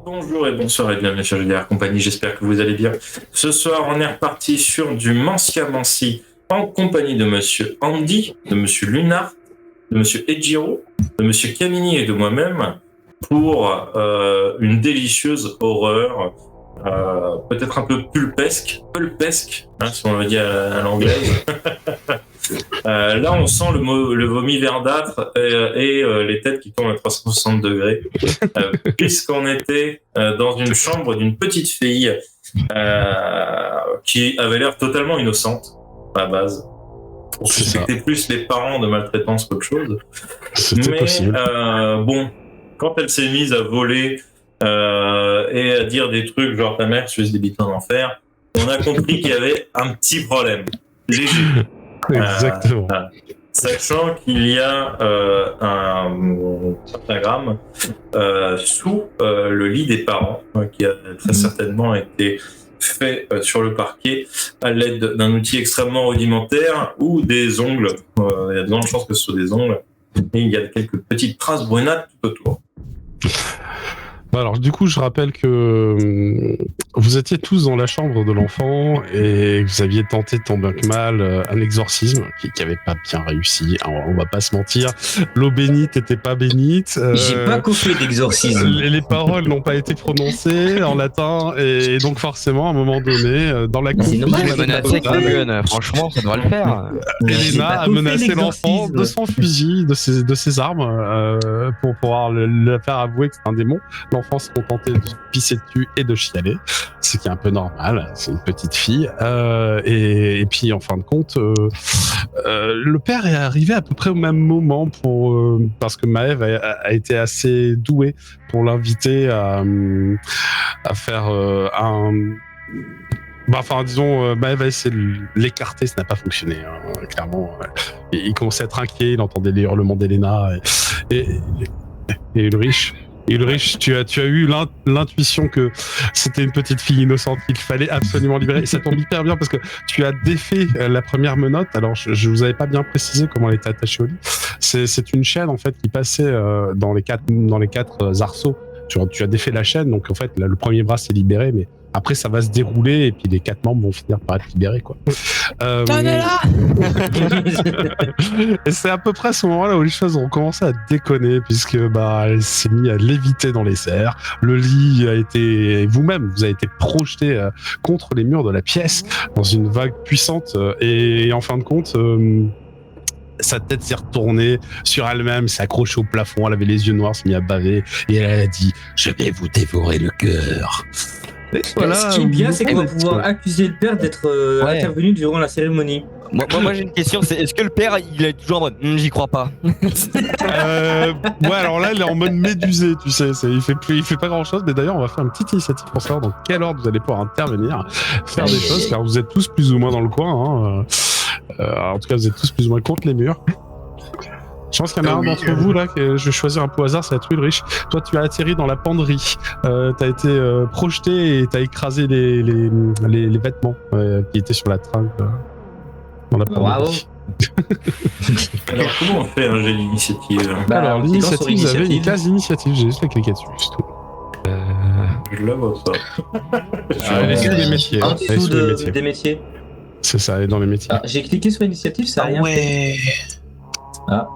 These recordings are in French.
Bonjour et bonsoir et bienvenue sur GDR Compagnie, j'espère que vous allez bien. Ce soir, on est reparti sur du Mancy en compagnie de Monsieur Andy, de Monsieur Lunar, de Monsieur Ejiro, de Monsieur Kamini et de moi-même pour une délicieuse horreur, peut-être un peu pulpesque, si on le dit à l'anglaise. Là, on sent le vomi verdâtre et les têtes qui tournent à 360 degrés, puisqu'on était dans une chambre d'une petite fille qui avait l'air totalement innocente à la base. On suspectait plus les parents de maltraitance qu'autre chose. C'était possible. Bon, quand elle s'est mise à voler et à dire des trucs genre ta mère suce des bites en enfer, on a compris qu'il y avait un petit problème. Léger. Exactement. Sachant qu'il y a un pentagramme sous le lit des parents qui a très certainement été fait sur le parquet à l'aide d'un outil extrêmement rudimentaire ou des ongles. Il y a de grandes chances que ce soit des ongles. Et il y a quelques petites traces brunâtres tout autour. Alors du coup, je rappelle que vous étiez tous dans la chambre de l'enfant et que vous aviez tenté tant bien que mal un exorcisme qui avait pas bien réussi. Alors, on va pas se mentir, l'eau bénite était pas bénite. J'ai pas fait d'exorcisme. Les paroles n'ont pas été prononcées en latin et donc forcément, à un moment donné, dans la C'est normal, franchement, ça devrait le faire. Elena a menacé l'enfant de son fusil, de ses armes, pour pouvoir le faire avouer que c'est un démon. L'enfant se contentait de pisser dessus et de chialer, ce qui est un peu normal, c'est une petite fille. Et puis en fin de compte, le père est arrivé à peu près au même moment parce que Maëv a été assez douée pour l'inviter à faire Maëv a essayé de l'écarter, ça n'a pas fonctionné, clairement. Il commençait à être inquiet, il entendait les hurlements d'Elena et Ulrich. Ulrich, tu as eu l'intuition que c'était une petite fille innocente qu'il fallait absolument libérer. Et ça tombe hyper bien parce que tu as défait la première menotte. Alors, je vous avais pas bien précisé comment elle était attachée au lit. C'est une chaîne en fait qui passait dans les quatre arceaux. Tu as défait la chaîne, donc en fait là, le premier bras s'est libéré, mais après ça va se dérouler et puis les quatre membres vont finir par être libérés, quoi. Et c'est à peu près à ce moment-là où les choses ont commencé à déconner, puisque elle s'est mise à léviter dans les airs. Le lit vous avez été projeté contre les murs de la pièce dans une vague puissante et en fin de compte. Sa tête s'est retournée sur elle-même, s'est accrochée au plafond, elle avait les yeux noirs, s'est mise à baver et elle a dit « Je vais vous dévorer le cœur ». Voilà, ce qui est bien, c'est qu'on va pouvoir accuser le père d'être intervenu durant la cérémonie. Moi j'ai une question, c'est est-ce que le père il est toujours en mode j'y crois pas? Alors là il est en mode médusé, tu sais, il fait pas grand chose, mais d'ailleurs on va faire une petite initiative pour savoir dans quel ordre vous allez pouvoir intervenir, faire des choses, car vous êtes tous plus ou moins dans le coin, en tout cas vous êtes tous plus ou moins contre les murs. Je pense qu'il y en a un d'entre vous là, que je vais choisir un peu au hasard, ça va être Ulrich. Toi tu as atterri dans la penderie, t'as été projeté et t'as écrasé les vêtements qui étaient sur la trame dans la penderie. Bravo. Alors, comment on fait un jet d'initiative? Alors l'initiative, vous avez une case d'initiative, j'ai juste à cliquer dessus, c'est tout. Je la vois pas. Elle est sous les métiers. En dessous des métiers. C'est ça, elle est dans les métiers. J'ai cliqué sur l'initiative, ça a rien fait. Ah.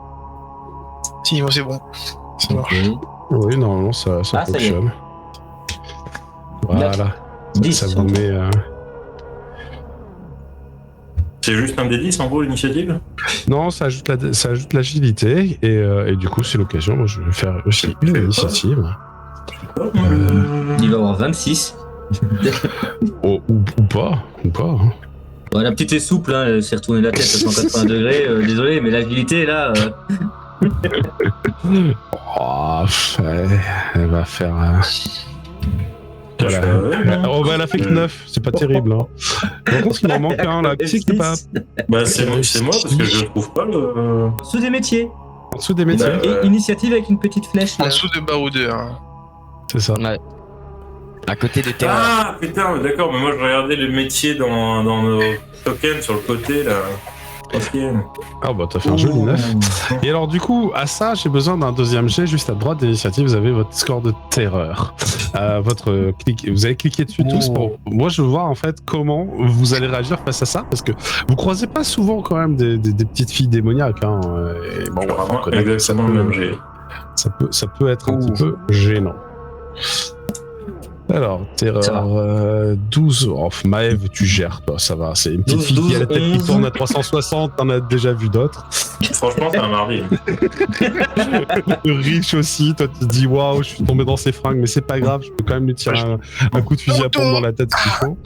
Si, c'est bon. Ça marche. Oui, normalement ça fonctionne. Voilà. 10, ça vous met. C'est juste un des 10 en gros l'initiative? Non, ça ajoute l'agilité et du coup c'est l'occasion. Moi je vais faire aussi une initiative. Il va avoir 26. ou pas. Hein. Bon, la petite est souple, hein, elle s'est retournée la tête à 180 degrés. Désolé, mais l'agilité là. Elle va faire. Voilà. Elle a fait que 9, c'est pas terrible. Hein. Par contre, il m'en manque un là. Qui c'est qui pas? C'est moi parce que je trouve pas le. Sous des métiers. En dessous des métiers. Et initiative avec une petite flèche. Là. En dessous de Baroudeur. Hein. C'est ça. Ouais. À côté des terrains. Ah putain, d'accord, mais moi je regardais le métier dans nos tokens sur le côté là. Ok. Ah bah t'as fait un joli 9. Et alors du coup, à ça, j'ai besoin d'un deuxième jet. Juste à droite d'initiative, vous avez votre score de terreur. Vous allez cliquer dessus tous. Moi, je veux voir en fait comment vous allez réagir face à ça, parce que vous croisez pas souvent quand même des petites filles démoniaques. Hein. Et bon, exactement le même jet. Ça peut être un petit peu gênant. Alors, terreur 12. Oh, Maëv, tu gères, toi, ça va. C'est une petite fille qui a la tête qui tourne à 360, t'en as déjà vu d'autres. Franchement, c'est un mardi. Riche aussi, toi, tu te dis waouh, je suis tombé dans ses fringues, mais c'est pas grave, je peux quand même lui tirer un coup de fusil à pompe dans la tête s'il faut.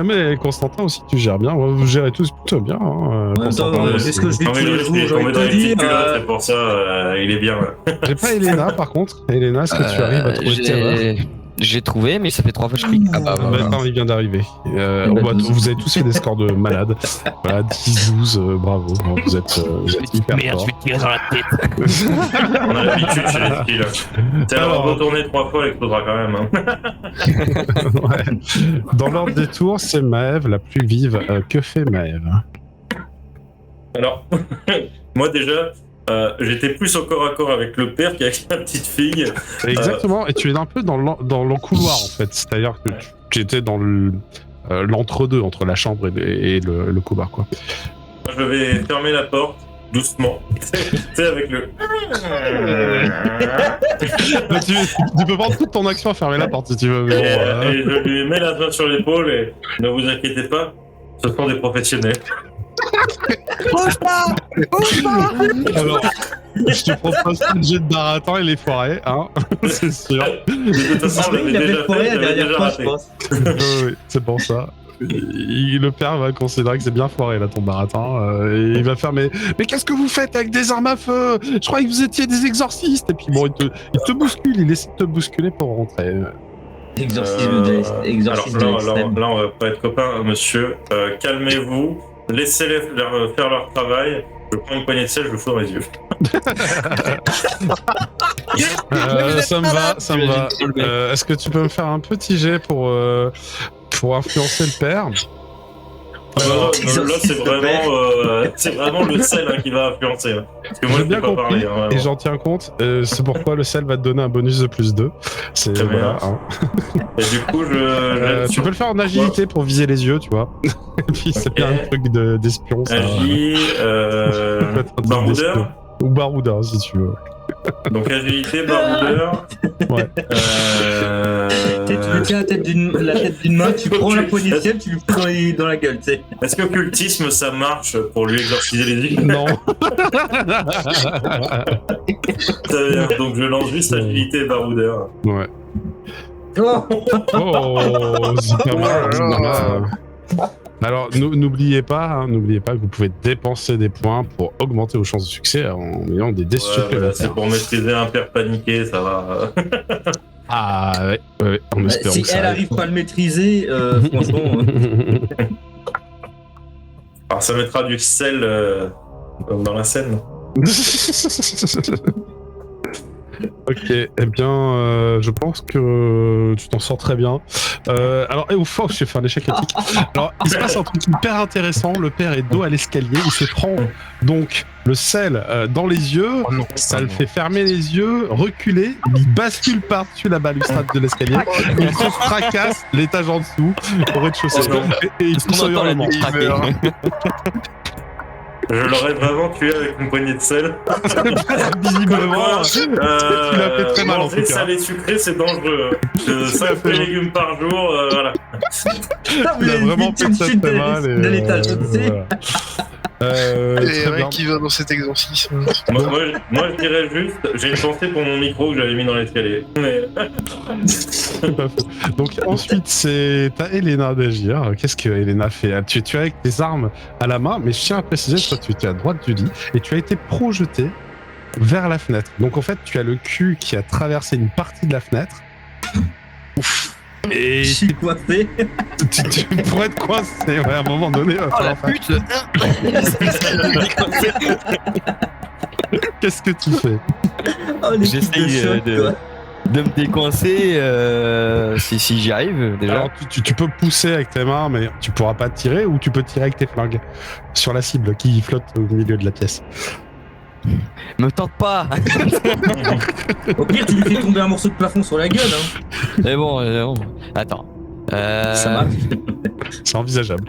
Mais Constantin aussi, tu gères bien. Vous gérez tous plutôt bien. Hein. C'est ce que je dis tous les jours, j'ai envie de te dire. C'est pour ça, il est bien. J'ai pas Elena, par contre. Elena, est-ce que tu arrives à trouver terreur? J'ai trouvé, mais ça fait 3 fois que je clique. Ah bah, Attends, il vient d'arriver. Vous avez tous fait des scores de malade. Voilà, 10, 12, bravo. Vous êtes hyper merde, fort. je vais te tirer dans la tête. On a l'habitude chez les skills. Ça va retourner 3 fois, il explosera quand même. Hein. Ouais. Dans l'ordre des tours, c'est Maëv, la plus vive. Que fait Maëv? Alors, moi déjà... j'étais plus au corps à corps avec le père qu'avec la petite fille. Exactement, et tu es un peu dans l'encouloir en fait, c'est-à-dire que tu étais dans l'entre-deux, entre la chambre et le couloir quoi. Je vais fermer la porte, doucement, tu sais, avec le... tu peux prendre toute ton action à fermer la porte si tu veux. Mais et je lui mets la main sur l'épaule et ne vous inquiétez pas, ce sont des professionnels. Bouge pas. Alors, je te propose pas de jet de baratin et les foirés, hein, c'est sûr. De toute façon, Il avait foiré la dernière fois, je pense. Oui, c'est pour ça. Le père va considérer que c'est bien foiré là ton baratin et il va faire mais qu'est-ce que vous faites avec des armes à feu? Je croyais que vous étiez des exorcistes. Et puis bon, il te bouscule, il essaie de te bousculer pour rentrer. Exorcisme de alors là, on va pas être copains, monsieur. Calmez-vous, laissez-les faire leur travail. Je prends une poignée de sel, je le fous dans les yeux. Ça me va. Est-ce que tu peux me faire un petit jet pour influencer le père? Là, c'est vraiment le sel qui va influencer. Hein. Parce que moi, j'ai je bien peux pas compris, parler. Hein, et j'en tiens compte. C'est pourquoi le sel va te donner un bonus de plus 2. C'est très bien. Voilà, hein. Et du coup, tu peux le faire en agilité pour viser les yeux, tu vois. Et puis c'est bien un truc d'espion. Baroudeur. Ou baroudeur si tu veux. Donc agilité, baroudeur. Ouais. Tu lui tiens la tête d'une main, tu prends la poignée de sel, tu lui fous dans la gueule, tu sais. Est-ce que occultisme ça marche pour lui exorciser les yeux? Non. Très bien, donc je lance juste agilité, baroudeur. Ouais. Oh, c'est pas mal. Alors n'oubliez pas que vous pouvez dépenser des points pour augmenter vos chances de succès en ayant des dés supplémentaires. C'est pour maîtriser un père paniqué, ça va. Ah ouais, en espérant si que ça elle arrive pas à le maîtriser, franchement. Alors ça mettra du sel dans la scène. Ok, eh bien, je pense que tu t'en sors très bien. Alors, je vais faire un échec critique. Alors, il se passe un truc hyper intéressant. Le père est dos à l'escalier. Il se prend donc le sel dans les yeux. Ça le fait fermer les yeux, reculer. Il bascule par-dessus la balustrade de l'escalier. Il se fracasse l'étage en dessous, au rez-de-chaussée. Et il pousse au hurlement. Je l'aurais vraiment tué avec une poignée de sel. Visiblement, tu l'as fait très mal en tout manger cas. salé sucré, c'est dangereux. 5 fruits et légumes par jour, voilà. Il a vraiment fait ça très mal. De l'étage, tu sais. Et rien qui va dans cet exorcisme. Moi, je dirais juste, j'ai une pensée pour mon micro que j'avais mis dans l'escalier. Mais... C'est pas faux. Donc ensuite, c'est à Elena d'agir. Qu'est-ce que Elena fait? Tu es avec des armes à la main, mais je tiens à préciser, toi, tu es à droite du lit et tu as été projeté vers la fenêtre. Donc en fait, tu as le cul qui a traversé une partie de la fenêtre. Ouf. Et je suis coincé. Tu pourrais être coincé, ouais, à un moment donné. Oh la pute. Qu'est-ce que tu fais? Oh, j'essaye de me décoincer si j'y arrive déjà. Alors, tu peux pousser avec tes mains, mais tu pourras pas tirer, ou tu peux tirer avec tes flingues sur la cible qui flotte au milieu de la pièce. Me tente pas. Au pire, tu lui fais tomber un morceau de plafond sur la gueule. Hein. Mais bon. Attends. Ça marche. C'est envisageable.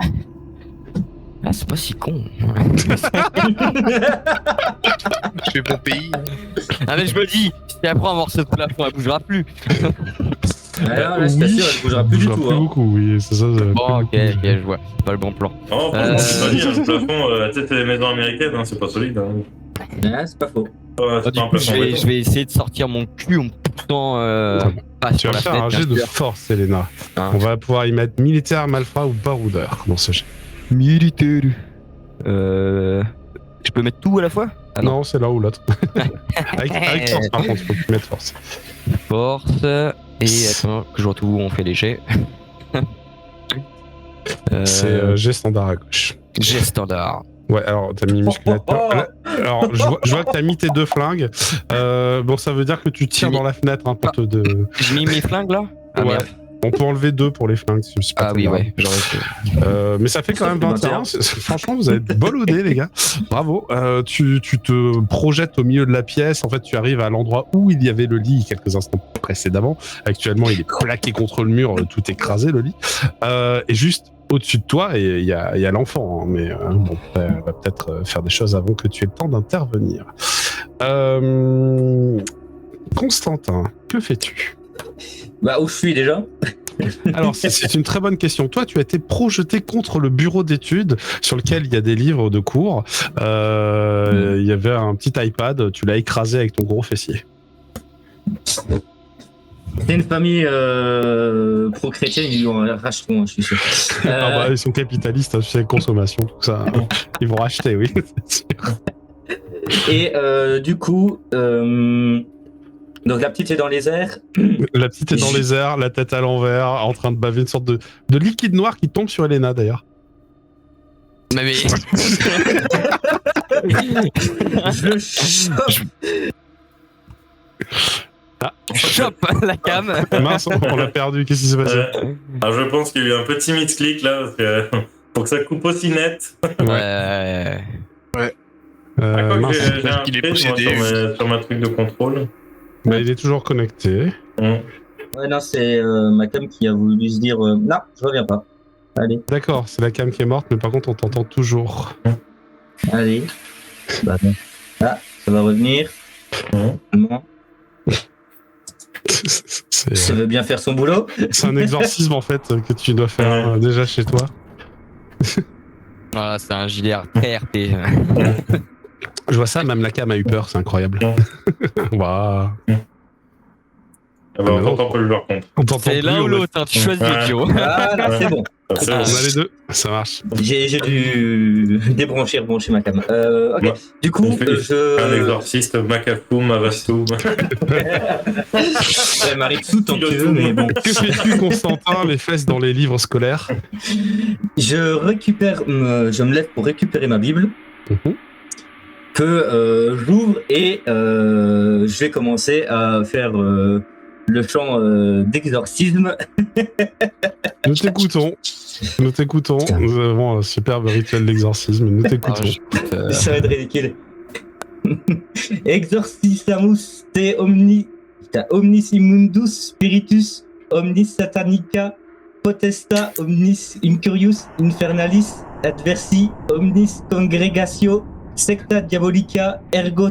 Ah, c'est pas si con. Je fais mon pays. Ah, mais je me dis, si elle prend un morceau de plafond, elle bougera plus. Alors là, je t'assure, elle bougera plus du tout. Plus Hein. beaucoup, oui, c'est ça. Bon, ok, je vois. C'est pas le bon plan. Oh, c'est pas dit, hein, le plafond, tu sais, c'est les maisons américaines, hein, c'est pas solide. Hein. Ah, c'est pas faux. Ouais, c'est Du pas un coup, plafond je vais essayer de sortir mon cul en me poussant pas Tu sur vas la faire un fenêtre. jet de bien sûr. force, Elena. Ah. On va pouvoir y mettre militaire, malfrat ou baroudeur dans ce jet. Militaire. Je peux mettre tout à la fois? Ah non. Non, c'est l'un ou l'autre. avec force, par contre, faut que tu mettes force. Force. Et attends, que je vois tout où on fait les jets. C'est jet standard à gauche. Jet standard. Ouais, alors t'as mis musculateur. Alors, je vois que t'as mis tes 2 flingues. Bon, ça veut dire que tu tires dans la fenêtre hein, pour te. J'ai mis mes flingues là? Ah, Ouais. merde. On peut enlever 2 pour les flingues. Si c'est pas Ah très oui, grave. ouais, j'aurais fait. Mais ça fait quand Ça même fait 21. Franchement, vous avez boloudé, les gars. Bravo. Tu te projettes au milieu de la pièce. En fait, tu arrives à l'endroit où il y avait le lit quelques instants précédemment. Actuellement, il est plaqué contre le mur, tout écrasé, le lit. Et juste au-dessus de toi, il y a l'enfant. Hein, mais bon, elle va peut-être faire des choses avant que tu aies le temps d'intervenir. Constantin, que fais-tu? Bah, où je suis déjà? Alors, c'est une très bonne question. Toi, tu as été projeté contre le bureau d'études sur lequel il y a des livres de cours. Il y avait un petit iPad, tu l'as écrasé avec ton gros fessier. C'est une famille pro-chrétienne, ils en racheteront, je suis sûr. Ah bah, ils sont capitalistes, hein, tu sais, consommation, tout ça. Ils vont racheter, oui. c'est sûr. Et du coup, donc la petite est dans les airs. La petite est dans les airs, la tête à l'envers, en train de baver une sorte de liquide noir qui tombe sur Elena, d'ailleurs. Mais Je chope. je chope la cam. Mince, on l'a perdu, qu'est-ce qui s'est passé? Alors, je pense qu'il y a eu un petit misclick là, parce que faut que ça coupe aussi net. Ouais. Mince. J'ai un qu'il est fait, moi, possédé. sur ma truc de contrôle. Bah, il est toujours connecté. Ouais, non, c'est ma cam qui a voulu se dire non, je reviens pas. Allez, D'accord, c'est la cam qui est morte, mais par contre, on t'entend toujours. allez. Bah, bon. Ah, ça va revenir. Non, ça veut bien faire son boulot. C'est un exorcisme en fait que tu dois faire déjà chez toi. Voilà, c'est un gilet RP. Je vois ça, même la cam a eu peur, c'est incroyable. Waouh. Ah bah, on t'entend plus par contre. On t'entend C'est plus, l'un ou on a- l'autre, hein, tu choisis Ouais. Joe. Voilà, c'est bon. C'est On bon. a les deux, ça marche. J'ai dû débrancher, rebrancher ma cam. Ok. Ouais. Du coup, Un exorciste, Macafou, Mavastou. Ouais, Maritsu, tant que tu veux, mais bon. Que fais-tu, Constantin, les fesses dans les livres scolaires? Je me lève pour récupérer ma Bible, Mhm. que j'ouvre et je vais commencer à faire le chant d'exorcisme. Nous t'écoutons. Nous t'écoutons. Nous avons un superbe rituel d'exorcisme. Nous t'écoutons. Ça va être ridicule. Exorcisamus te omnis immundus spiritus omnis satanica potesta omnis incurius infernalis adversi omnis congregatio secta diabolica ergo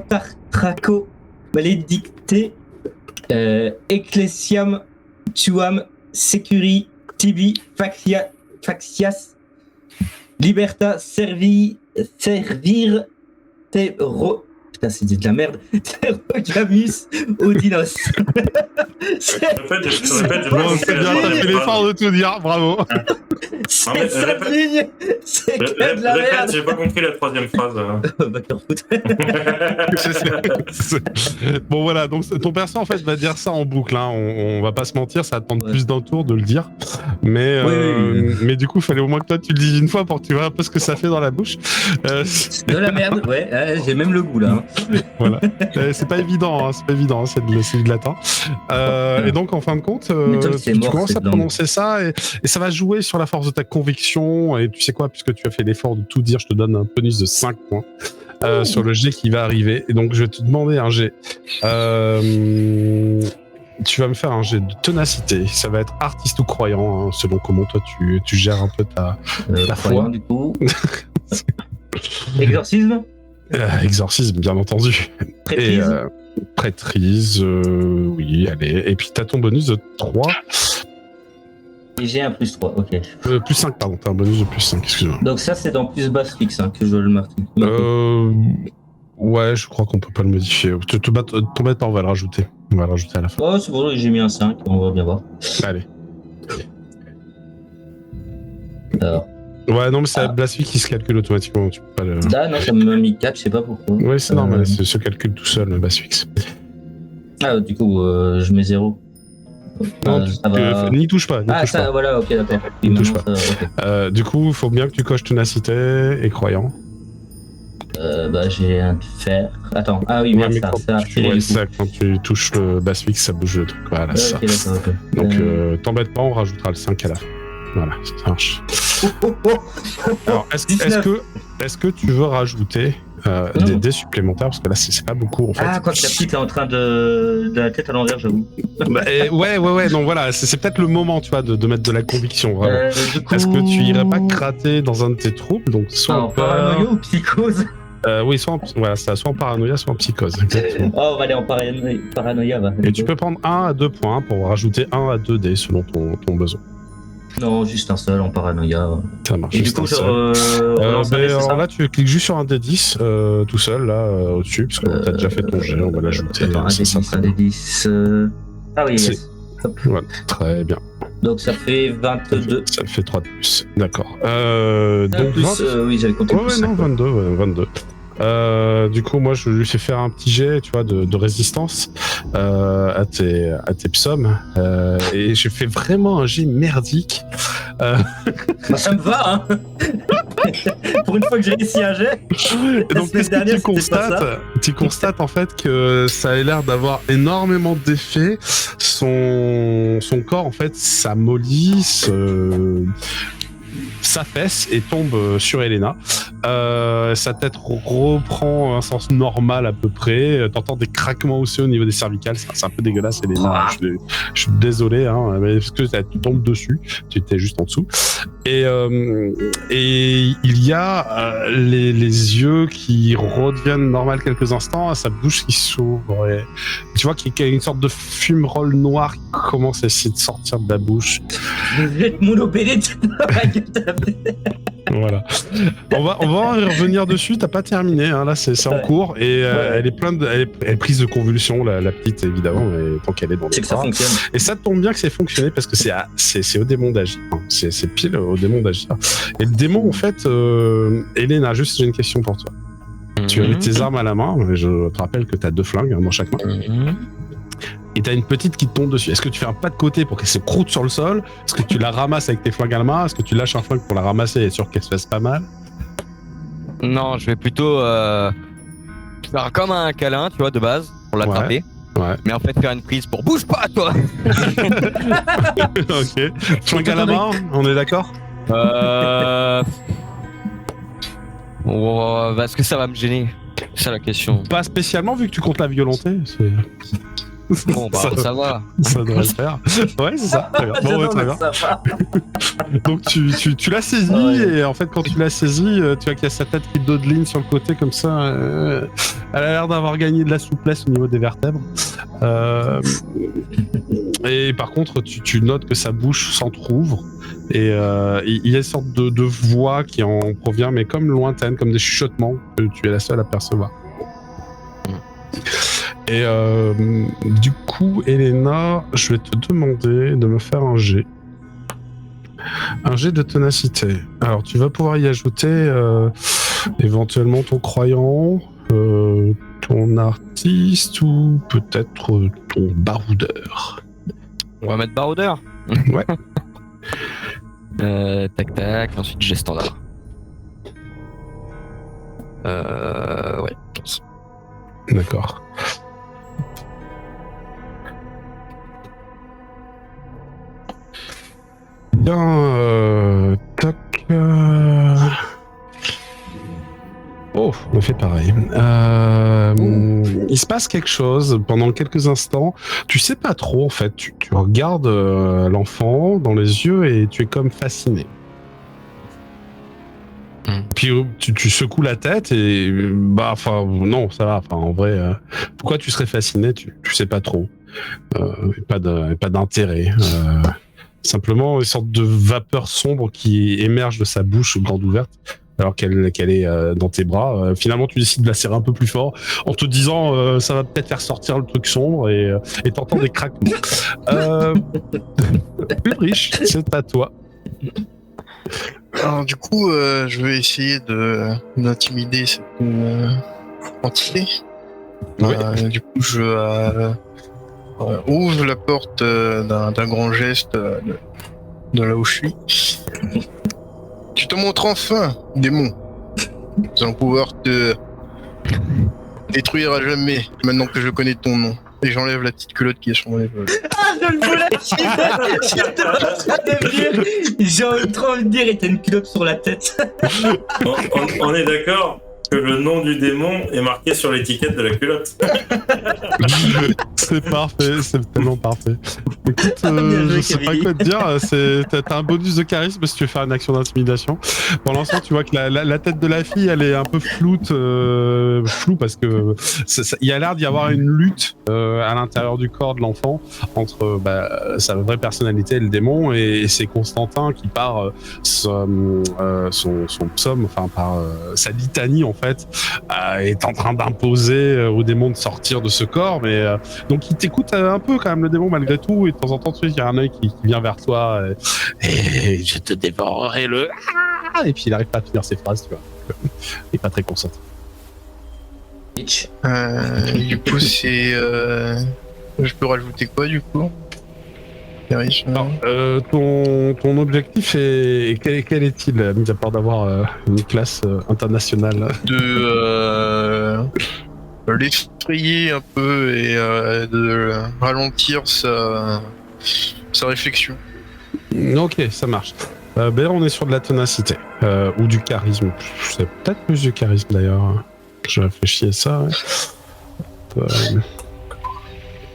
traco maledicte ecclesiam tuam securi tibi facias liberta servir putain, c'est de la merde. Terrogamus Odinos. Répète, Bon, c'est bien, t'as fait l'effort de tout dire, bravo. Non, mais C'est 5 lignes. C'est que de la Répète, merde. j'ai pas compris la troisième phrase. Bah, t'en fous. Bon voilà, donc ton perso en fait va dire ça en boucle, hein. On va pas se mentir, ça va te prendre Ouais. plus d'un tour de le dire, mais Oui. mais du coup il fallait au moins que toi tu le dises une fois pour que tu vois un peu ce que ça fait dans la bouche. De la merde, ouais, j'ai même le goût là. Hein. Voilà, c'est pas évident, hein, c'est du latin. Et donc en fin de compte, Mais toi, c'est tu mort, commences cette à langue. prononcer ça et ça va jouer sur la force de ta conviction. Et tu sais quoi, puisque tu as fait l'effort de tout dire, je te donne un bonus de 5 points. Sur le jet qui va arriver. Et donc, je vais te demander un jet. Tu vas me faire un jet de ténacité. Ça va être artiste ou croyant, hein, selon comment toi tu gères un peu ta Croyant, foi. du coup. Exorcisme. Exorcisme, bien entendu. Prêtrise. Et prêtrise, oui, allez. Et puis, t'as ton bonus de 3. Et j'ai un plus 3, ok. Plus 5, pardon. T'as un bonus de plus 5, excuse-moi. Donc ça, c'est dans plus basse fixe hein, que je dois le marquer. Ouais, je crois qu'on peut pas le modifier. T'embête pas, on va le rajouter. On va le rajouter à la fin. Oh, c'est bon, j'ai mis un 5, on va bien voir. Allez. Alors. Ouais, non, mais c'est la Blasphie qui se calcule automatiquement. Tu peux pas le... Ah non, ça m'a mis 4, je sais pas pourquoi. Ouais, c'est normal, ça se calcule tout seul, le Blasphix. Ah, du coup, je mets 0. Non, ça va... n'y touche pas. Ah, ça, voilà, ok, d'accord. N'y touche pas. Ça, okay. Du coup, il faut bien que tu coches ténacité et croyant. Bah, j'ai un fer. Attends, ah oui, merde, ça quand tu touches le Blasphix, ça bouge le truc. Voilà, ça. Ok, d'accord, ok. Donc, t'embête pas, on rajoutera le 5 à la fin. Voilà, ça marche. Alors, est-ce que tu veux rajouter des dés supplémentaires? Parce que là, c'est pas beaucoup en fait. Ah, quoi que la petite est en train de la tête à l'envers, j'avoue. Bah, ouais, donc voilà, c'est peut-être le moment, tu vois, de mettre de la conviction, vraiment. Du coup... Est-ce que tu irais pas gratter dans un de tes troubles, donc soit en paranoïa ou psychose? Oui, soit en paranoïa, soit en psychose. Exactement. Oh, on va aller en paranoïa, va. Et tu peux prendre 1 à 2 points pour rajouter 1 à 2 dés selon ton besoin. Non, juste un seul en paranoïa. Ça marche. Et du coup, alors là, tu cliques juste sur un D10 tout seul, là, au-dessus, parce que t'as déjà fait ton jet, on va l'ajouter. Attends, un D10. Ah oui, yes. Voilà, très bien. Donc ça fait 22. Ça fait 3 de plus. D'accord. Donc plus, oui, j'avais compté plus. Ouais, non, 22. Du coup, moi, je lui fais faire un petit jet, tu vois, de résistance à tes psaumes. Et j'ai fait vraiment un jet merdique. Bah, ça me va, hein. Pour une fois que j'ai réussi un jet. Et donc, qu'est-ce que tu constates en fait que ça a l'air d'avoir énormément d'effets. Son corps, en fait, s'amollit, s'affaisse et tombe sur Elena. Sa tête reprend un sens normal à peu près. T'entends des craquements aussi au niveau des cervicales. C'est un peu dégueulasse, Elena. Je suis désolé, hein, mais parce que tu tombes dessus. Tu étais juste en dessous. Et il y a les yeux qui redeviennent normales quelques instants, sa bouche qui s'ouvre. Et tu vois qu'il y a une sorte de fumerole noire qui commence à essayer de sortir de la bouche. Je vais te monobéler dans la gueule. Voilà. On va y revenir dessus. T'as pas terminé, hein, là c'est en cours et elle est prise de convulsions, la petite évidemment, mais tant qu'elle est dans les bras. Que ça fonctionne. Et ça tombe bien que c'est fonctionné parce que c'est au démon d'agir. Hein. C'est pile au démon d'agir. Et le démon en fait, Elena, juste j'ai une question pour toi. Tu as tes armes à la main. Je te rappelle que t'as 2 flingues dans chaque main. Et t'as une petite qui te tombe dessus. Est-ce que tu fais un pas de côté pour qu'elle se croûte sur le sol? Est-ce que tu la ramasses avec tes flingues à la main? Est-ce que tu lâches un flingue pour la ramasser et être sûr qu'elle se fasse pas mal? Non, je vais plutôt faire comme un câlin, tu vois, de base, pour l'attraper. Ouais. Mais en fait, faire une prise pour bouge pas, toi. Ok. Flingue à la main, on est d'accord? Est-ce que ça va me gêner? C'est ça la question. Pas spécialement vu que tu comptes la violenter. Bon, bah, ça va. Ça devrait le faire. Ouais, c'est ça. Très bien. Bon, ouais, très bien. Donc tu l'as saisie et en fait quand tu l'as saisie, tu vois qu'il y a sa tête qui dodeline sur le côté comme ça. Elle a l'air d'avoir gagné de la souplesse au niveau des vertèbres. Et par contre, tu notes que sa bouche s'entrouvre et il y a une sorte de voix qui en provient, mais comme lointaine, comme des chuchotements que tu es la seule à percevoir. Et du coup, Elena, je vais te demander de me faire un jet Un jet de ténacité. Alors, tu vas pouvoir y ajouter éventuellement ton croyant, ton artiste ou peut-être ton baroudeur. On va mettre baroudeur. Ouais. Tac, ensuite j'ai standard. Ouais, 15. D'accord. Bien, tac. Oh, on fait pareil. Il se passe quelque chose pendant quelques instants. Tu sais pas trop en fait. Tu regardes l'enfant dans les yeux et tu es comme fasciné. Puis tu secoues la tête et bah enfin non ça va. Enfin en vrai, pourquoi tu serais fasciné, tu sais pas trop. Pas d'intérêt. Simplement une sorte de vapeur sombre qui émerge de sa bouche grande ouverte alors qu'elle est dans tes bras. Finalement, tu décides de la serrer un peu plus fort en te disant ça va peut-être faire sortir le truc sombre et t'entends des craquements. Ulrich, c'est à toi. Alors du coup, je vais essayer d'intimider cette entité. Oui. Du coup, je ouvre la porte d'un grand geste de là où je suis. Tu te montres enfin, démon. Nous allons pouvoir te détruire à jamais, maintenant que je connais ton nom. Et j'enlève la petite culotte qui est sur mon épaule. Ah, je le voulais. J'ai trop envie de dire, et t'as une culotte sur la tête. On est d'accord que le nom du démon est marqué sur l'étiquette de la culotte. C'est parfait, c'est tellement parfait. Écoute, je sais pas quoi te dire, t'as un bonus de charisme si tu veux faire une action d'intimidation. Pour l'instant, tu vois que la tête de la fille, elle est un peu floue parce que il y a l'air d'y avoir une lutte à l'intérieur du corps de l'enfant entre sa vraie personnalité et le démon, et c'est Constantin qui par son psaume, enfin par sa litanie en fait, est en train d'imposer au démon de sortir de ce corps, mais donc il t'écoute un peu quand même le démon malgré tout, et de temps en temps tu sais qu'il y a un œil qui vient vers toi et je te dévorerai le et puis il arrive pas à finir ses phrases, tu vois. Il est pas très concentré. Du coup c'est je peux rajouter quoi du coup? Alors, ton objectif est quel est-il, mis à part d'avoir une classe internationale? De l'effrayer un peu et de ralentir sa réflexion. Ok, ça marche. Ben on est sur de la ténacité ou du charisme. C'est peut-être plus du charisme d'ailleurs. Je réfléchis à ça. Ouais.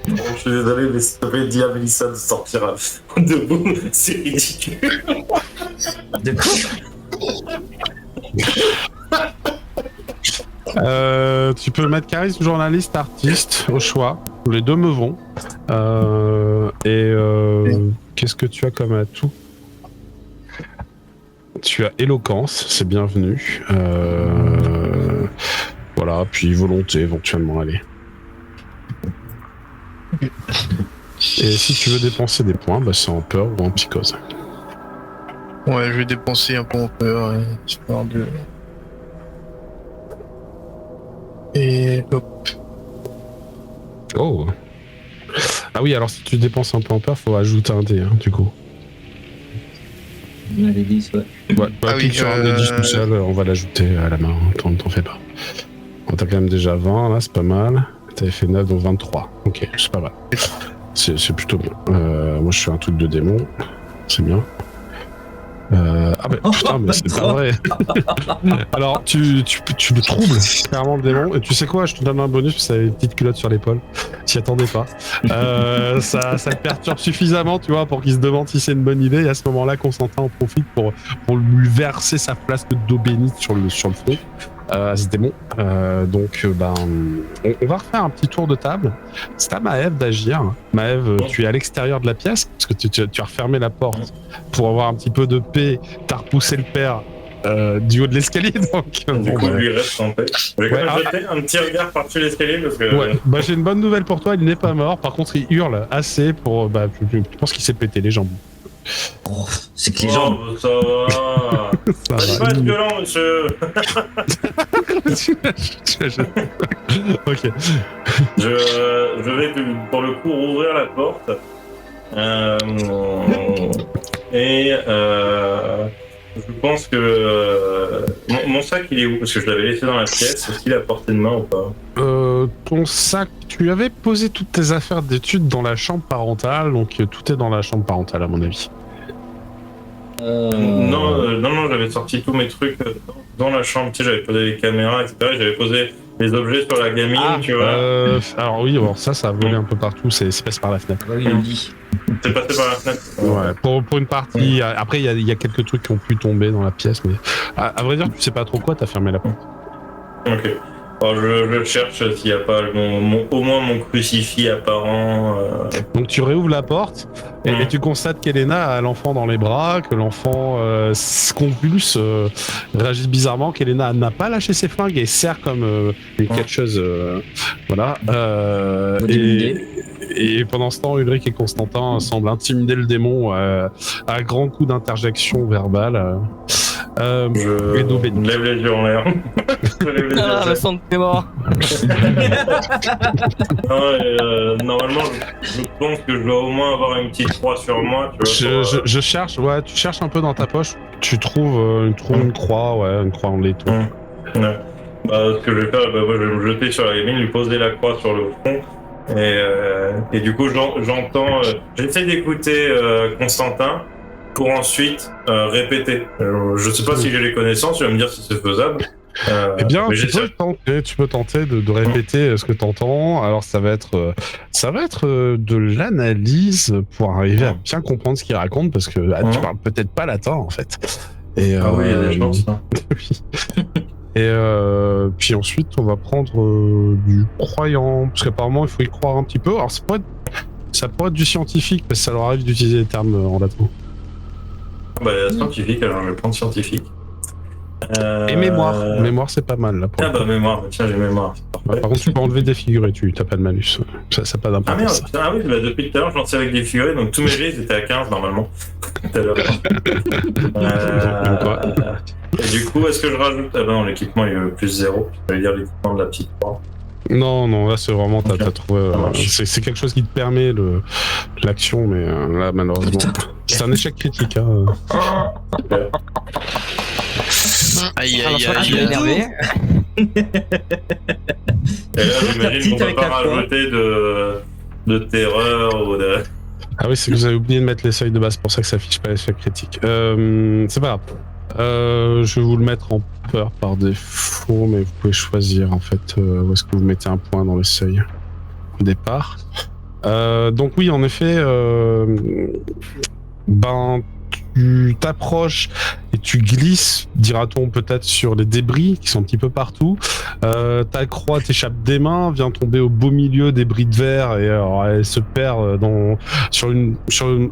Bon, je suis désolé, mais s'il te plaît, dis à Mélissa de sortir debout, c'est ridicule. De quoi? Tu peux mettre charisme, journaliste, artiste au choix. Les deux me vont. Qu'est-ce que tu as comme atout? Tu as éloquence, c'est bienvenu. Voilà, puis volonté éventuellement, allez. Et si tu veux dépenser des points, c'est en peur ou en psychose. Ouais, je vais dépenser un peu en peur, histoire de... Et hop. Oh. Ah oui, alors si tu dépenses un peu en peur, faut ajouter un dé, hein, du coup. On avait dit, ouais. Clique sur un dé 10 tout seul, on va l'ajouter à la main, t'en fais pas. On t'a quand même déjà 20, là, c'est pas mal. T'avais fait 9, donc 23. Ok, c'est pas mal. C'est plutôt bien. Moi, je suis un truc de démon. C'est bien. Putain, mais c'est pas vrai. Alors, tu le troubles clairement le démon. Et tu sais quoi, je te donne un bonus parce que t'avais une petite culotte sur l'épaule. T'y attendais pas. Ça le perturbe suffisamment, tu vois, pour qu'il se demande si c'est une bonne idée. Et à ce moment-là, Constantin en profite pour lui verser sa flasque d'eau bénite sur le front. À ce démon. Donc, on va refaire un petit tour de table. C'est à Maëv d'agir. Maëv, tu es à l'extérieur de la pièce parce que tu as refermé la porte pour avoir un petit peu de paix. T'as repoussé le père du haut de l'escalier. Donc, du coup, lui reste en paix. Je vais quand même jeter un petit regard par-dessus l'escalier parce que. Ouais, j'ai une bonne nouvelle pour toi. Il n'est pas mort. Par contre, il hurle assez pour. Je pense qu'il s'est pété les jambes. Oh, c'est que les gens. Oh, ça va. Ça Allez, va. pas être violent, monsieur. Ok. Je vais pour le coup rouvrir la porte. Je pense que mon sac il est où? Parce que je l'avais laissé dans la pièce. Est-ce qu'il est à portée de main ou pas? Ton sac, tu avais posé toutes tes affaires d'études dans la chambre parentale, donc tout est dans la chambre parentale à mon avis. Non, j'avais sorti tous mes trucs dans la chambre. Tu sais, j'avais posé les caméras, etc. J'avais posé les objets sur la gamine, tu vois. Alors oui, alors ça a volé un peu partout, c'est passé par la fenêtre. Ah oui, il le dit. C'est passé par la fenêtre. Ouais, pour une partie. Après, il y a quelques trucs qui ont pu tomber dans la pièce, mais à vrai dire, tu sais pas trop quoi, t'as fermé la porte. Ok. Alors, je cherche s'il n'y a pas au moins mon crucifix apparent. Donc tu réouvres la porte et tu constates qu'Elena a l'enfant dans les bras, que l'enfant se convulse, réagit bizarrement, qu'Elena n'a pas lâché ses flingues et serre comme une catcheuse. Voilà. Et pendant ce temps, Ulrich et Constantin semblent intimider le démon à grands coups d'interjection verbale. Et d'eau bénite. Lève les yeux en l'air. Je lève les yeux. Ah, le sang de tes morts. Normalement, je pense que je dois au moins avoir une petite croix sur moi. Tu vois, Je cherche, ouais, tu cherches un peu dans ta poche, tu trouves une croix, ouais, une croix en laiton. Ouais. Ce que je vais faire, moi, je vais me jeter sur la gamine, lui poser la croix sur le front. Et du coup, j'entends. J'essaie d'écouter Constantin pour ensuite répéter. Je sais pas si j'ai les connaissances, tu vas me dire si c'est faisable. Eh bien, tu peux tenter de répéter ce que tu entends. Alors, ça va être de l'analyse pour arriver à bien comprendre ce qu'il raconte, parce que tu parles peut-être pas latin en fait. Et, oui, il y a des chances. Hein. Et puis ensuite, on va prendre du croyant, parce qu'apparemment, il faut y croire un petit peu. Alors, ça pourrait être du scientifique, parce que ça leur arrive d'utiliser des termes en latin. Scientifique, alors je vais prendre scientifique. Et mémoire. Mémoire, c'est pas mal là. Mémoire, tiens, j'ai mémoire. Par contre, tu peux enlever des figurés, tu t'as pas de malus. Ça pas d'importance. Ah merde, depuis tout à l'heure, je lançais avec des figurés, donc tous mes jets étaient à 15 normalement. Tout à l'heure. Et du coup, est-ce que je rajoute. Ah non, l'équipement il est plus 0. Je vais dire l'équipement de la petite croix. Non, là c'est vraiment, t'as trouvé. C'est quelque chose qui te permet l'action, mais là malheureusement. C'est un échec critique. Hein. Aïe. Énervé. Et là, j'imagine qu'on peut pas rajouter de terreur ou de. Ah oui, c'est que vous avez oublié de mettre les seuils de base, c'est pour ça que ça affiche pas l'échec critique. C'est pas grave. Je vais vous le mettre en peur par défaut, mais vous pouvez choisir en fait où est-ce que vous mettez un point dans les seuils au départ. Donc oui, en effet, tu t'approches et tu glisses, dira-t-on peut-être, sur les débris qui sont un petit peu partout. Ta croix t'échappe des mains, vient tomber au beau milieu des bris de verre et alors, elle se perd sur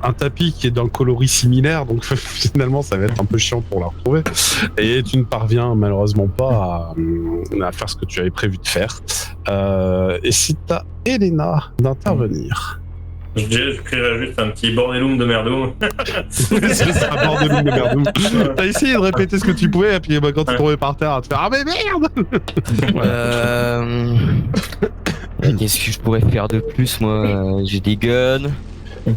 un tapis qui est d'un coloris similaire, donc finalement ça va être un peu chiant pour la retrouver. Et tu ne parviens malheureusement pas à faire ce que tu avais prévu de faire. Et c'est à Elena d'intervenir. Je crierais juste un petit bordeloum de merdoum. C'est ça, bordeloum de merdoum. T'as essayé de répéter ce que tu pouvais, et puis quand tu tombais par terre, à te faire ah mais merde. Qu'est-ce que je pourrais faire de plus, moi? J'ai des guns.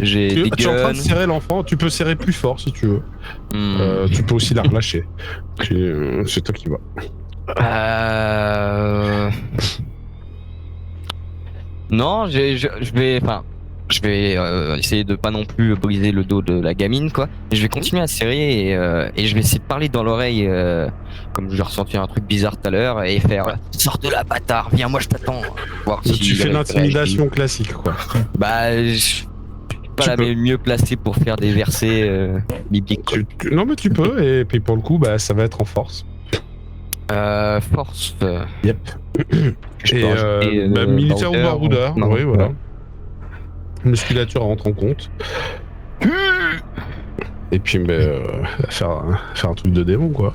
Tu es en train de serrer l'enfant, tu peux serrer plus fort si tu veux. Tu peux aussi la relâcher. C'est toi qui vas. Non, je vais essayer de pas non plus briser le dos de la gamine, quoi. Et je vais continuer à serrer et je vais essayer de parler dans l'oreille, comme j'ai ressenti un truc bizarre tout à l'heure, et faire sors de là, bâtard, viens, moi je t'attends. Tu fais l'intimidation classique, quoi. Je suis pas la mieux placée pour faire des versets bibliques. Non, mais tu peux, et puis pour le coup, ça va être en force. Force. Yep. Et militaire ou baroudeur, oui, voilà. Musculature rentre en compte. Et puis faire un truc de démon, quoi.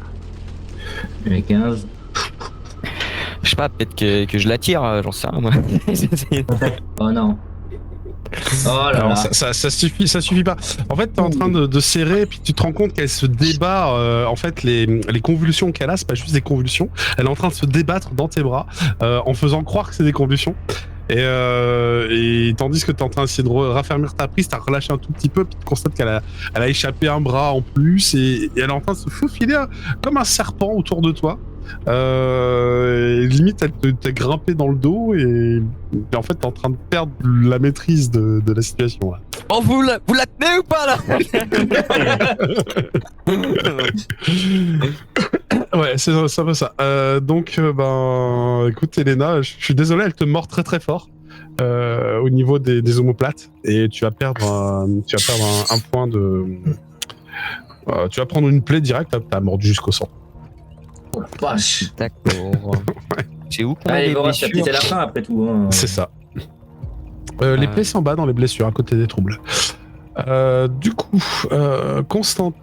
Les 15. Je sais pas, peut-être que je la tire, j'en sais rien, moi. Oh non. Oh là Alors, là. ça suffit pas. En fait, t'es en train de serrer, puis tu te rends compte qu'elle se débat. En fait, les convulsions qu'elle a, c'est pas juste des convulsions. Elle est en train de se débattre dans tes bras, en faisant croire que c'est des convulsions. Et tandis que t'es en train d'essayer de raffermir ta prise, t'as relâché un tout petit peu, puis tu constates qu'elle a échappé un bras en plus, et elle est en train de se faufiler comme un serpent autour de toi. Et limite, elle t'a grimpé dans le dos, et en fait, t'es en train de perdre la maîtrise de la situation. Là. Oh, vous la tenez ou pas là? Ouais, c'est un peu ça. Donc, écoute, Elena, je suis désolé, elle te mord très très fort au niveau des omoplates, et tu vas perdre un point de. Tu vas prendre une plaie directe, t'as mordu jusqu'au sang. Oh, vache. D'accord. C'est où qu'on a Allez, des Boris, blessures? c'est la fin après tout. Hein. C'est ça. Les plaies s'en bas dans les blessures, à côté des troubles. Du coup, Constantin,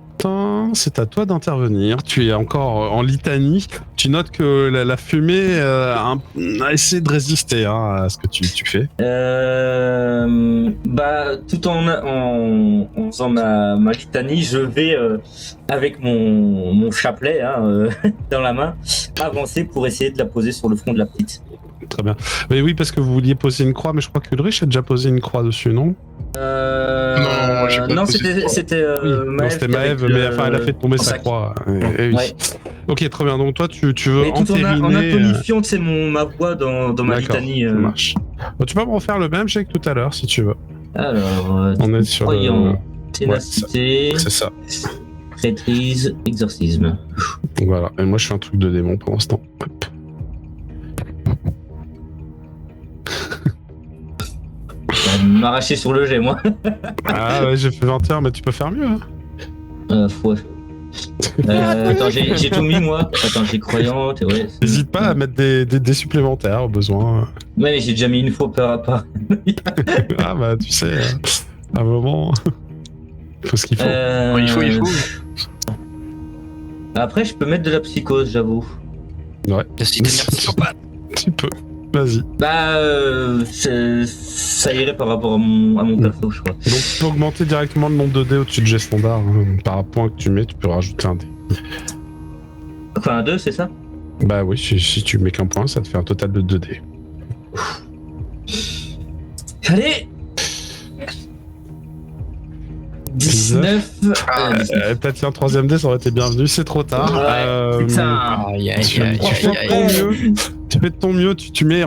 c'est à toi d'intervenir. Tu es encore en litanie. Tu notes que la fumée a essayé de résister à ce que tu fais. Tout en faisant ma litanie, je vais avec mon chapelet dans la main avancer pour essayer de la poser sur le front de la petite. Très bien. Mais oui, parce que vous vouliez poser une croix, mais je crois qu'Ulrich a déjà posé une croix dessus, non? Non, j'ai pas non, posé. c'était Non, c'était Maëve, mais enfin, elle a fait tomber sa sac. croix. Et oui. Ouais. Ok, très bien. Donc toi, tu veux Et tout entériner... en intonnifiant, tu sais, ma voix dans ma D'accord, litanie. ça marche. Bon, tu peux me refaire le même jet que tout à l'heure, si tu veux. Alors, On est sur voyons. Ténacité, C'est ça. maîtrise, exorcisme. Donc voilà. Et moi, je fais un truc de démon pour l'instant. Hop. Je vais m'arracher sur le jet, moi. Ah ouais, j'ai fait 21, mais tu peux faire mieux. Hein. Ouais. Attends, j'ai tout mis, moi. Attends, j'ai croyante. Ouais, N'hésite pas à mettre des supplémentaires au besoin. Ouais, mais j'ai déjà mis une fois par rapport. Ah bah, tu sais, à un moment, il faut ce qu'il faut. Il faut. Après, je peux mettre de la psychose, j'avoue. Ouais. Si t'es psychopathe. Tu peux. Vas-y. Ça irait par rapport à mon perso, je crois. Donc, tu peux augmenter directement le nombre de dés au-dessus de jet standard. Hein. Par point que tu mets, tu peux rajouter un dé. Enfin, un 2, c'est ça? Bah oui, si tu mets qu'un point, ça te fait un total de 2 dés. Allez 19. Peut-être un troisième dé, ça aurait été bienvenu. C'est trop tard. Ouais, putain. Aïe, aïe, Tu aïe, fais de aïe, ton aïe. mieux. Tu fais de ton mieux. Tu mets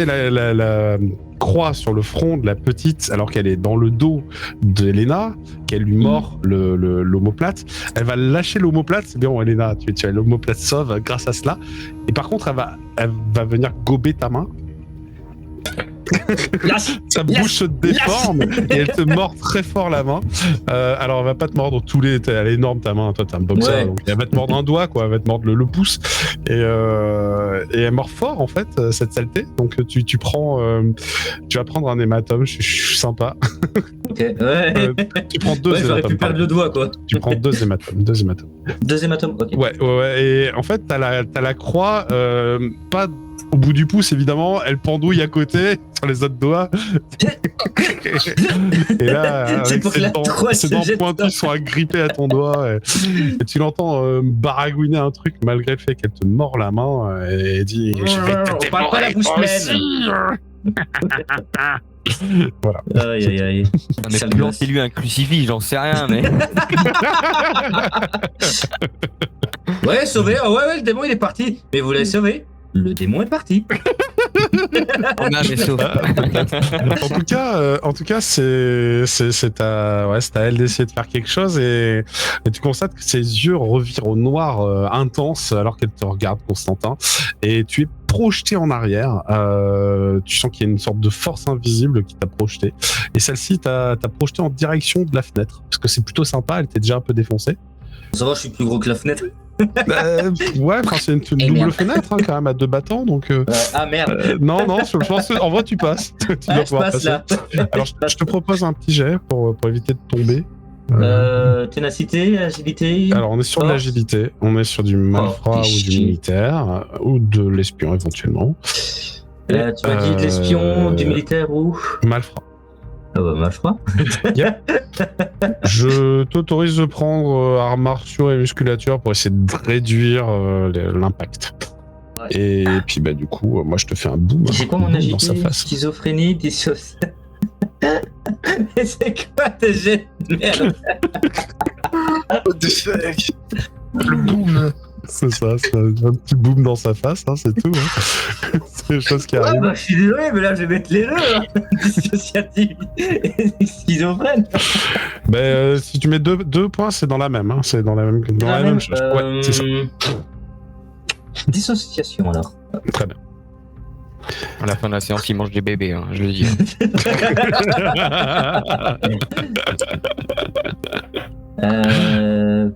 la croix sur le front de la petite alors qu'elle est dans le dos d'Elena, qu'elle lui mord l'omoplate. Elle va lâcher l'omoplate. C'est bien, Elena, tu as l'omoplate sauve grâce à cela. Et par contre, elle va venir gober ta main. Sa bouche se déforme et elle te mord très fort la main. Alors elle va pas te mordre elle est énorme ta main, toi t'es un boxer, Ouais. donc elle va te mordre un doigt quoi, elle va te mordre le pouce et elle mord fort en fait cette saleté. Donc tu vas prendre un hématome, je suis sympa. Ok, ouais. Tu prends deux Ouais, j'aurais pu hématomes. perdre le doigt, quoi. Tu prends deux hématomes. Deuxième atome, ok. Ouais. Et en fait, t'as la croix, pas au bout du pouce, évidemment, elle pendouille à côté, sur les autres doigts. Et là, C'est avec pour que la croix ses se dents jette pointues sont agrippées à ton doigt. Et tu l'entends baragouiner un truc, malgré le fait qu'elle te mord la main, et dit « Je vais te On parle pas la bouche pleine. Voilà. Aïe, aïe. Mais Sale plus gosse. lancez-lui un crucifix, j'en sais rien, mais. Ouais, sauvé. Oh, ouais, le démon il est parti. Mais vous l'avez sauvé. Le démon est parti. On a un vaisseau. En tout cas, c'est à elle d'essayer de faire quelque chose et tu constates que ses yeux revirent au noir intense alors qu'elle te regarde, Constantin, et tu es projeté en arrière. Tu sens qu'il y a une sorte de force invisible qui t'a projeté, et celle-ci t'a projeté en direction de la fenêtre parce que c'est plutôt sympa. Elle était déjà un peu défoncée. Ça va, je suis plus gros que la fenêtre. Ouais, enfin c'est une Et double merde. fenêtre hein, quand même à deux battants, donc. Ah merde. Non, je pense que en vrai tu passes. Tu dois Je pouvoir passe passer. là. Alors je te propose un petit jet pour éviter de tomber. Ténacité, agilité. Alors on est sur de force. l'agilité, on est sur du malfrat ou du chier. militaire, ou de l'espion éventuellement. Tu m'as dit de l'espion, du militaire ou Malfrat. Ah bah, ma foi. Je t'autorise de prendre arts martiaux et musculature pour essayer de réduire l'impact. Ouais. Et puis bah du coup, moi je te fais un boom. C'est quoi mon dans agilité? sa face. Schizophrénie, dissociation. C'est quoi tes jets de merde? What the fuck? Le boom. C'est ça, c'est un petit boom dans sa face, hein, c'est tout. Hein. C'est des choses qui Ouais, arrivent. bah, je suis désolé, mais là, je vais mettre les deux. Hein. Dissociatif et schizophrène. Si tu mets deux points, c'est dans la même. Hein. C'est dans la même chose. Ouais, c'est ça. Dissociation, alors. Très bien. À la fin de la séance, il mange des bébés, hein, je le dis.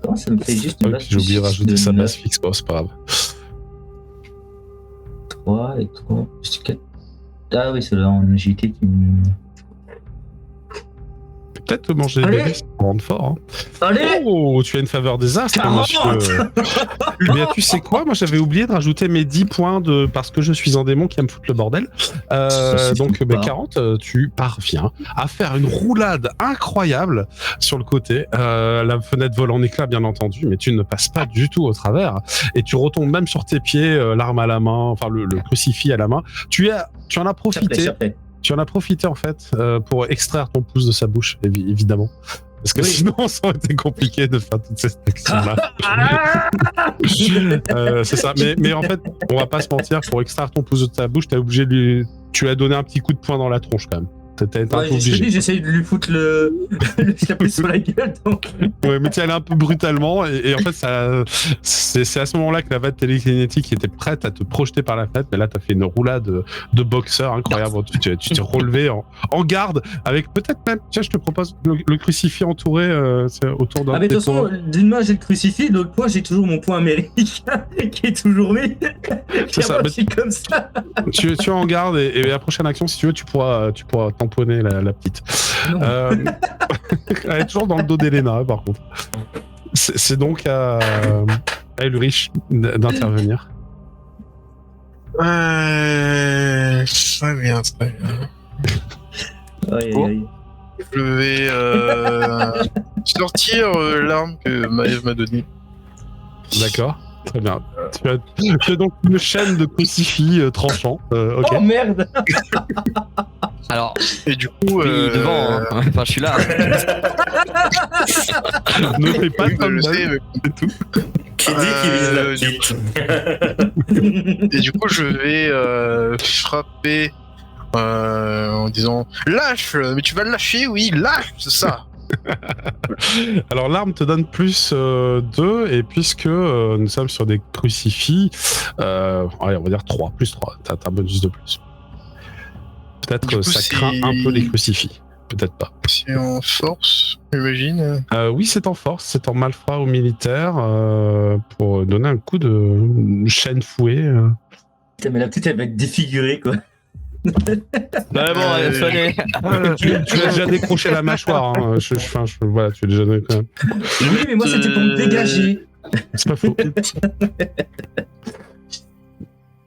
Comment ça me fait juste une Ok, j'ai oublié de rajouter sa base fixe, bon, c'est pas grave. 3 et 3 plus 4. Ah oui, c'est là en agilité qui me. Peut-être manger des Allez. bébés, c'est pour rendre fort. Hein. Allez. Oh, tu as une faveur des astres, 40. monsieur. Mais tu sais quoi, moi j'avais oublié de rajouter mes 10 points parce que je suis un démon qui aime foutre le bordel. Donc 40, tu parviens à faire une roulade incroyable sur le côté. La fenêtre vole en éclats, bien entendu, mais tu ne passes pas du tout au travers. Et tu retombes même sur tes pieds, l'arme à la main, enfin le crucifix à la main. Tu en as profité. Tu en as profité en fait pour extraire ton pouce de sa bouche, évidemment. Parce que sinon, ça aurait été compliqué de faire toutes ces actions-là. C'est ça. Mais en fait, on va pas se mentir, pour extraire ton pouce de ta bouche, tu lui as donné un petit coup de poing dans la tronche quand même. T'as été un peu obligé. J'essaye de lui foutre le chapeau sur la gueule. Donc... Ouais, mais tu es allé un peu brutalement et en fait, c'est à ce moment-là que la vague télékinétique était prête à te projeter par la fenêtre. Mais là, tu as fait une roulade de boxeur incroyable. Tu t'es relevé en garde avec peut-être même, tiens, je te propose le crucifix entouré autour d'un. Ah, mais de toute façon, d'une main j'ai le crucifix, de l'autre poing j'ai toujours mon poing américain qui est toujours mis. C'est ça. Je suis comme ça. Tu es en garde et la prochaine action, si tu veux, tu pourras tamponner la petite. Elle est toujours dans le dos d'Elena, par contre. C'est donc à Ulrich d'intervenir. Très bien. Aïe. Je vais sortir l'arme que Maëv m'a donnée. D'accord, très bien. Tu as donc une chaîne de crucifix tranchant. Ok. Oh merde. Alors, Et du coup, devant, hein. Enfin, je suis là. Ne fais pas oui, comme je ça, sais, mais- c'est tout. Qui dit qu'il vise la petite? Et du coup, je vais frapper en disant lâche, mais tu vas le lâcher, oui, lâche, c'est ça. Alors l'arme te donne plus 2 et puisque nous sommes sur des crucifix, allez, on va dire 3, plus 3, t'as un bonus de plus. Peut-être Du coup, ça c'est- craint un peu les crucifix, peut-être pas. C'est en force, j'imagine. Oui, c'est en force, c'est en malfrat ou militaire pour donner un coup de chaîne fouée. Putain, mais la petite elle va être défigurée quoi. Ouais, bon, allez, soignez. Tu as déjà décroché la mâchoire, hein. Voilà, tu as déjà donné quand même. Oui, mais moi c'était pour me dégager. C'est pas faux.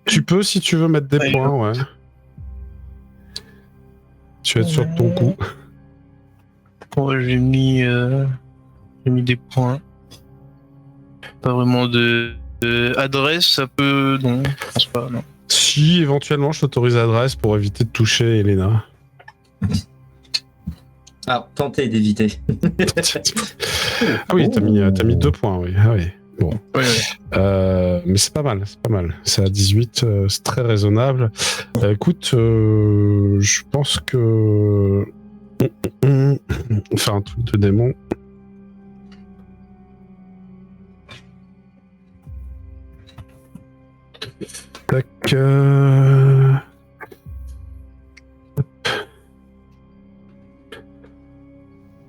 Tu peux, si tu veux, mettre des Ouais. points, ouais. Tu vas être sur ton coup. Bon, j'ai mis des points. Pas vraiment de adresse, ça peut. Non, je pense pas, non. Si, éventuellement, je t'autorise l'adresse pour éviter de toucher Elena. Alors, tentez d'éviter. Ah oui, t'as mis 2 points, oui. Ah oui. Bon. Ouais. Mais c'est pas mal, c'est pas mal. C'est à 18, c'est très raisonnable. Écoute, je pense que... Enfin, un truc de démon. Tac.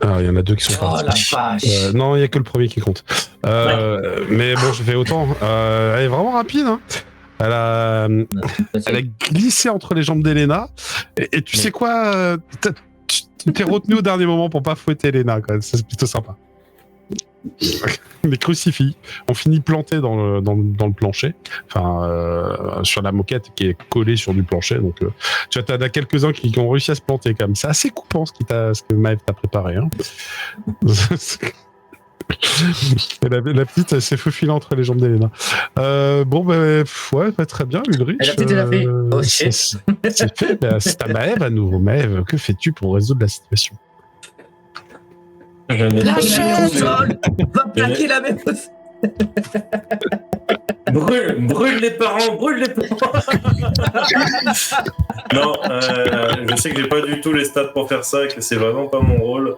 Ah, il y en a 2 qui sont Oh partis. la vache. Non, il n'y a que le premier qui compte. Mais bon, je fais autant. Elle est vraiment rapide. Hein. Elle a glissé entre les jambes d'Elena. Et tu sais quoi tu t'es retenu au dernier moment pour pas fouetter Elena. C'est plutôt sympa. des crucifix. On finit planté dans le plancher, sur la moquette qui est collée sur du plancher. Donc, tu vois, t'en as quelques-uns qui ont réussi à se planter comme ça. C'est assez coupant ce que Maëv t'a préparé. Hein. Et la petite, elle s'est faufilée entre les jambes d'Elena. Très bien, Ulrich. Elle a peut-être déjà fait. Oh shit. C'est fait. C'est à Maëv à nouveau. Maëv, que fais-tu pour résoudre la situation? Lâchez, va plaquer la même. Brûle les parents, brûle les parents. Non, je sais que j'ai pas du tout les stats pour faire ça, que c'est vraiment pas mon rôle.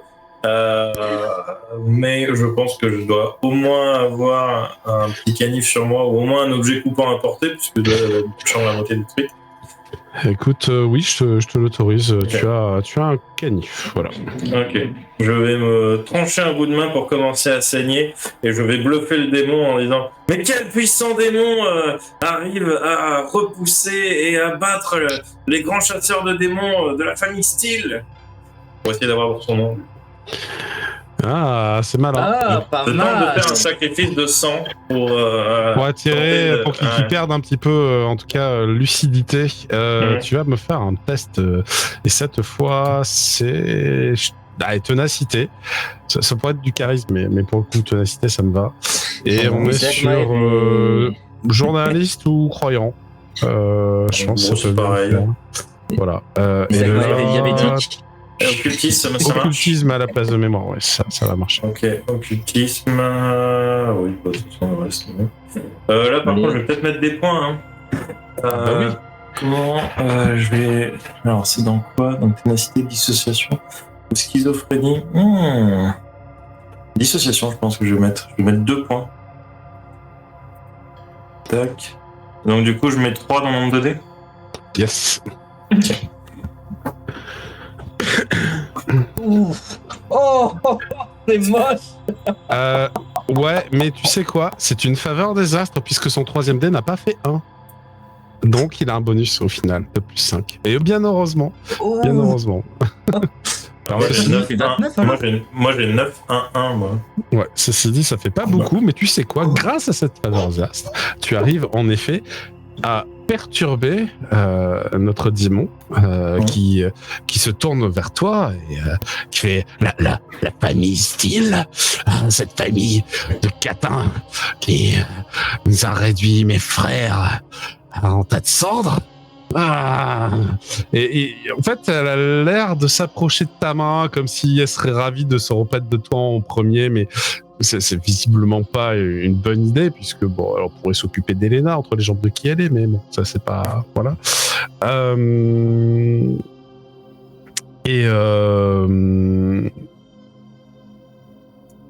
Mais je pense que je dois au moins avoir un petit canif sur moi ou au moins un objet coupant à porter, puisque je change la moitié du truc. Écoute, oui, je te l'autorise. Okay. Tu as un canif, voilà. Ok. Je vais me trancher un bout de main pour commencer à saigner et je vais bluffer le démon en disant « Mais quel puissant démon arrive à repousser et à battre les grands chasseurs de démons de la famille Steele ?» Pour essayer d'avoir son nom. Ah, c'est malin. Ah, pas Je tente mal. de faire un sacrifice de sang pour attirer, pour qu'il perde un petit peu, en tout cas, lucidité. Tu vas me faire un test. Et cette fois, c'est ténacité. Ça pourrait être du charisme, mais pour le coup, ténacité, ça me va. Et on est sur journaliste ou croyant. Je pense que c'est pareil. Voilà. Et là, diabétique. Occultisme, ça marche. Occultisme à la place de mémoire, ouais, ça va marcher. Ok, occultisme. Oui, de toute façon, ouais, c'est bon. Là, par contre, je vais peut-être mettre des points. Hein. Oui. Comment je vais. Alors, c'est dans quoi? Dans ténacité, dissociation ou schizophrénie? Dissociation, je pense que je vais mettre. Je vais mettre 2 points. Tac. Donc, du coup, je mets 3 dans le nombre de dés. Yes. Ok. Ouf. Oh, c'est moche. Ouais, mais tu sais quoi? C'est une faveur des astres puisque son 3e dé n'a pas fait 1. Donc il a un bonus au final de plus 5. Et bien heureusement. Oh. Bien heureusement. Alors, moi, j'ai 9, 1. Moi, j'ai 9, 1, 1, moi. Ouais, ceci dit, ça fait pas beaucoup, mais tu sais quoi? Grâce à cette faveur des astres, tu arrives en effet à perturber notre démon qui se tourne vers toi et qui fait la famille Steele, cette famille de catins qui nous a réduit mes frères en tas de cendres. Et en fait, elle a l'air de s'approcher de ta main comme si elle serait ravie de se repaître de toi en premier, mais c'est visiblement pas une bonne idée puisque bon, elle pourrait s'occuper d'Elena entre les jambes de qui elle est, mais bon, ça c'est pas voilà.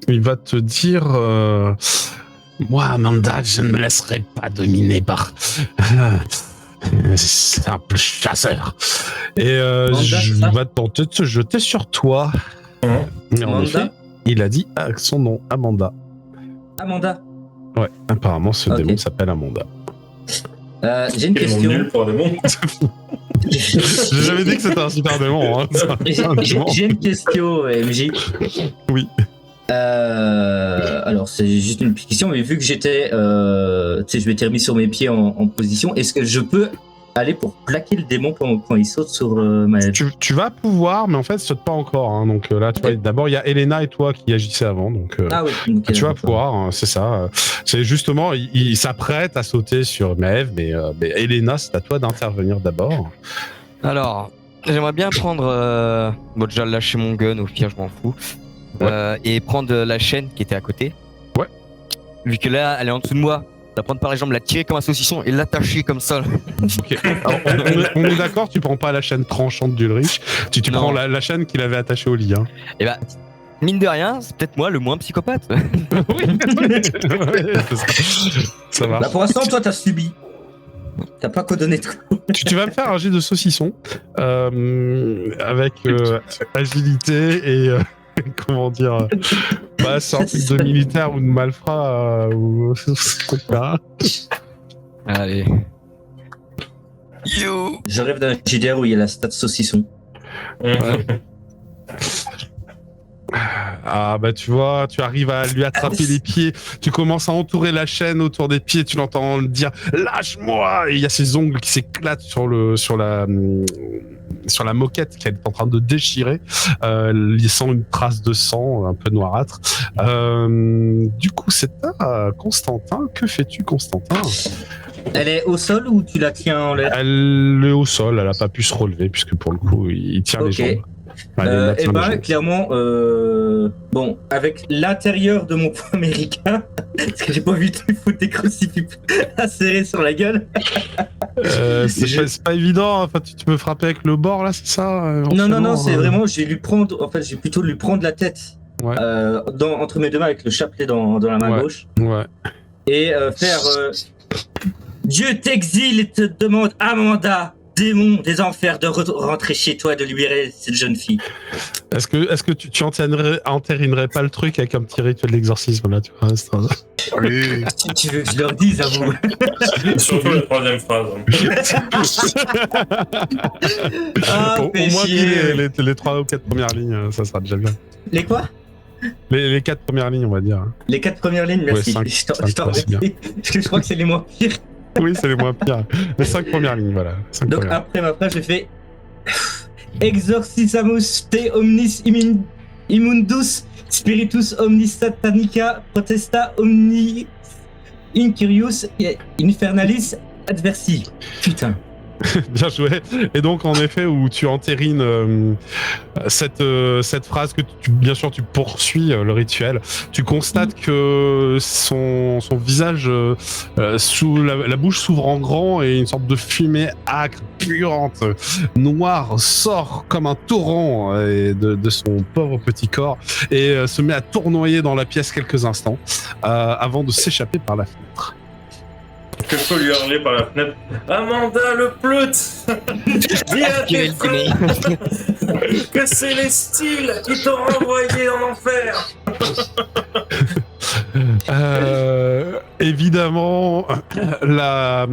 Il va te dire, moi Amanda, je ne me laisserai pas dominer par simple chasseur. Et je vais tenter de se jeter sur toi. Mais en effet, il a dit son nom, Amanda. Amanda. Ouais, apparemment ce démon s'appelle Amanda. J'ai une question. Nul pour un démon. J'ai jamais dit que c'était un super démon. Hein. J'ai une question, MJ. Oui. Alors c'est juste une petite question, mais vu que j'étais, je m'étais remis sur mes pieds en position, est-ce que je peux aller pour plaquer le démon quand il saute sur Maëv? Tu vas pouvoir, mais en fait, saute pas encore. Hein, donc là, tu vois, d'abord, il y a Elena et toi qui agissaient avant. Donc, oui, okay, tu vas pouvoir, hein, c'est ça. C'est justement, il s'apprête à sauter sur Maëv, mais Elena, c'est à toi d'intervenir d'abord. Alors, j'aimerais bien prendre. Bon, déjà lâcher mon gun, au pire, je m'en fous. Ouais. Et prendre la chaîne qui était à côté. Ouais. Vu que là, elle est en dessous de moi. La prendre par les jambes, la tirer comme un saucisson et l'attacher comme ça. Ok. Alors, on est d'accord, tu prends pas la chaîne tranchante d'Ulrich, tu prends la chaîne qu'il avait attachée au lit. Hein. Et bah, mine de rien, c'est peut-être moi le moins psychopathe. Oui, ça va. Bah pour l'instant, toi, t'as subi. T'as pas coordonné de coup. Tu vas me faire un jet de saucisson avec agilité et comment dire, c'est un truc de militaire ou de malfrat ou quoi. Allez. Yo. Je rêve d'un JDR où il y a la stat saucisson. Ouais. Ah bah tu vois, tu arrives à lui attraper les pieds, tu commences à entourer la chaîne autour des pieds, tu l'entends dire lâche-moi, et il y a ses ongles qui s'éclatent sur la moquette qu'elle est en train de déchirer, laissant une trace de sang un peu noirâtre. Du coup, c'est à Constantin. Que fais-tu, Constantin? Elle est au sol ou tu la tiens en l'air? Elle est au sol, elle a pas pu se relever puisque pour le coup, il tient les jambes. Et ben clairement, bon, avec l'intérieur de mon poing américain, parce que j'ai pas vu de foutre des crucifix à serrer sur la gueule. C'est pas évident, enfin tu peux frapper avec le bord là, c'est ça? Non, c'est vraiment, j'ai plutôt lui prendre la tête entre mes deux mains avec le chapelet dans la main gauche. Ouais. Et faire Dieu t'exile et te demande, Amanda, démon des enfers, de rentrer chez toi et de libérer cette jeune fille. Est-ce que tu entérinerais pas le truc avec un petit rituel d'exorcisme là, tu vois? Allez. Si tu veux que je leur dise à vous. Surtout la troisième phrase. Au moins les 3 ou 4 premières lignes, ça sera déjà bien. Les quoi? Les 4 premières lignes, on va dire. Les 4 premières lignes, merci. Ouais, je t'en remercie. Parce que je crois que c'est les moins pires. Oui, c'est les moins pires. Les 5 premières lignes, voilà. Donc après ma phrase, je fais Exorcisamus te omnis immundus spiritus omnis satanica protesta omni incurius infernalis adversi. Putain. Bien joué. Et donc, en effet, où tu entérines cette phrase que bien sûr tu poursuis le rituel, tu constates que son visage, sous la bouche s'ouvre en grand et une sorte de fumée âcre, puante, noire sort comme un torrent de son pauvre petit corps et se met à tournoyer dans la pièce quelques instants avant de s'échapper par la fenêtre. Que je peux lui hurler par la fenêtre. Amanda le plout. Dis à tes frères que c'est les styles qui t'ont renvoyé en enfer. Évidemment, la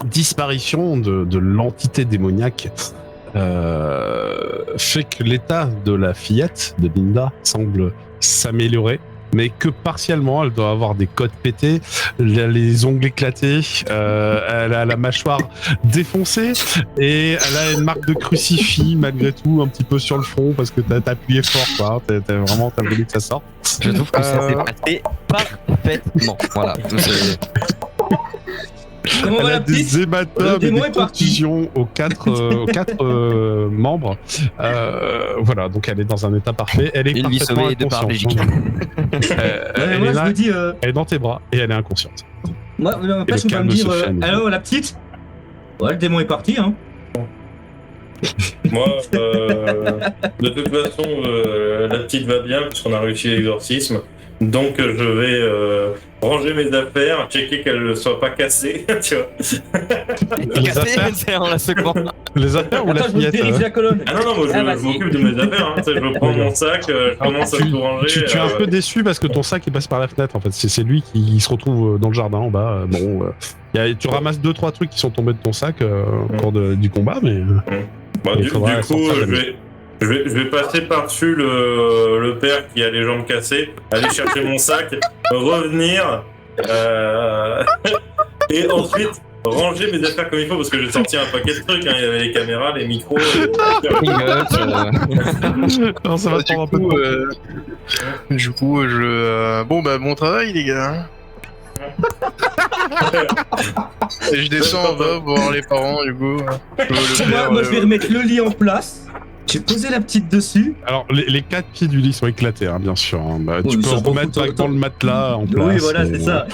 disparition de l'entité démoniaque fait que l'état de la fillette de Linda semble s'améliorer, mais que partiellement. Elle doit avoir des côtes pétées, les ongles éclatés, elle a la mâchoire défoncée et elle a une marque de crucifix malgré tout un petit peu sur le front parce que t'as appuyé fort, quoi. T'as voulu que ça sorte. Je trouve que ça s'est passé parfaitement. Voilà. Comment Elle va a la petite? des hématomes et démon des est parti. contusions aux quatre membres. Voilà, donc elle est dans un état parfait. Elle est Une vie parfaitement sauvée de par inconsciente. Elle Moi, est je là, me dis, elle est dans tes bras et elle est inconsciente. moi, après, je peux me dire, alors la petite? Ouais, le démon est parti, hein. Moi, de toute façon, la petite va bien puisqu'on a réussi l'exorcisme. Donc je vais ranger mes affaires, checker qu'elles ne soient pas cassées, tu vois. Les affaires, C'est en la secouant. les affaires ou la Attends, je me fillette dirige la colonne. Ah non, moi je vas-y. m'occupe de mes affaires, hein, tu sais, je prends mon sac, je commence à tout ranger. Tu es un peu déçu parce que ton sac il passe par la fenêtre en fait. C'est lui qui se retrouve dans le jardin en bas. Tu ramasses 2-3 trucs qui sont tombés de ton sac au cours du combat, mais. Bah, du coup, je vais passer par-dessus le père qui a les jambes cassées, aller chercher mon sac, revenir, et ensuite ranger mes affaires comme il faut parce que j'ai sorti un paquet de trucs, hein. Il y avait les caméras, les micros. Non, ça va prendre un peu de temps. Du coup, bon bah bon travail les gars. Et je descends en bas voir les parents du coup. Moi, je vais remettre le lit en place. J'ai posé la petite dessus. Alors, les 4 pieds du lit sont éclatés, hein, bien sûr. Hein. Bah, Oui, tu peux ça s'en remettre fout, dans le matelas en place. Oui, voilà, c'est ça.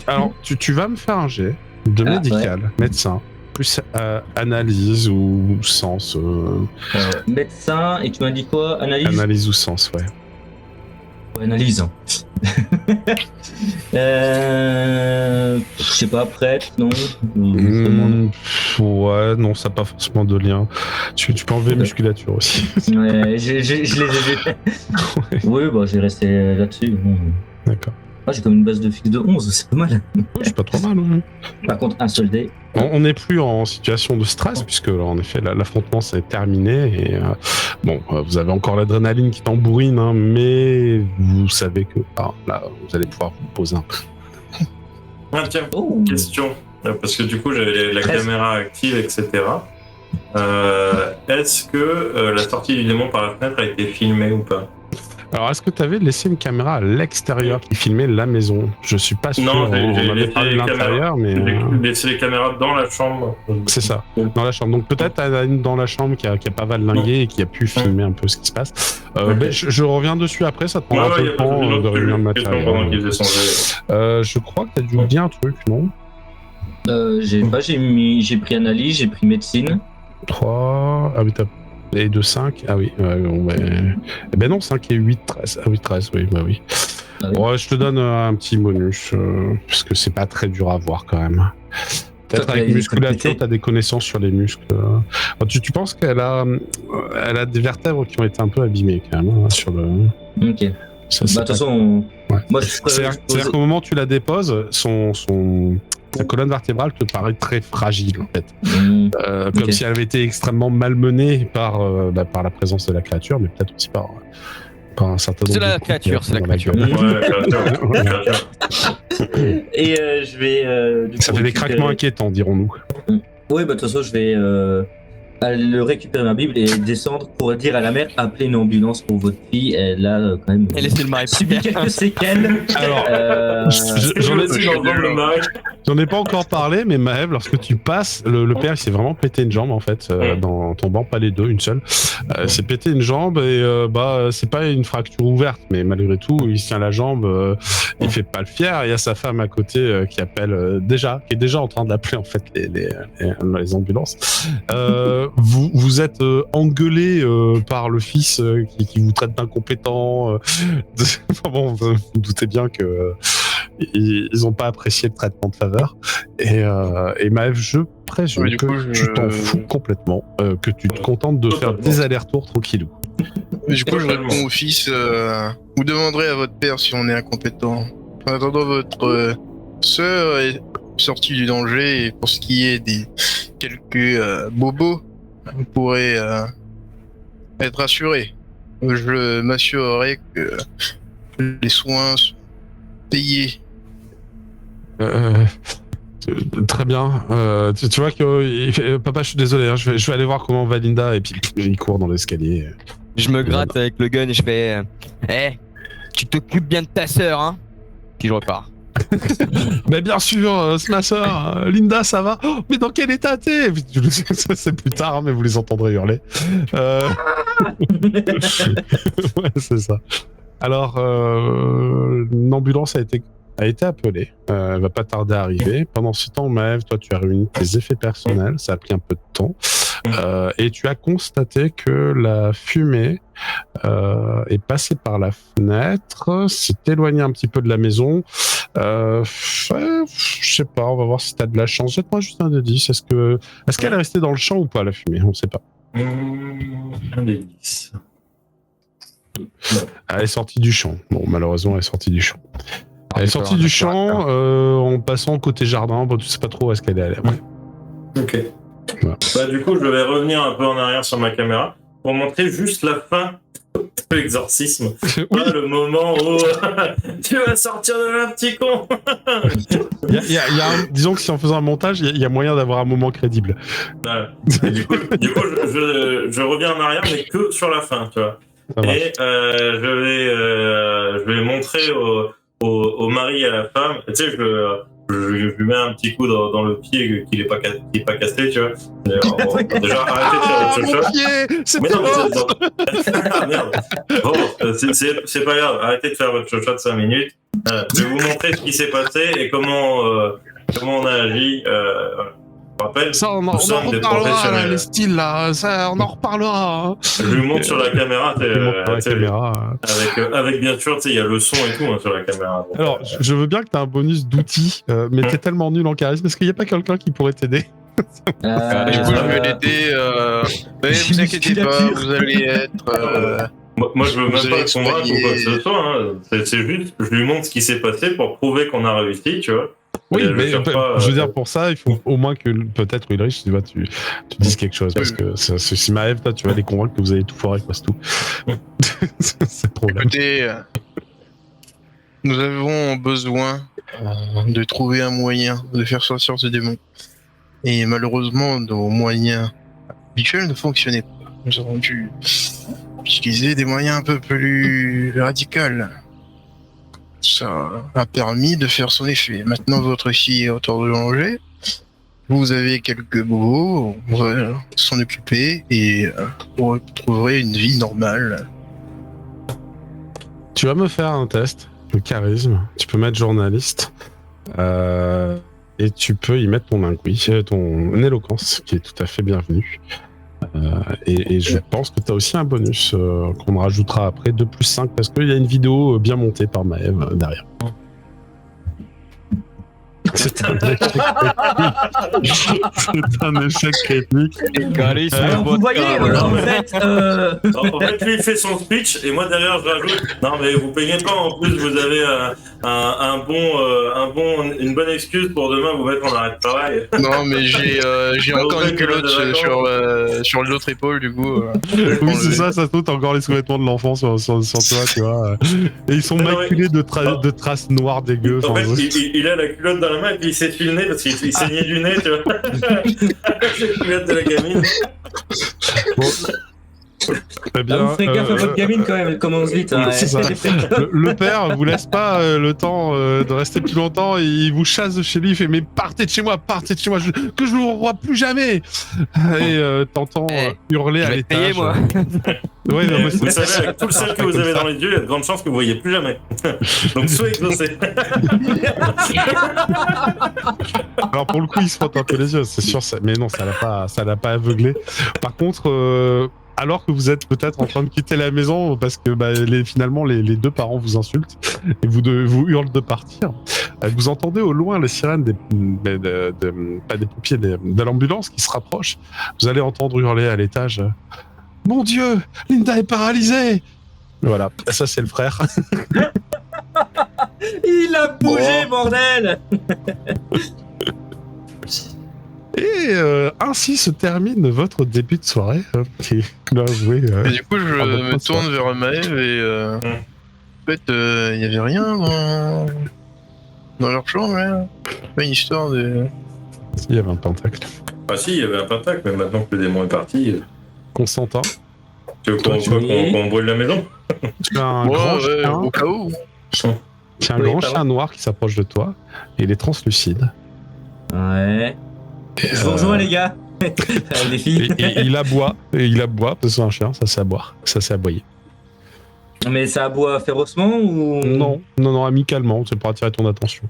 Alors, tu vas me faire un jet de médical, médecin, plus analyse ou sens. Médecin, et tu m'as dit quoi? Analyse? Analyse ou sens, ouais. Ouais, analyse. Je sais pas, prêtre, non? Ouais, non, ça n'a pas forcément de lien. Tu peux enlever musculature aussi. Ouais, je les ai vus. Ouais. Oui, bah, j'ai resté là-dessus. D'accord. J'ai comme une base de fixe de 11, c'est pas mal. Ouais, c'est pas trop mal. Ouais. Par contre, un seul dé. On n'est plus en situation de stress puisque là, en effet l'affrontement s'est terminé et vous avez encore l'adrénaline qui tambourine, hein, mais vous savez que là vous allez pouvoir vous poser un peu. Ah, tiens, Oh. question. Parce que du coup, j'avais la 13. caméra active, etc. Est-ce que la sortie du démon par la fenêtre a été filmée ou pas? Alors, est-ce que tu avais laissé une caméra à l'extérieur qui filmait la maison? Je suis pas sûr. Non, j'ai on avait laissé parlé de les l'intérieur, mais J'ai laissé les caméras dans la chambre. c'est ça, dans la chambre. Donc peut-être une dans la chambre qui a pas valdingué et qui a pu filmer un peu ce qui se passe. Ok. Ben, je reviens dessus après, ça te prendra un peu y a le pas temps de réunir le question pendant qu'il matériel. faisait son jet. Je crois que t'as dû oublier un truc, non? J'ai pris analyse, j'ai pris médecine. 3... Ah oui, t'as... Et de 5? Ah oui, Eh ben non, 5 et 8, 13. Ah oui, 13, oui, bah oui. Ah oui. Ouais, je te donne un petit bonus, parce que c'est pas très dur à voir quand même. Peut-être Toi, avec t'as musculature, des t'as des connaissances sur les muscles. Tu penses qu'elle a des vertèbres qui ont été un peu abîmées quand même, hein, sur le... Ok. Ça, c'est De toute façon, Ouais. moi je C'est-à-dire qu'au moment où tu la déposes, sa colonne vertébrale te paraît très fragile en fait. Comme Ok. si elle avait été extrêmement malmenée par la présence de la créature, mais peut-être aussi par un certain nombre C'est la de coups créature, qui c'est la dans créature. gueule. Ouais, créature. Et je vais. Du Ça coup, fait des craquements inquiétants, dirons-nous. Oui, bah de toute façon, je vais aller récupérer ma Bible et descendre pour dire à la mère appelez une ambulance pour votre fille. Elle a quand même Et laissez le mari subi par terre. quelques séquelles. Alors, J'en ai dit dans le ventre de Marie. J'en ai pas encore parlé, mais Maëv, lorsque tu passes, le père il s'est vraiment pété une jambe en fait, dans tombant, pas les deux, une seule. Il s'est pété une jambe et c'est pas une fracture ouverte, mais malgré tout, il se tient la jambe, il fait pas le fier. Il y a sa femme à côté qui appelle qui est déjà en train d'appeler en fait les ambulances. Vous êtes engueulé par le fils qui vous traite d'incompétent. Bon, vous vous doutez bien que ils ont pas apprécié le traitement de faveur. Et Maëv, je présume Ouais, du que coup, tu t'en fous complètement, que tu te contentes de faire des allers-retours tranquillou. Du coup, je Totalement. réponds au fils. Vous demanderez à votre père si on est incompétent. En attendant, votre sœur est sortie du danger, et pour ce qui est des quelques bobos, vous pourrez être assuré. Je m'assurerai que les soins sont payés. Très bien. Tu vois que papa, je suis désolé, hein, je vais aller voir comment va Linda, et puis il court dans l'escalier. Je me gratte avec le gun et je fais tu t'occupes bien de ta sœur, hein? Puis je repars. Mais bien sûr, c'est ma soeur. Linda, ça va? Oh, mais dans quel état t'es? C'est plus tard, hein, mais vous les entendrez hurler. Ouais, c'est ça. Alors, une ambulance a été appelée. Elle va pas tarder à arriver. Pendant ce temps, Maëv, toi, tu as réuni tes effets personnels. Ça a pris un peu de temps. Et tu as constaté que la fumée est passée par la fenêtre, s'est éloignée un petit peu de la maison. Je sais pas, on va voir si t'as de la chance. Jette-moi juste un de 10. Est-ce qu'elle est restée dans le champ ou pas, la fumée? On sait pas. Un des 10. Elle est sortie du champ. Bon, malheureusement, elle est sortie du champ. Elle est sortie du champ en passant côté jardin. Bon, tu sais pas trop où est-ce qu'elle est allée. Ouais. Ok. Voilà. Bah, du coup, je vais revenir un peu en arrière sur ma caméra pour montrer juste la fin de l'exorcisme. Oui. Pas le moment où tu vas sortir de là, petit con. Disons que si en faisant un montage, il y a moyen d'avoir un moment crédible. Voilà. Et du coup, je reviens en arrière, mais que sur la fin, tu vois. Ça marche. Et je vais montrer au mari et à la femme. Tu sais, je lui mets un petit coup dans le pied qu'il est pas cassé, tu vois. Déjà, arrêtez de faire votre chochotte. C'est Mais non, pas mais ah, merde. Bon, c'est pas grave. Arrêtez de faire votre chochotte 5 minutes. Je vais vous montrer ce qui s'est passé et comment on a agi. Je rappelle, ça, on en sommes des reparlera, là, professionnels. les styles, là. Ça, on en reparlera. Hein. Je lui montre sur la caméra. Je lui montre sur la caméra. Avec bien sûr, tu sais, il y a le son et tout sur la caméra. Donc, Alors, je veux bien que tu aies un bonus d'outils, mais t'es tellement nul en charisme. Est-ce qu'il n'y a pas quelqu'un qui pourrait t'aider? Du coup, je vais l'aider. Mais vous inquiétez pas, vous allez être Moi, je veux Vous même pas avez le convaincre ou quoi que exploité- ce soit. Hein. C'est juste, je lui montre ce qui s'est passé pour prouver qu'on a réussi, tu vois. Oui, Et je mais cherche pas, je veux dire, pour ça, il faut au moins que peut-être Ulrich, tu vois, tu dises quelque chose. Parce Oui. que si Maëv, toi, tu vas les convaincre que vous avez tout foiré, quoi, c'est tout. C'est le problème. Écoutez, nous avons besoin de trouver un moyen de faire sortir ce démon. Et malheureusement, nos moyens habituels ne fonctionnaient pas. Nous avons dû utiliser des moyens un peu plus radicaux. Ça a permis de faire son effet. Maintenant, votre fille est autour de danger. Vous avez quelques bobos, on va s'en occuper et vous retrouverez une vie normale. Tu vas me faire un test de charisme. Tu peux mettre journaliste. Et tu peux y mettre ton linguistique, ton éloquence, qui est tout à fait bienvenue. Et je pense que tu as aussi un bonus qu'on rajoutera après, 2 + 5, parce qu'il y a une vidéo bien montée par Maëv derrière. C'est un échec critique. C'est un échec critique. Alors, vous voyez, en fait, En fait, lui, il fait son speech et moi, derrière, je rajoute non, mais vous payez pas. En plus, vous avez une bonne excuse pour demain vous mettre en arrêt de travail. Non, mais j'ai encore une culotte sur l'autre épaule, du coup. Oui, c'est ça, ça saute encore les sous-vêtements de l'enfant sur toi, tu vois. Et ils sont maculés de traces noires dégueu. En fait, enfin, il a la culotte dans la main et puis il s'essuie le nez parce qu'il saignait du nez, tu vois. La culotte de la gamine. Bon. Très bien. vous ferez gaffe à votre gamine quand même, elle commence vite. Hein, c'est ça. Le père vous laisse pas le temps de rester plus longtemps et il vous chasse de chez lui. Il fait mais partez de chez moi, que je ne vous revois plus jamais. Et t'entends hurler à l'étage. moi. Ouais, non, mais Vous c'est savez, avec tout le sel que vous avez dans les yeux, il y a de grandes chances que vous voyez plus jamais. Donc, soit exaucé. Alors pour le coup, il se frotte un peu les yeux, c'est sûr. Mais non, ça l'a pas aveuglé. Par contre. Alors que vous êtes peut-être en train de quitter la maison parce que finalement les 2 parents vous insultent et vous hurlent de partir, vous entendez au loin les sirènes pas des pompiers, de l'ambulance qui se rapproche. Vous allez entendre hurler à l'étage « Mon Dieu, Linda est paralysée !» Voilà, ça c'est le frère. Il a bougé, bordel. Et ainsi se termine votre début de soirée. Et Et du coup, je me tourne vers Maëv et en fait, il y avait rien dans leur chambre, là. Pas une histoire de... Il y avait un pentacle. Ah si, il y avait un pentacle, mais maintenant que le démon est parti, Constantin, tu veux qu'on brûle la maison? tu as un grand chien. au cas où. C'est un grand chien noir qui s'approche de toi et il est translucide. Ouais. Je vous rejoins, les gars. Les filles. Et il aboie, parce que c'est un chien, ça c'est aboyer. Mais ça aboie férocement ou... Non, amicalement, c'est pour attirer ton attention.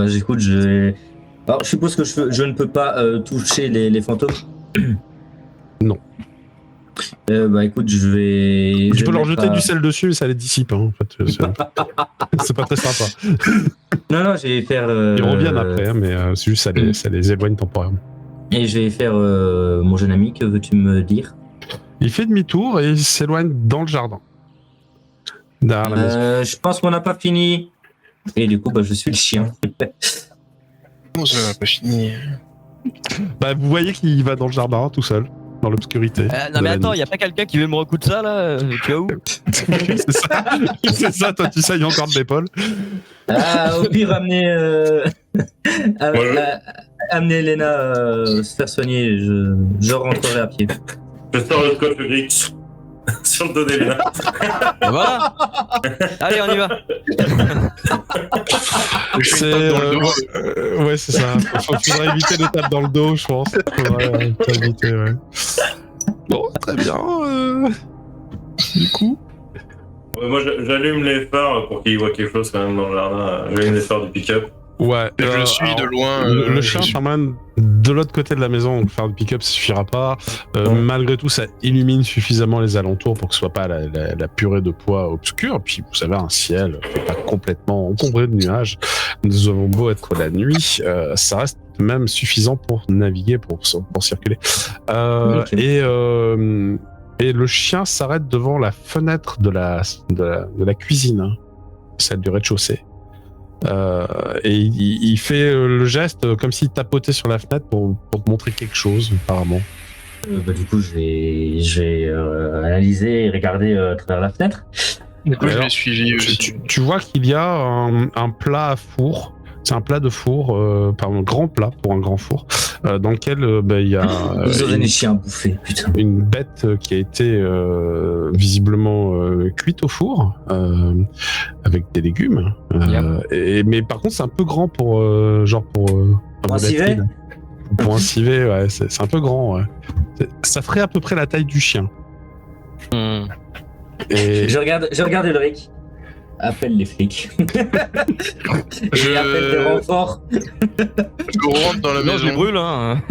J'écoute, je vais... Alors, je suppose que je ne peux pas toucher les fantômes. Non. Écoute, je vais... Tu peux leur jeter du sel dessus et ça les dissipe, hein, en fait. C'est pas très sympa. Non, je vais faire... Ils reviennent après, hein, mais c'est juste ça les éloigne temporairement. Et je vais faire mon jeune ami, que veux-tu me dire? Il fait demi-tour et il s'éloigne dans le jardin. Derrière la maison. Je pense qu'on n'a pas fini. Et du coup, je suis le chien. Comment ça n'a pas fini? Vous voyez qu'il va dans le jardin tout seul, dans l'obscurité. Non mais attends, y a pas quelqu'un qui veut me recoudre ça là? Tu vas où? C'est ça, toi tu saignes encore de l'épaule. Au pire, amener Elena se faire soigner, je rentrerai à pied. Je sors le scotch gris sur le dos d'Elena. Voilà. Allez, on y va. Ouais, c'est ça. Faudrait éviter les tapes dans le dos, je pense. Faudrait éviter, ouais. Bon, très bien. Du coup. Moi, j'allume les phares pour qu'il voit quelque chose quand même dans le jardin. J'allume les phares du pick-up. Ouais. Je suis de loin. Le chien t'emmène de l'autre côté de la maison, donc faire le pick-up ça suffira pas. Malgré tout, ça illumine suffisamment les alentours pour que ce soit pas la purée de poids obscure. Puis vous avez un ciel qui est pas complètement encombré de nuages. Nous avons beau être la nuit, ça reste même suffisant pour naviguer, pour circuler. Okay. Et Et le chien s'arrête devant la fenêtre de la cuisine, hein, celle du rez-de-chaussée. Et il fait le geste comme s'il tapotait sur la fenêtre pour te montrer quelque chose, apparemment. Du coup, je vais analyser et regarder à travers la fenêtre. Du coup, je Alors, l'ai suivi aussi. Tu vois qu'il y a un plat à four. C'est un plat de four, pardon, grand plat pour un grand four, dans lequel il y a Vous aurez des chiens à bouffer, putain. une bête qui a été visiblement cuite au four avec des légumes. Mais par contre, c'est un peu grand pour un civet. Pour un civet, ouais, c'est un peu grand. Ouais. Ça ferait à peu près la taille du chien. Et Je regarde Ulrich. Appelle les flics. Et appelle des renforts. Je rentre dans la Non, je les maison brûle, hein.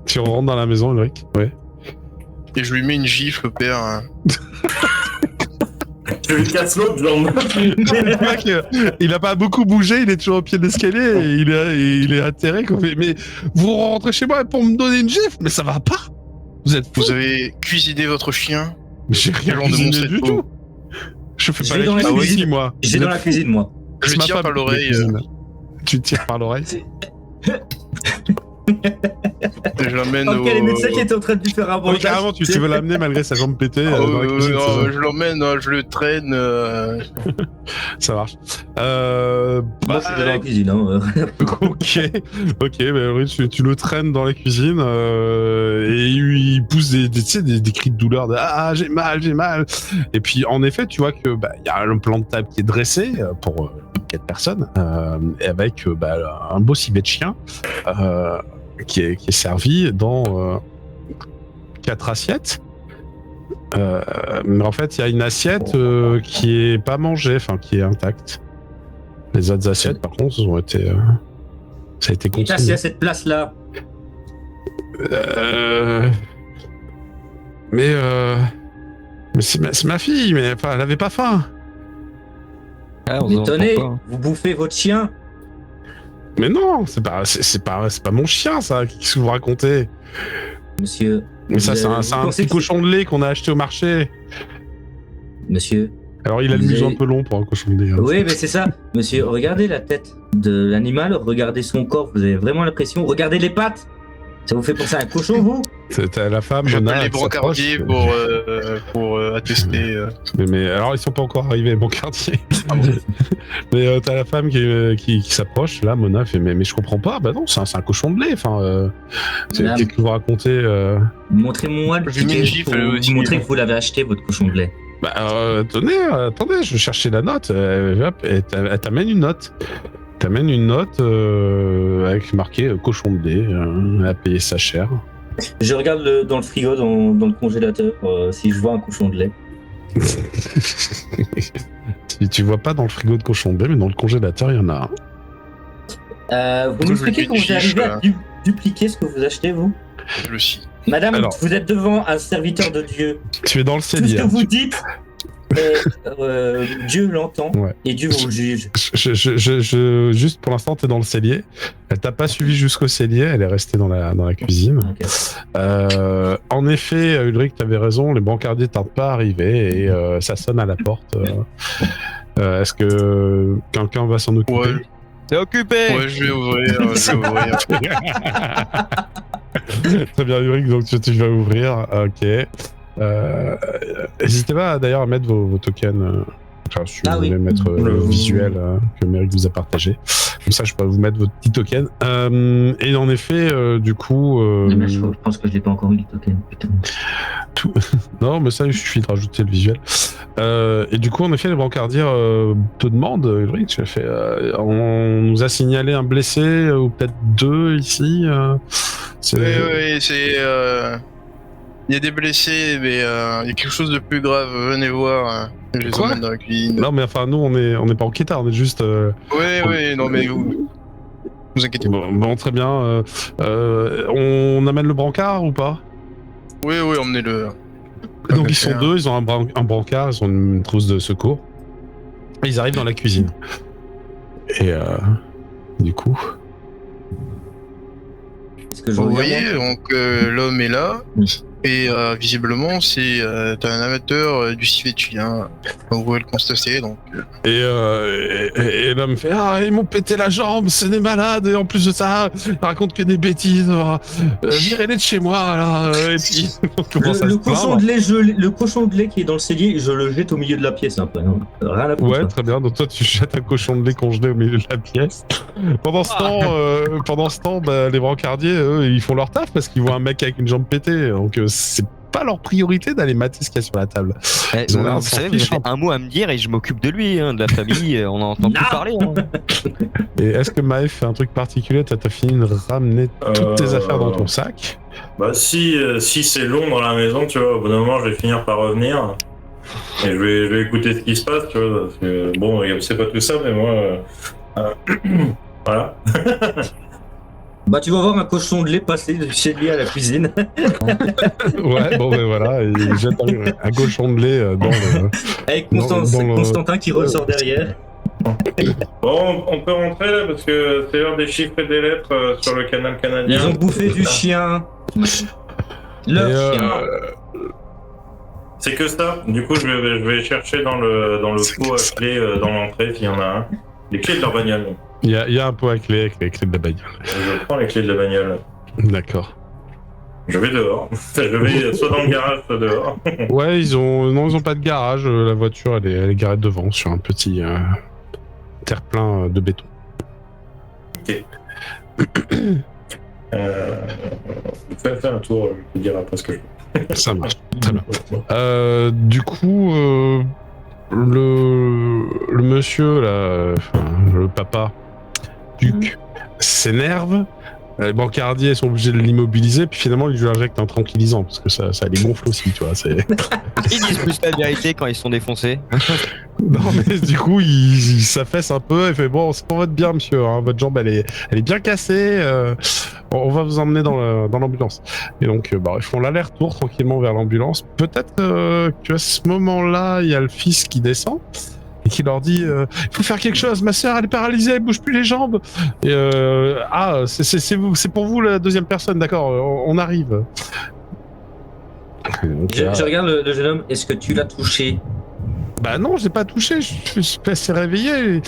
tu rentres dans la maison, Ulrich. Ouais. et je lui mets une gifle, père. Je lui casse l'autre lendemain. Le mec, il a pas beaucoup bougé, il est toujours au pied de l'escalier et il est atterré. Quoi. Mais vous rentrez chez moi pour me donner une gifle, mais ça va pas. Vous êtes fous. Vous avez cuisiné votre chien. J'ai rien Genre de cuisiné monstre du de tout. Je fais Je pas vais la dans la cuisine, cuisine. moi. Je vais dans la cuisine, moi. Je C'est le ma tire femme par qui l'oreille. cuisine. Tu tires par l'oreille. Je l'emmène Ok, les médecins qui étaient en train de lui faire un Oh, bandage. carrément, tu veux l'amener malgré sa jambe pétée Ah, dans la cuisine. je l'emmène, je le traîne. Ça marche. Moi, je suis dans la cuisine. Hein. Ok, bah, oui, tu le traînes dans la cuisine et il pousse des cris de douleur. J'ai mal. Et puis en effet, tu vois que y a un plan de table qui est dressé pour 4 personnes et avec un beau civet de chien qui est servi dans 4 assiettes. Mais en fait, il y a une assiette qui est pas mangée, enfin qui est intacte. Les autres assiettes, par contre, ont été, ça a été Qui est assis consommé. à cette place-là? Mais c'est ma fille, mais enfin, elle avait pas faim. Ah, on se Étonné, entend pas. vous bouffez votre chien? Mais non, c'est pas mon chien, ça, qu'est-ce que vous racontez? Monsieur. Mais ça, vous c'est un pensez petit que cochon de lait qu'on a acheté au marché. Monsieur. Alors, il a le Vous museau avez- un peu long pour un cochon de lait. hein. Oui, mais c'est ça. Monsieur, regardez la tête de l'animal, regardez son corps, vous avez vraiment l'impression. Regardez les pattes. Ça vous fait penser à un cochon, vous? C'était la femme, J'appelle Mona, les elle brancardiers s'approche. pour attester. Mais alors, ils sont pas encore arrivés, les brancardiers. Mais t'as la femme qui s'approche, là, Mona fait mais je comprends pas, bah non, c'est un cochon de lait, enfin, Madame. qu'est-ce que vous racontez Montrez-moi le Je lui mets une ticket gifle, pour elle aussi. vous montrer que vous l'avez acheté, votre cochon de lait. Attendez, je cherchais la note, hop, elle t'amène une note. T'amènes une note avec marqué cochon de lait, elle a payé sa chère. Je regarde dans le frigo, dans le congélateur, si je vois un cochon de lait. Tu vois pas dans le frigo de cochon de lait, mais dans le congélateur, il y en a un. Vous Je m'expliquez lui comment vous fiche, arrivez à là. dupliquer ce que vous achetez, vous? Je le scie. Madame, Alors. vous êtes devant un serviteur de Dieu. Tu es dans le Tout ce cellier. que vous dites, Dieu l'entend Ouais. et Dieu vous juge. Juste pour l'instant, t'es dans le cellier. Elle t'a pas suivi jusqu'au cellier, elle est restée dans la cuisine. Ok. En effet, Ulrich, t'avais raison, les brancardiers tardent pas à arriver et ça sonne à la porte. Est-ce que quelqu'un va s'en occuper? Ouais, C'est occupé. ouais, je vais ouvrir. Très bien, Ulrich, donc tu vas ouvrir. Ok. N'hésitez pas d'ailleurs à mettre vos tokens. Si vous voulez mettre le visuel que Méric vous a partagé. Comme ça, je peux vous mettre votre petit token. Et en effet, du coup. Mais je pense que je l'ai pas encore eu le token. Putain. Non, mais ça, il suffit de rajouter le visuel. Et du coup, en effet, les brancardiers te demandent, Ulrich, on nous a signalé un blessé, ou peut-être 2 ici. Oui, c'est. Il y a des blessés, mais il y a quelque chose de plus grave. Venez voir. Je les Quoi emmène dans la cuisine. Non, mais enfin, nous, on est pas enquêteurs, on est juste. Oui, non, mais vous inquiétez pas. Bon, très bien. On amène le brancard ou pas? Oui, emmenez-le. Donc, ils sont 2, ils ont un brancard, ils ont une trousse de secours. Et ils arrivent dans la cuisine. Et du coup. Est-ce que je Vous regarde voyez, donc l'homme est là. Oui. Et visiblement, c'est t'es un amateur du Siveti, hein. Vous pouvez le constater, donc. Et l'homme me fait ah, ils m'ont pété la jambe, c'est des malades, et en plus de ça, ils racontent que des bêtises. Virez-les de chez moi, là. Et puis, on commence à Le se cochon plaindre. de lait, le cochon de lait qui est dans le cellier, je le jette au milieu de la pièce après. Hein. Rien à foutre. Ouais, très bien. Donc toi, tu jettes un cochon de lait congelé au milieu de la pièce. Pendant ce temps, bah, les brancardiers, eux, ils font leur taf parce qu'ils voient un mec avec une jambe pétée. Donc c'est pas leur priorité d'aller mater ce qu'il y a sur la table. Ils ont l'air de Vous s'en savez, vous fiche, avez un mot à me dire et je m'occupe de lui, hein, de la famille, on en entend plus parler. Hein. Et est-ce que Maëf fait un truc particulier? T'as fini de ramener toutes tes affaires dans ton sac? Bah si c'est long dans la maison, tu vois, au bout d'un moment je vais finir par revenir. Et je vais écouter ce qui se passe, tu vois, parce que bon, c'est pas tout ça, mais moi... voilà. Bah tu vas voir un cochon de lait passer de chez lui à la cuisine. Ouais, bon ben voilà, il jette un cochon de lait dans le... Avec dans le- Constantin qui ressort derrière. Bon, on peut rentrer là, parce que c'est l'heure des chiffres et des lettres sur le canal canadien. Ils ont bouffé du chien. Leur Et, chien. C'est que ça. Du coup, je vais chercher dans le pot à clés dans l'entrée, s'il y en a un. Les clés de leur bagnole. Il y a un pot à clés avec les clés de la bagnole. Je prends les clés de la bagnole. D'accord. Je vais dehors. Je vais soit dans le garage, soit dehors. Ouais, ils ont pas de garage. La voiture, elle est garée devant sur un petit terre-plein de béton. Fais un tour, je te dirai après ce que je veux. Ça marche. Très bien. Du coup, le monsieur, là, le papa, Duc, s'énerve. Les bancardiers sont obligés de l'immobiliser, puis finalement, ils lui injectent un tranquillisant, parce que ça les gonfle aussi, tu vois. Ils disent plus la vérité quand ils sont défoncés. Non, mais du coup, il s'affaisse un peu et fait bon, c'est pour votre bien, monsieur. Hein, votre jambe, elle est bien cassée. On va vous emmener dans l'ambulance. Et donc, ils font l'aller-retour tranquillement vers l'ambulance. Peut-être qu'à ce moment-là, il y a le fils qui descend et qui leur dit il faut faire quelque chose. Ma sœur, elle est paralysée, elle bouge plus les jambes. Et c'est pour vous la deuxième personne, d'accord. On arrive. Donc, Je regarde le jeune homme. Est-ce que tu l'as touché? Bah non, j'ai pas touché, je suis assez réveillé.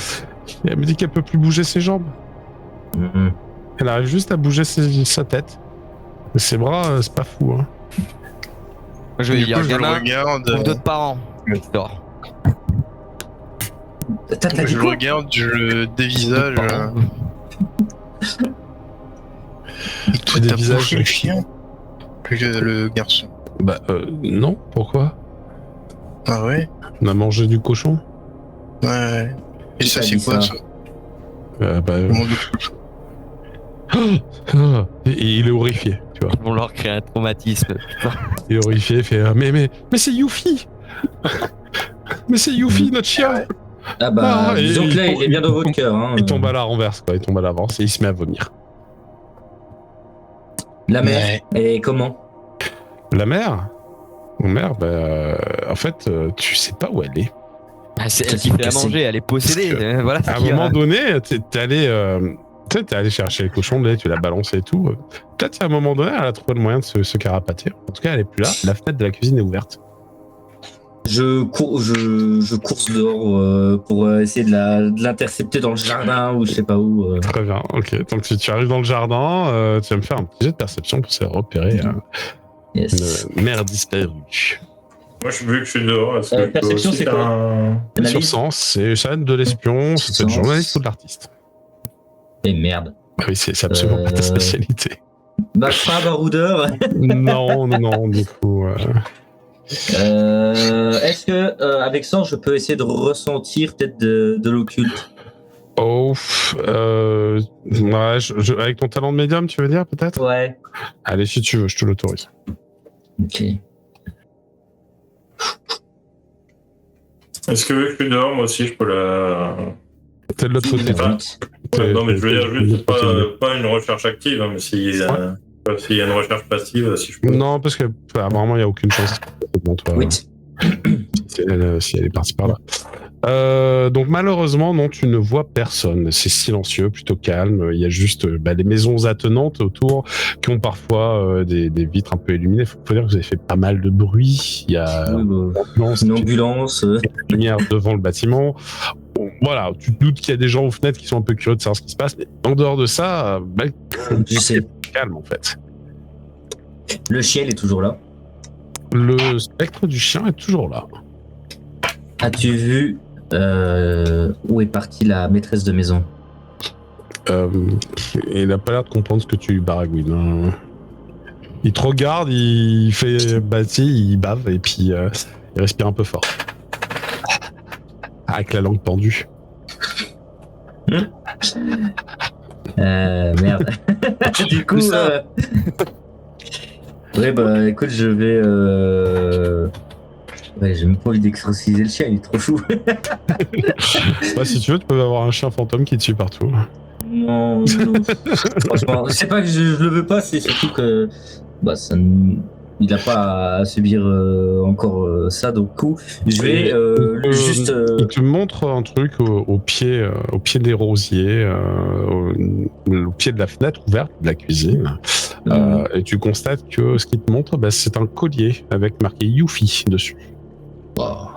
Elle me dit qu'elle peut plus bouger ses jambes. Elle arrive juste à bouger sa tête. Mais ses bras, c'est pas fou. Hein. Je vais Du dire, coup, je le gamin, regarde. trouve d'autres parents. Dors. T'as dit Je le quoi? regarde, je le dévisage. D'autres parents. Et toi, Des t'as visages. bouffé le chien? Le garçon. Bah non, pourquoi? Ah ouais? On a mangé du cochon? Ouais. Et Qui ça, t'a c'est dit quoi, ça? ça? Comment Et il est horrifié, tu vois. Ils vont leur créer un traumatisme. Il est horrifié, il fait mais c'est Yuffie. Mais c'est Yuffie, notre chien. Ah bah, Ah, et disons que là, il est bien dans votre tombe- cœur. Hein. Il tombe à la renverse, quoi. Il tombe à l'avance et il se met à vomir. La mère. Et comment? La mère? Mon mère, en fait, tu sais pas où elle est. Ah, c'est elle qui fait à manger, elle est possédée. Parce que, Voilà. À un moment donné, t'es allé chercher les cochons de lait, tu l'as balancé et tout. Peut-être qu'à un moment donné, elle a trouvé le moyen de se carapater. En tout cas, elle est plus là. La fenêtre de la cuisine est ouverte. Je course dehors pour essayer de l'intercepter dans le jardin ou je sais pas où. Très bien, ok. Donc tu arrives dans le jardin, tu vas me faire un petit jet de perception pour essayer de repérer Yes. une mère disparue. Moi, vu que je suis dehors, est-ce que je peux perception, aussi c'est faire quoi? un... Sur Analyse. sens, c'est ça de l'espion, c'est peut-être Sens. journaliste ou de l'artiste. Et merde. Ah oui, c'est absolument pas ta spécialité. Bah, pas baroudeur. Non, du coup. Est-ce que avec ça, je peux essayer de ressentir peut-être de l'occulte? Oh, ouais, avec ton talent de médium, tu veux dire, peut-être? Ouais. Allez, si tu veux, je te l'autorise. Ok. Est-ce que vu que je suis dehors, moi aussi, je peux la... T'es de l'autre côté. Ah. Ouais, non, mais je veux dire T'es de juste l'autre côté. pas une recherche active, hein, mais s'il y a une recherche passive, si je peux... Non, parce que apparemment, il n'y a aucune chance. Bon, toi, Oui. si elle est partie par là. Donc malheureusement, non, tu ne vois personne. C'est silencieux, plutôt calme. Il y a juste les maisons attenantes autour qui ont parfois des vitres un peu illuminées. Faut dire que vous avez fait pas mal de bruit. Il y a une ambulance. une lumière devant le bâtiment. Bon, voilà, tu te doutes qu'il y a des gens aux fenêtres qui sont un peu curieux de savoir ce qui se passe. Mais en dehors de ça, Je sais. c'est calme en fait. Le chien il est toujours là. Le spectre du chien est toujours là. As-tu vu où est partie la maîtresse de maison? Il n'a pas l'air de comprendre ce que tu baragouines. Hein. Il te regarde, il fait il bave et puis il respire un peu fort. Avec la langue tendue. Merde. Du coup, ouais, bah écoute, je vais. Ouais, j'ai même pas envie d'exorciser le chien, il est trop chou. Si tu veux, tu peux avoir un chien fantôme qui te suit partout. Non. Franchement, c'est pas que je le veux pas, c'est surtout que il a pas à subir encore ça, donc coup, je vais juste. Il te montre un truc au pied des rosiers, au pied de la fenêtre ouverte de la cuisine, et tu constates que ce qu'il te montre, c'est un collier avec marqué Yuffie dessus. Wow.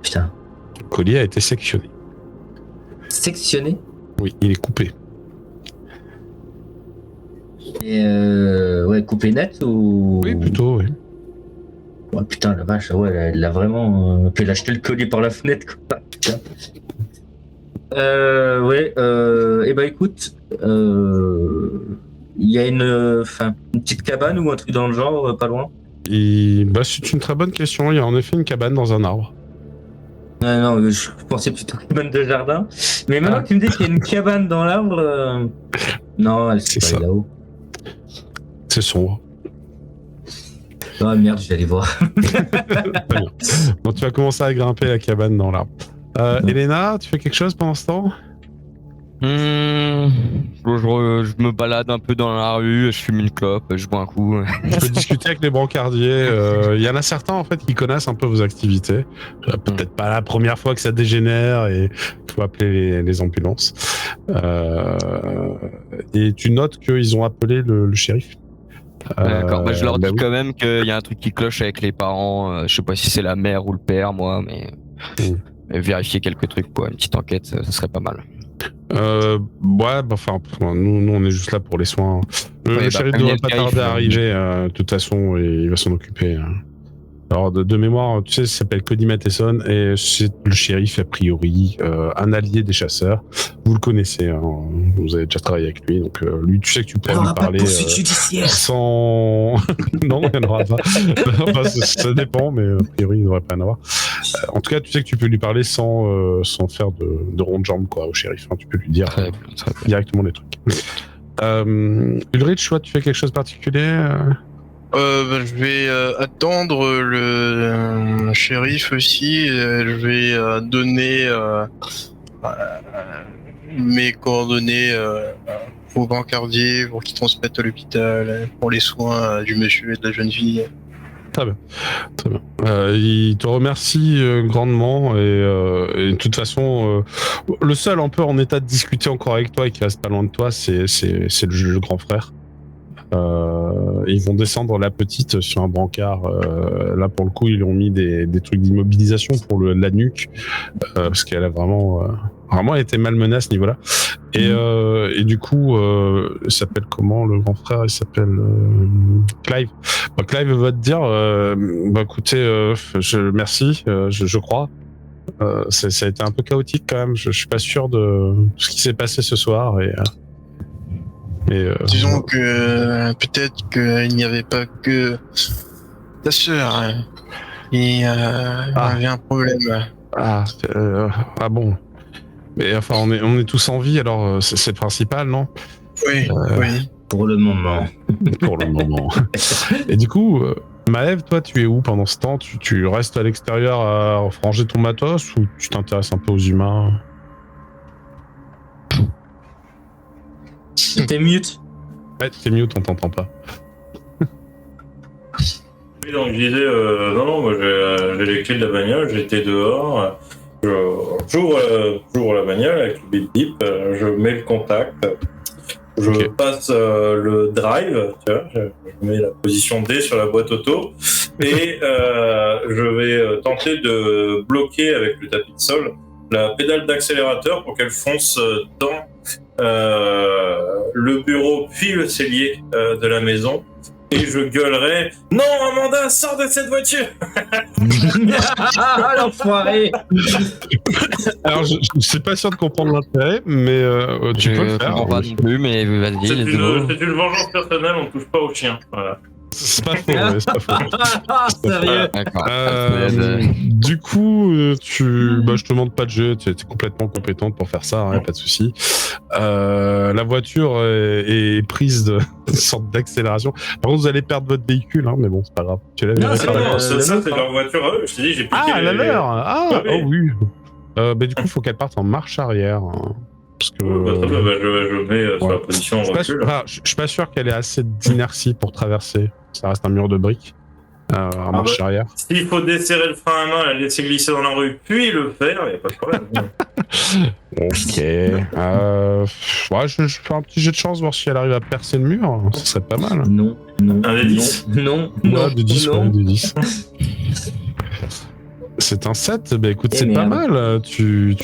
Putain. Le collier a été sectionné. Sectionné? Oui, il est coupé. Et ouais, coupé net ou... Oui, plutôt, oui. Ouais, putain, la vache, ouais, elle l'a vraiment... Puis elle a jeté le collier par la fenêtre, quoi. Putain. Ouais, et bah écoute, il y a une petite cabane ou un truc dans le genre, pas loin? C'est une très bonne question. Il y a en effet une cabane dans un arbre. Non, je pensais plutôt cabane de jardin. Mais maintenant que tu me dis qu'il y a une cabane dans l'arbre, non, elle C'est pas ça. là-haut. C'est sombre. Ah merde, je vais aller voir. Très bien. Donc tu vas commencer à grimper la cabane dans l'arbre. Elena, tu fais quelque chose pendant ce temps? Je me balade un peu dans la rue, je fume une clope, je bois un coup. Tu peux discuter avec les brancardiers. Il y en a certains en fait qui connaissent un peu vos activités. Peut-être pas la première fois que ça dégénère et il faut appeler les ambulances. Et tu notes qu'ils ont appelé le shérif. D'accord, je leur dis oui. quand même qu'il y a un truc qui cloche avec les parents. Je sais pas si c'est la mère ou le père, moi, mais vérifier quelques trucs, quoi. Une petite enquête, ça serait pas mal. Nous on est juste là pour les soins. Le shérif devrait pas tarder à arriver, de toute façon, et il va s'en occuper. Alors, de mémoire, tu sais, il s'appelle Cody Matheson, et c'est le shérif, a priori, un allié des chasseurs. Vous le connaissez, hein, vous avez déjà travaillé avec lui, donc lui, tu sais que tu pourras lui parler sans... Non, il n'y en aura pas. Ça dépend, mais a priori, il ne devrait pas en avoir. En tout cas, tu sais que tu peux lui parler sans faire de rond de jambe, quoi, au shérif. Hein, tu peux lui dire Très bien. directement les trucs. Ulrich, toi, tu fais quelque chose de particulier Je vais attendre le shérif aussi. Je vais donner mes coordonnées au brancardier pour qu'il transmette à l'hôpital pour les soins du monsieur et de la jeune fille. Très bien. Il te remercie grandement et de toute façon, le seul un peu en état de discuter encore avec toi et qui reste pas loin de toi, c'est le grand frère. Ils vont descendre la petite sur un brancard. Là, pour le coup, ils lui ont mis des trucs d'immobilisation pour la nuque parce qu'elle a vraiment elle était malmenée à ce niveau-là. Et du coup, il s'appelle comment le grand frère? Il s'appelle Clive. Clive va te dire, écoutez, merci, je crois. Ça a été un peu chaotique quand même. Je suis pas sûr de ce qui s'est passé ce soir et disons que peut-être qu'il n'y avait pas que ta sœur qui avait un problème. Bon. Mais enfin, on est tous en vie, alors c'est le principal, non? Oui. Pour le moment. Pour le moment. Et du coup, Maëv, toi, tu es où pendant ce temps? Tu restes à l'extérieur à ranger ton matos ou tu t'intéresses un peu aux humains? T'es mute? Ouais, t'es mute, on t'entend pas. Oui, donc je disais, non, moi j'ai les clés de la bagnole, j'étais dehors, j'ouvre la bagnole avec le bip bip, je mets le contact, je passe le drive, tu vois, je mets la position D sur la boîte auto, et je vais tenter de bloquer avec le tapis de sol la pédale d'accélérateur pour qu'elle fonce dans le bureau puis le cellier de la maison. Et je gueulerai « Non, Amanda, sors de cette voiture !» Ah, l'enfoiré. Alors, je suis pas sûr de comprendre l'intérêt, mais tu peux le faire. comprends pas non plus, mais vas-y, C'est let's go. une vengeance personnelle, on ne touche pas aux chiens. Voilà. C'est pas faux, ouais, c'est pas faux. Sérieux. D'accord. Du coup, je te demande pas de jeu, tu es complètement compétente pour faire ça, hein, pas de souci. La voiture est prise de sorte d'accélération. Par contre, vous allez perdre votre véhicule, hein, mais bon, c'est pas grave. Tu l'avais Non, c'est réparé. bon. Ça, c'est leur voiture à eux. Je t'ai dit, j'ai piqué Ah, la leur. Ah, oui. oh oui. Du coup, il faut qu'elle parte en marche arrière. Hein, parce que je mets sur la position en recul. je suis pas sûr qu'elle ait assez d'inertie pour traverser. Ça reste un mur de briques en marche arrière. S'il faut desserrer le frein à main, la laisser glisser dans la rue, puis le faire, il n'y a pas de problème. Ok. Je fais un petit jet de chance, voir si elle arrive à percer le mur. Ce serait pas mal. Non. Un des 10. Non. Ouais, de 10, non. ouais, de 10. C'est un 7, bah écoute, Eh c'est pas merde. mal. Tu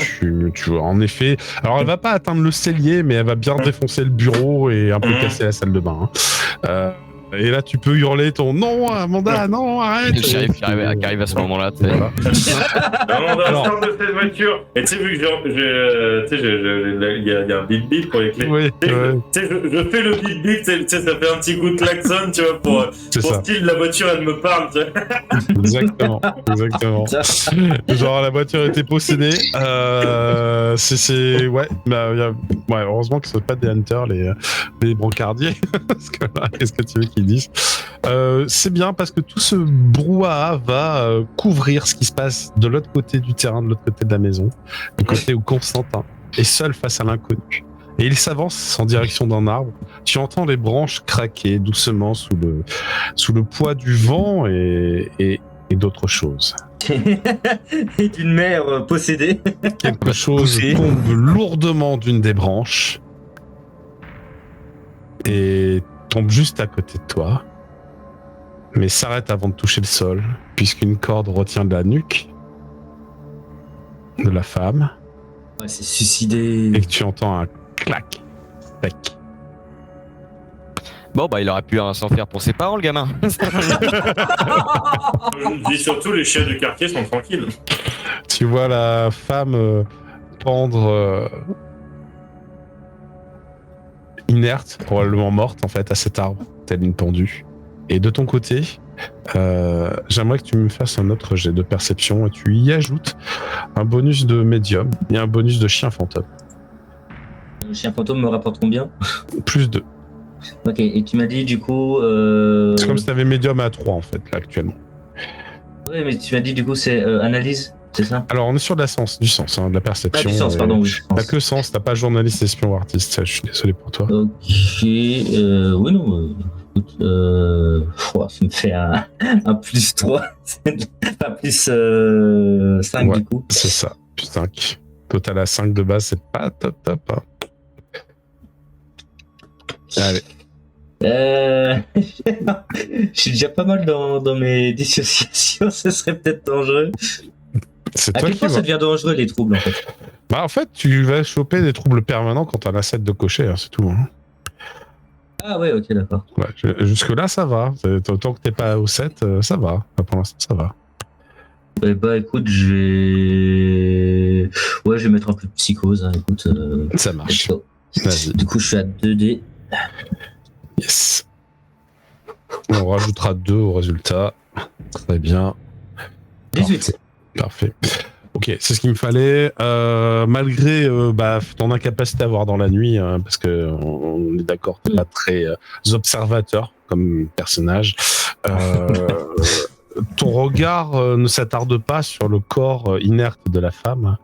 vois, en effet. Alors, elle va pas atteindre le cellier, mais elle va bien défoncer le bureau et un peu casser la salle de bain. Hein. Et là, tu peux hurler ton non, Amanda, non, arrête. Le shérif qui arrive à ce moment-là, tu sais. Voilà. Amanda, Alors. sors de cette voiture. Et tu sais, vu que il y a un bip bip pour les clés. Oui, Tu sais, ouais, je fais le bip bip, tu sais, ça fait un petit coup de klaxon, tu vois, pour c'est ça. style la voiture, elle me parle, tu vois. Exactement. Genre, la voiture était possédée. Ouais, heureusement que ce ne sont pas des hunters, les brancardiers. Parce que là, qu'est-ce que tu veux qu'ils disent? C'est bien parce que tout ce brouhaha va couvrir ce qui se passe de l'autre côté du terrain, de l'autre côté de la maison, du côté où Constantin est seul face à l'inconnu. Et il s'avance en direction d'un arbre. Tu entends les branches craquer doucement sous le poids du vent et d'autres choses. Et d'une mère possédée. Quelque chose tombe lourdement d'une des branches et tombe juste à côté de toi, mais s'arrête avant de toucher le sol, puisqu'une corde retient de la nuque de la femme, Ouais, c'est suicidé. et que tu entends un clac, tac. Bon, bah, il aurait pu s'en faire pour ses parents, le gamin. Je dis surtout, les chiens du quartier sont tranquilles. Tu vois la femme pendre inerte, probablement morte en fait, à cet arbre, telle une pendue. Et de ton côté, j'aimerais que tu me fasses un autre jet de perception et tu y ajoutes un bonus de médium et un bonus de chien fantôme. Le chien fantôme me rapporte combien? Plus 2. Ok, et tu m'as dit du coup. C'est comme si tu avais médium à 3 en fait, là actuellement. Ouais, mais tu m'as dit du coup c'est analyse, c'est ça? Alors on est sur de la sens, du sens, hein, de la perception. Ah, du sens, pardon, oui. T'as que sens, t'as pas journaliste, espion ou artiste, ça, je suis désolé pour toi. Ok, oui, non, écoute, ça me fait un plus 3, enfin plus 5 Ouais. du coup. C'est ça, plus 5. Total à 5 de base, c'est pas top. Hein. Allez. Je suis déjà pas mal dans mes dissociations, ce serait peut-être dangereux. C'est À toi quel qui point vas. ça devient dangereux les troubles en fait? Bah, en fait, tu vas choper des troubles permanents quand t'as un 7 de cocher, hein, c'est tout. Hein. Ah ouais, ok, d'accord. Ouais, jusque-là, ça va. Tant que t'es pas au 7, ça va. Pour l'instant, ça va. Bah écoute, je vais mettre un peu de psychose, hein, écoute. Ça marche. let's go. Vas-y. Du coup, je suis à 2D. Yes. On rajoutera 2 au résultat. Très bien. 18. Parfait. Ok, c'est ce qu'il me fallait. Malgré ton incapacité à voir dans la nuit, parce que on est d'accord, t'es pas très observateur comme personnage. Ton regard ne s'attarde pas sur le corps inerte de la femme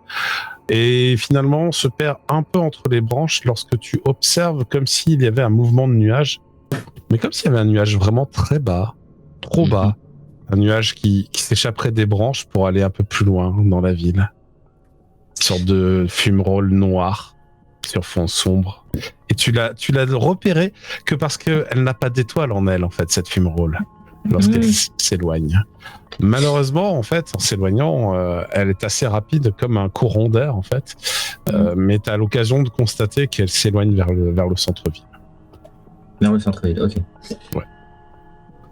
et finalement se perd un peu entre les branches lorsque tu observes comme s'il y avait un mouvement de nuage, mais comme s'il y avait un nuage vraiment très bas, trop bas, Un nuage qui s'échapperait des branches pour aller un peu plus loin dans la ville. Une sorte de fumerole noir sur fond sombre. Et tu l'as repéré que parce qu'elle n'a pas d'étoile en elle, en fait, cette fumerole, lorsqu'elle s'éloigne. Malheureusement, en fait, en s'éloignant, elle est assez rapide, comme un courant d'air, en fait. Mais tu as l'occasion de constater qu'elle s'éloigne vers le centre-ville. Vers le centre-ville, ok. Ouais.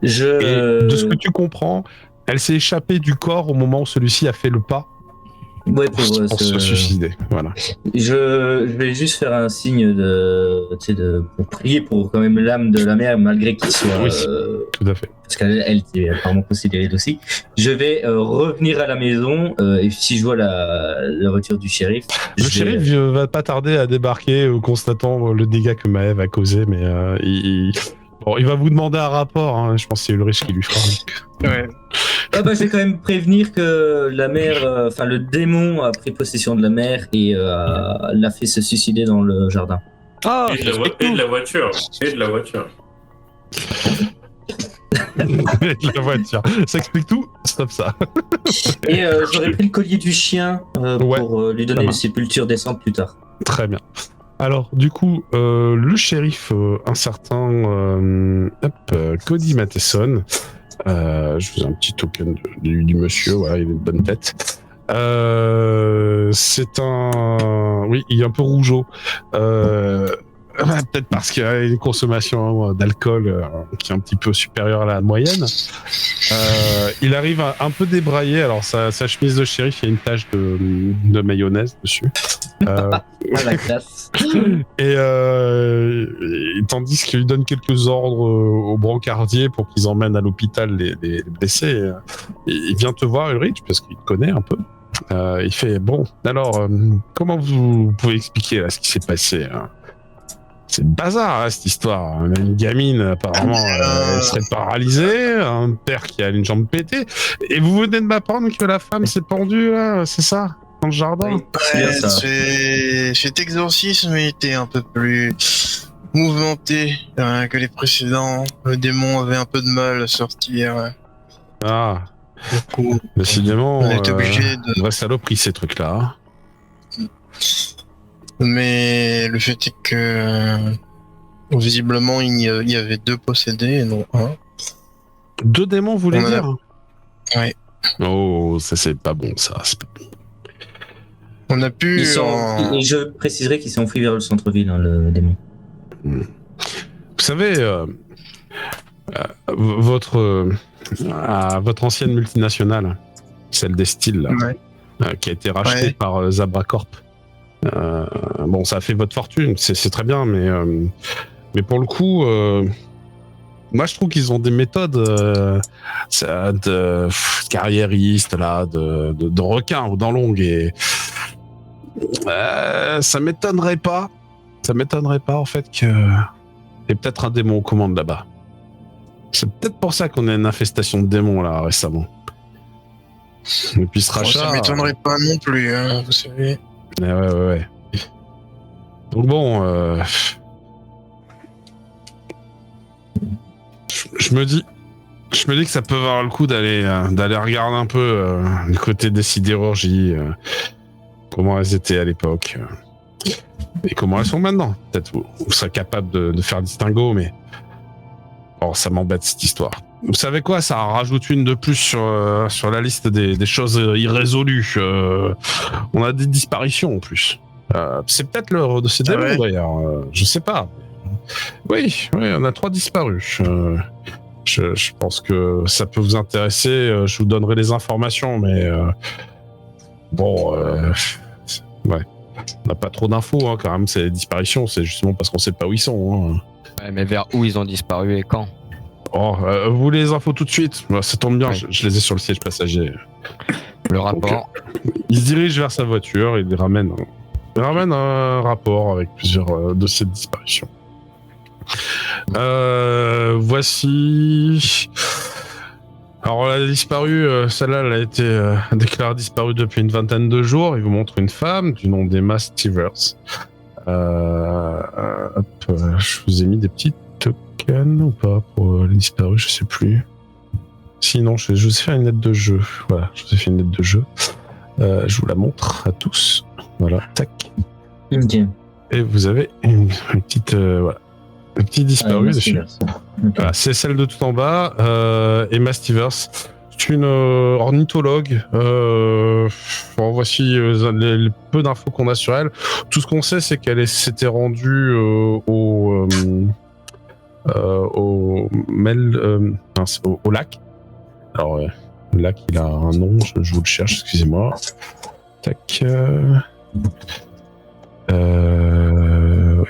Et de ce que tu comprends, elle s'est échappée du corps au moment où celui-ci a fait le pas Ouais, pour se suicider. Voilà. Je vais juste faire un signe pour prier pour quand même l'âme de la mère, malgré qu'il soit. Oui, tout à fait. Parce qu'elle est apparemment considérée aussi. Je vais revenir à la maison et si je vois la voiture du shérif. Le shérif va pas tarder à débarquer, constatant le dégât que Maëv a causé, mais il va vous demander un rapport. Hein. Je pense que c'est Ulrich qui lui fera. Ouais. Ah bah, je vais quand même prévenir que la mère, le démon a pris possession de la mère et l'a fait se suicider dans le jardin. Ah, Et de la voiture. Et de la voiture. Avec la voiture. Ça explique tout. Stop ça. Et j'aurais pris le collier du chien pour lui donner une sépulture décente plus tard. Très bien. Alors, du coup, le shérif, un certain Cody Matheson, je vous ai un petit token du monsieur, voilà, il a une bonne tête. C'est un... Oui, il est un peu rougeau. Peut-être parce qu'il a une consommation d'alcool qui est un petit peu supérieure à la moyenne. Il arrive un peu débraillé. Alors, sa chemise de shérif, il y a une tache de mayonnaise dessus. La classe. Et tandis qu'il lui donne quelques ordres aux brancardiers pour qu'ils emmènent à l'hôpital les blessés, il vient te voir, Ulrich, parce qu'il te connaît un peu. Il fait, bon, alors, comment vous pouvez expliquer là, ce qui s'est passé hein? C'est le bazar, hein, cette histoire. Une gamine, apparemment, elle serait paralysée, un père qui a une jambe pétée, et vous venez de m'apprendre que la femme s'est pendue, là, c'est ça, dans le jardin? Oui, c'est bien ça. Cet exorcisme était un peu plus mouvementé que les précédents. Le démon avait un peu de mal à sortir. Ah, Du coup, décidément, on est obligé de... vraie saloperie, ces trucs-là. Mais le fait est que visiblement il y avait 2 possédés et non 1. 2 démons, vous voulez dire? Ouais. Oh, ça c'est pas bon, ça. C'est pas bon. On a pu... Et je préciserai qu'ils sont enfuis vers le centre-ville, hein, le démon. Vous savez, votre ancienne multinationale, celle des styles, là, qui a été rachetée par Zabra Corp. Bon, ça a fait votre fortune, c'est très bien, mais pour le coup, moi je trouve qu'ils ont des méthodes de carriéristes, là, de requins ou d'enlongues, et ça m'étonnerait pas en fait que y ait peut-être un démon aux commandes là-bas. C'est peut-être pour ça qu'on a une infestation de démons là récemment. Et puis ce rachat... ça m'étonnerait pas non plus, hein, vous savez. Ouais. Donc bon, je me dis que ça peut valoir le coup d'aller regarder un peu du côté des sidérurgies, comment elles étaient à l'époque et comment elles sont maintenant. Peut-être vous serez capable de faire distinguo, mais oh, ça m'embête cette histoire. Vous savez quoi, ça rajoute une de plus sur la liste des choses irrésolues. On a des disparitions en plus. C'est peut-être l'heure de ces démons d'ailleurs. Je sais pas. Oui, on a 3 disparus. Je pense que ça peut vous intéresser. Je vous donnerai les informations, mais ouais. On n'a pas trop d'infos hein, quand même. Ces disparitions, c'est justement parce qu'on sait pas où ils sont. Hein. Ouais, mais vers où ils ont disparu et quand? Oh, vous voulez les infos tout de suite? Ça tombe bien, je les ai sur le siège passager. Le rapport. Donc, il se dirige vers sa voiture, il ramène un rapport avec plusieurs dossiers de disparition. Voici... Alors, elle a disparu, celle-là, elle a été déclarée disparue depuis une vingtaine de jours. Il vous montre une femme du nom d'Emma Stevers. Je vous ai mis des petits tokens ou pas pour les disparus, je sais plus. Sinon, je vous ai fait une lettre de jeu. Voilà, je vous ai fait une lettre de jeu. Je vous la montre à tous. Voilà, tac. Ok. Et vous avez une petite, voilà, un petit disparu dessus. Okay. Voilà, c'est celle de tout en bas. Emma Stevers. C'est une ornithologue. Bon, voici les peu d'infos qu'on a sur elle. Tout ce qu'on sait, c'est qu'elle s'était rendue au lac. Alors, le lac, il a un nom, je vous le cherche, excusez-moi. Tac.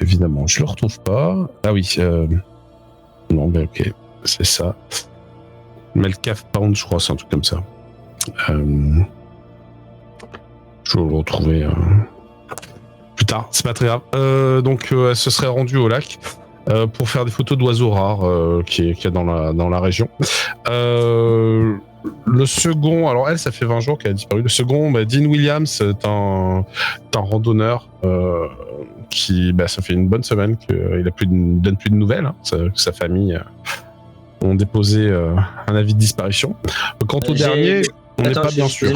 Évidemment, je le retrouve pas. Ah oui. Non, ben ok, c'est ça. Melcave Pound, je crois, c'est un truc comme ça. Je vais le retrouver plus tard, c'est pas très grave. Donc, elle se serait rendue au lac pour faire des photos d'oiseaux rares qu'il y a dans la région. Le second, alors elle, ça fait 20 jours qu'elle a disparu. Le second, Dean Williams, est un randonneur qui, ça fait une bonne semaine qu'il ne donne plus de nouvelles. Hein. Sa famille ont déposé un avis de disparition. Quant au dernier, on n'est pas bien sûr.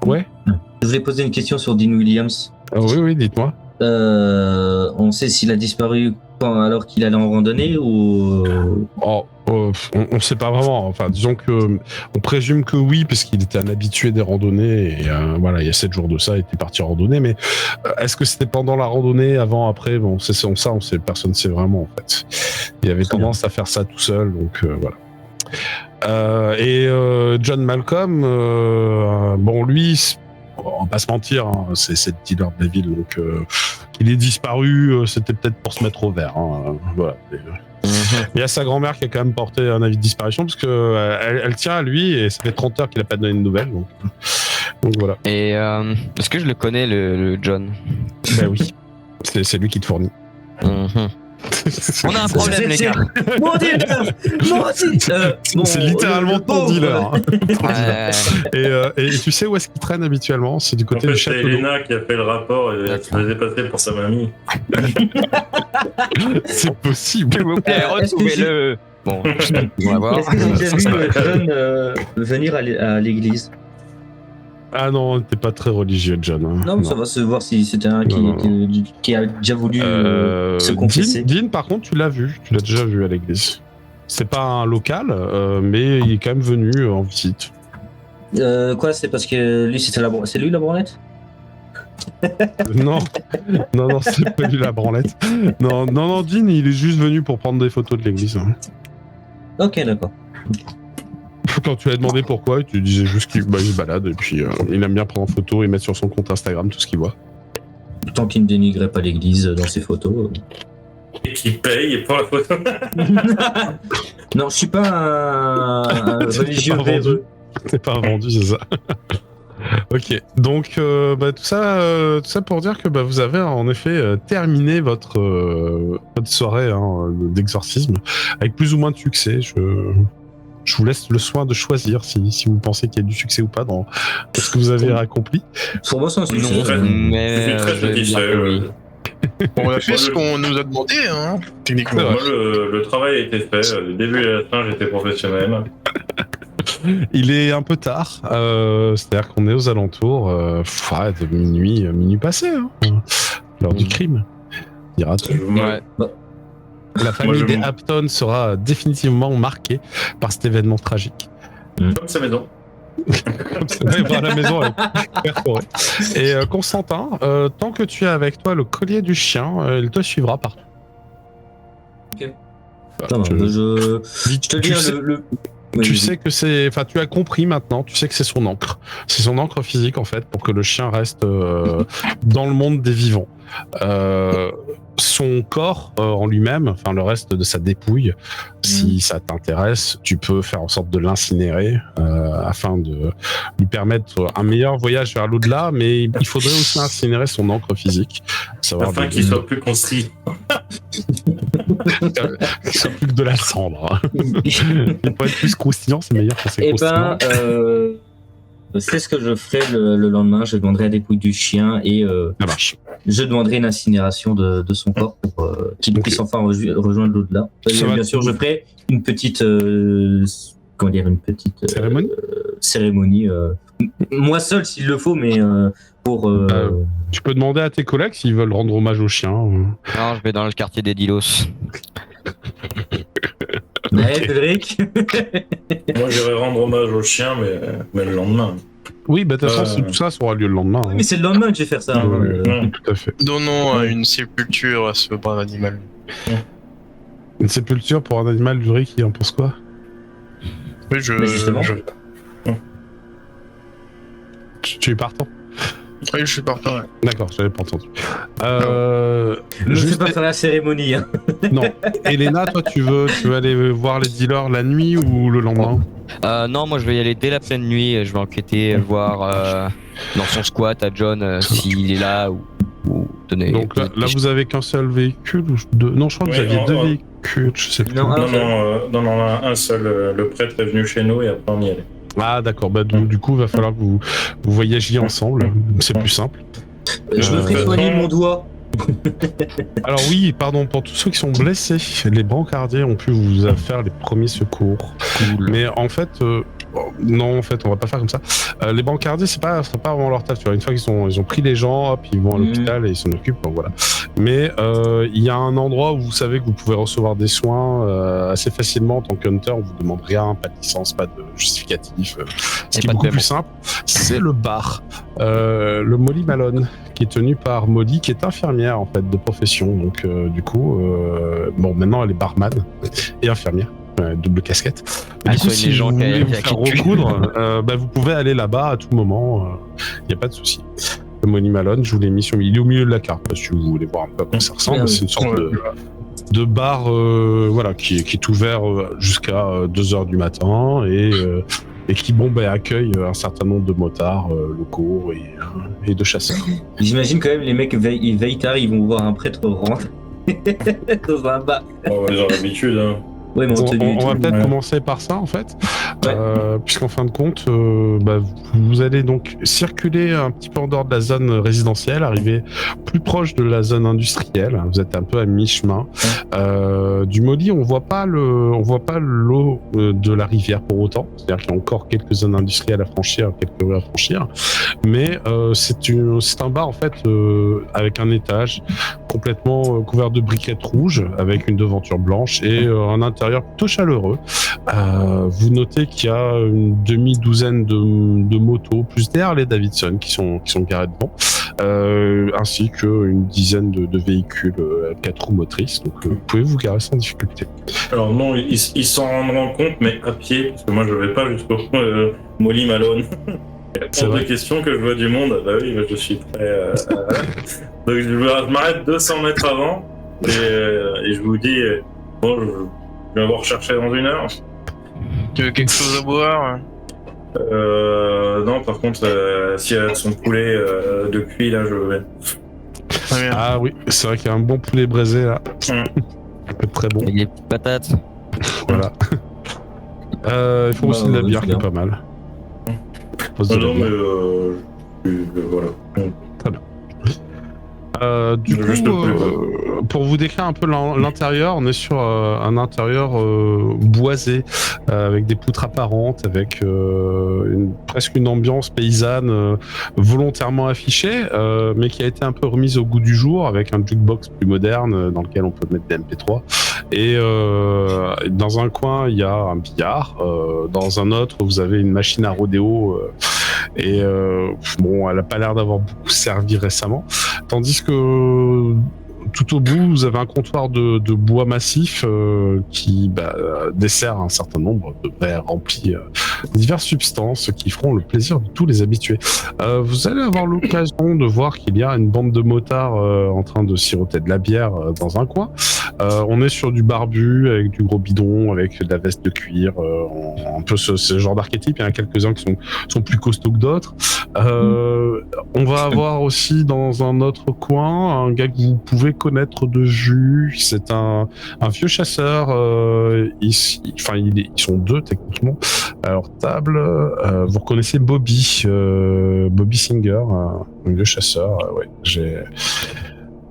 Ouais. Je voulais poser une question sur Dean Williams. Oui, dites-moi. On sait s'il a disparu alors qu'il allait en randonnée ou... on sait pas vraiment. Enfin, disons que on présume que oui, parce qu'il était un habitué des randonnées. Et voilà, il y a 7 jours de ça, il était parti en randonnée. Mais est-ce que c'était pendant la randonnée, avant, après? Bon, ça, on sait, personne ne sait vraiment en fait. Il avait tendance à faire ça tout seul, donc voilà. John Malcolm, bon, lui, on va pas se mentir, hein, c'est le dealer de la ville, donc il est disparu, c'était peut-être pour se mettre au vert. Hein, voilà. Il y a sa grand-mère qui a quand même porté un avis de disparition parce que elle tient à lui et ça fait 30 heures qu'il a pas donné de nouvelles. Donc voilà. Et est-ce que je le connais, le John? Ben oui, c'est lui qui te fournit. On a un problème, les gars. Mon dealer. C'est littéralement ton dealer. Ouais. Et tu sais où est-ce qu'il traîne habituellement? C'est du côté du château. C'est Elena qui a fait le rapport et elle se faisait passer pour sa mamie. C'est possible. S'il vous plaît, retrouvez-le. Bon, on va voir. Est-ce que j'ai déjà vu John venir à l'église? Ah non, t'es pas très religieux, John. Hein. Non, ça va se voir si c'était un qui a déjà voulu se confesser. Dean, par contre, tu l'as déjà vu à l'église. C'est pas un local, mais il est quand même venu en visite. Quoi, c'est parce que lui, c'est lui la branlette? Non, c'est pas lui la branlette. Non, Dean, il est juste venu pour prendre des photos de l'église. Hein. Ok, d'accord. Quand tu lui as demandé pourquoi, tu disais juste qu'il se balade et puis il aime bien prendre en photo et mettre sur son compte Instagram tout ce qu'il voit. Tant qu'il ne dénigrait pas l'église dans ses photos. Et qui paye pour la photo. Non, je suis pas un religieux véreux. T'es pas vendu, c'est ça. Ok, donc tout ça pour dire que vous avez en effet terminé votre soirée d'exorcisme avec plus ou moins de succès. Je vous laisse le soin de choisir si vous pensez qu'il y a du succès ou pas dans ce que vous avez accompli. Pour moi, c'est un succès. Mais On a fait ce qu'on nous a demandé, hein, techniquement. Moi, le travail a été fait. Du début à la fin, j'étais professionnel. Il est un peu tard, c'est-à-dire qu'on est aux alentours de minuit passé, hein, l'heure du crime, dira-t-on. Ouais. La famille des Hampton sera définitivement marquée par cet événement tragique. Comme sa maison. La maison est perforée. Et Constantin, tant que tu as avec toi le collier du chien, il te suivra partout. Ok. Je te dis Tu sais que c'est, enfin, tu as compris maintenant. Tu sais que c'est son encre. C'est son encre physique en fait pour que le chien reste dans le monde des vivants. Son corps en lui-même, enfin le reste de sa dépouille, si ça t'intéresse, tu peux faire en sorte de l'incinérer afin de lui permettre un meilleur voyage vers l'au-delà, mais il faudrait aussi incinérer son encre physique. Afin qu'il soit plus construit. C'est plus que de la cendre. Il peut être plus croustillant, c'est meilleur quand c'est croustillant. C'est ce que je ferai le lendemain. Je demanderai la dépouille du chien et Ça marche. je demanderai une incinération de son corps pour qu'il puisse enfin rejoindre l'au-delà. Bien sûr, je ferai une petite comment dire, une petite cérémonie. Moi seul s'il le faut, mais pour. Tu peux demander à tes collègues s'ils veulent rendre hommage au chien. Non, je vais dans le quartier des Dilos. Ouais, Ulrich. Moi, j'irai rendre hommage au chien, mais le lendemain. Oui, bah de toute façon, tout ça aura lieu le lendemain. Mais c'est le lendemain que je vais faire ça. Tout à fait. Donnons une sépulture à ce brave animal. Une sépulture pour un animal, Ulrich, il en pense quoi? Oui, Mais justement. Tu es partant? Oui, je suis partant. Ouais. D'accord, j'avais pas entendu. Ne fais pas faire la cérémonie. Hein. Non. Elena, toi, tu veux aller voir les dealers la nuit ou le lendemain? Non, moi je vais y aller dès la pleine nuit. Je vais enquêter, voir dans son squat à John s'il est là ou donner. Donc là, vous avez qu'un seul véhicule ou deux? Non, je crois que vous aviez deux véhicules. Je sais plus. Non, un seul. Le prêtre est venu chez nous et après on y allait. Ah d'accord, bah du coup il va falloir que vous voyagiez ensemble, c'est plus simple. Je me ferai soigner mon doigt. Alors oui, pardon, pour tous ceux qui sont blessés, les brancardiers ont pu vous faire les premiers secours. Cool. Mais en fait, non, en fait, on va pas faire comme ça. Les brancardiers, c'est pas vraiment leur tâche. Tu vois, une fois qu'ils ont pris les gens, hop, ils vont à l'hôpital et ils s'en occupent. Donc voilà. Mais il y a un endroit où vous savez que vous pouvez recevoir des soins assez facilement en tant qu'hunter. On vous demande rien, pas de licence, pas de justificatif. Ce qui est beaucoup plus simple, c'est le bar, le Molly Malone, qui est tenu par Molly, qui est infirmière en fait de profession. Donc du coup, bon, maintenant elle est barman et infirmière. Double casquette. Et du coup, si vous voulez vous faire recoudre, vous pouvez aller là-bas à tout moment. Il n'y a pas de souci. Le Molly Malone, je vous l'ai mis sur il est au milieu de la carte. Si vous voulez voir un peu à quoi ça ressemble, c'est une sorte de bar voilà, qui est ouvert jusqu'à 2h du matin et qui accueille un certain nombre de motards locaux et de chasseurs. J'imagine quand même les mecs veillent tard, ils vont voir un prêtre rentrer dans un bar. Ils ont l'habitude. Hein. Ouais, mais on va peut-être commencer par ça en fait, puisqu'en fin de compte, vous allez donc circuler un petit peu en dehors de la zone résidentielle, arriver plus proche de la zone industrielle. Vous êtes un peu à mi-chemin. Du Molly, on voit pas l'eau de la rivière pour autant. C'est-à-dire qu'il y a encore quelques zones industrielles à franchir, quelques rues à franchir. Mais c'est un bar en fait avec un étage complètement couvert de briquettes rouges, avec une devanture blanche et un intérieur plutôt chaleureux. Vous notez qu'il y a une demi-douzaine de motos, plus des Harley Davidson qui sont garés devant, ainsi qu'une dizaine de véhicules à 4 roues motrices. Donc vous pouvez vous garer sans difficulté. Alors non, ils s'en rendront compte, mais à pied, parce que moi je vais pas jusqu'au Molly Malone. C'est hors de question que je vois du monde. Bah oui, je suis prêt. Donc je m'arrête 200 mètres avant et je vous dis bon, je vais vous rechercher dans 1 heure. Tu veux quelque chose à boire? Non, par contre, s'il y a son poulet de cuit, là, je veux bien. Très bien. Ah oui, c'est vrai qu'il y a un bon poulet braisé là. Ça peut être très bon. Avec des petites patates. Voilà. Il faut aussi de la bière qui est pas mal. Non, mais voilà. Très bien. Du coup, pour vous décrire un peu l'intérieur, on est sur un intérieur boisé, avec des poutres apparentes, avec presque une ambiance paysanne volontairement affichée, mais qui a été un peu remise au goût du jour, avec un jukebox plus moderne dans lequel on peut mettre des MP3. Et dans un coin, il y a un billard. Dans un autre, vous avez une machine à rodéo. Et bon, elle n'a pas l'air d'avoir beaucoup servi récemment. Tandis que tout au bout, vous avez un comptoir de bois massif qui dessert un certain nombre de verres remplis de diverses substances qui feront le plaisir de tous les habitués. Vous allez avoir l'occasion de voir qu'il y a une bande de motards en train de siroter de la bière dans un coin. On est sur du barbu avec du gros bidon, avec de la veste de cuir, un peu ce genre d'archétype. Il y en a quelques-uns qui sont plus costauds que d'autres. On va avoir aussi dans un autre coin un gars que vous pouvez connaître de vue. C'est un vieux chasseur. Ils sont deux techniquement à leur table. Vous reconnaissez Bobby, Bobby Singer, un vieux chasseur. Ouais,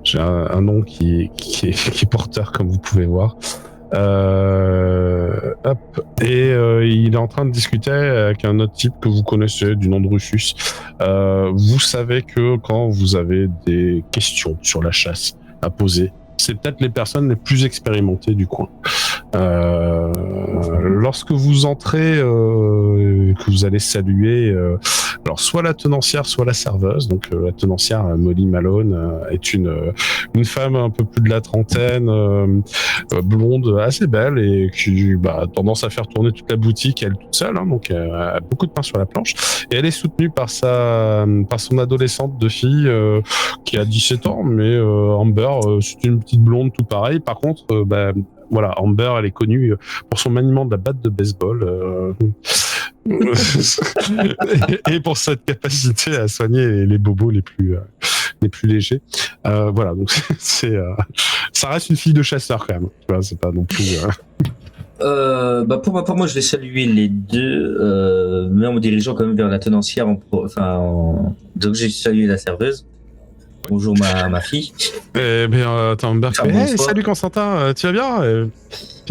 j'ai un nom qui est porteur, comme vous pouvez voir. Hop, Et il est en train de discuter avec un autre type que vous connaissez du nom de Rufus. Vous savez que quand vous avez des questions sur la chasse à poser, c'est peut-être les personnes les plus expérimentées du coin. Lorsque vous entrez, que vous allez saluer, alors soit la tenancière, soit la serveuse. Donc la tenancière, Molly Malone, est une femme un peu plus de la trentaine, blonde, assez belle et qui a tendance à faire tourner toute la boutique elle toute seule. Hein, donc elle a beaucoup de pain sur la planche. Et elle est soutenue par son adolescente de fille qui a 17 ans, mais Amber, c'est une petite blonde tout pareil. Par contre, voilà, Amber, elle est connue pour son maniement de la batte de baseball et pour cette capacité à soigner les bobos les plus légers. Voilà, donc ça reste une fille de chasseur quand même. Tu vois, c'est pas non plus. Pour ma part, moi, je vais saluer les deux, mais en me dirigeant quand même vers la tenancière. Donc, j'ai salué la serveuse. Bonjour ma fille. Attends, Amber, hey, salut Constantin, tu vas bien?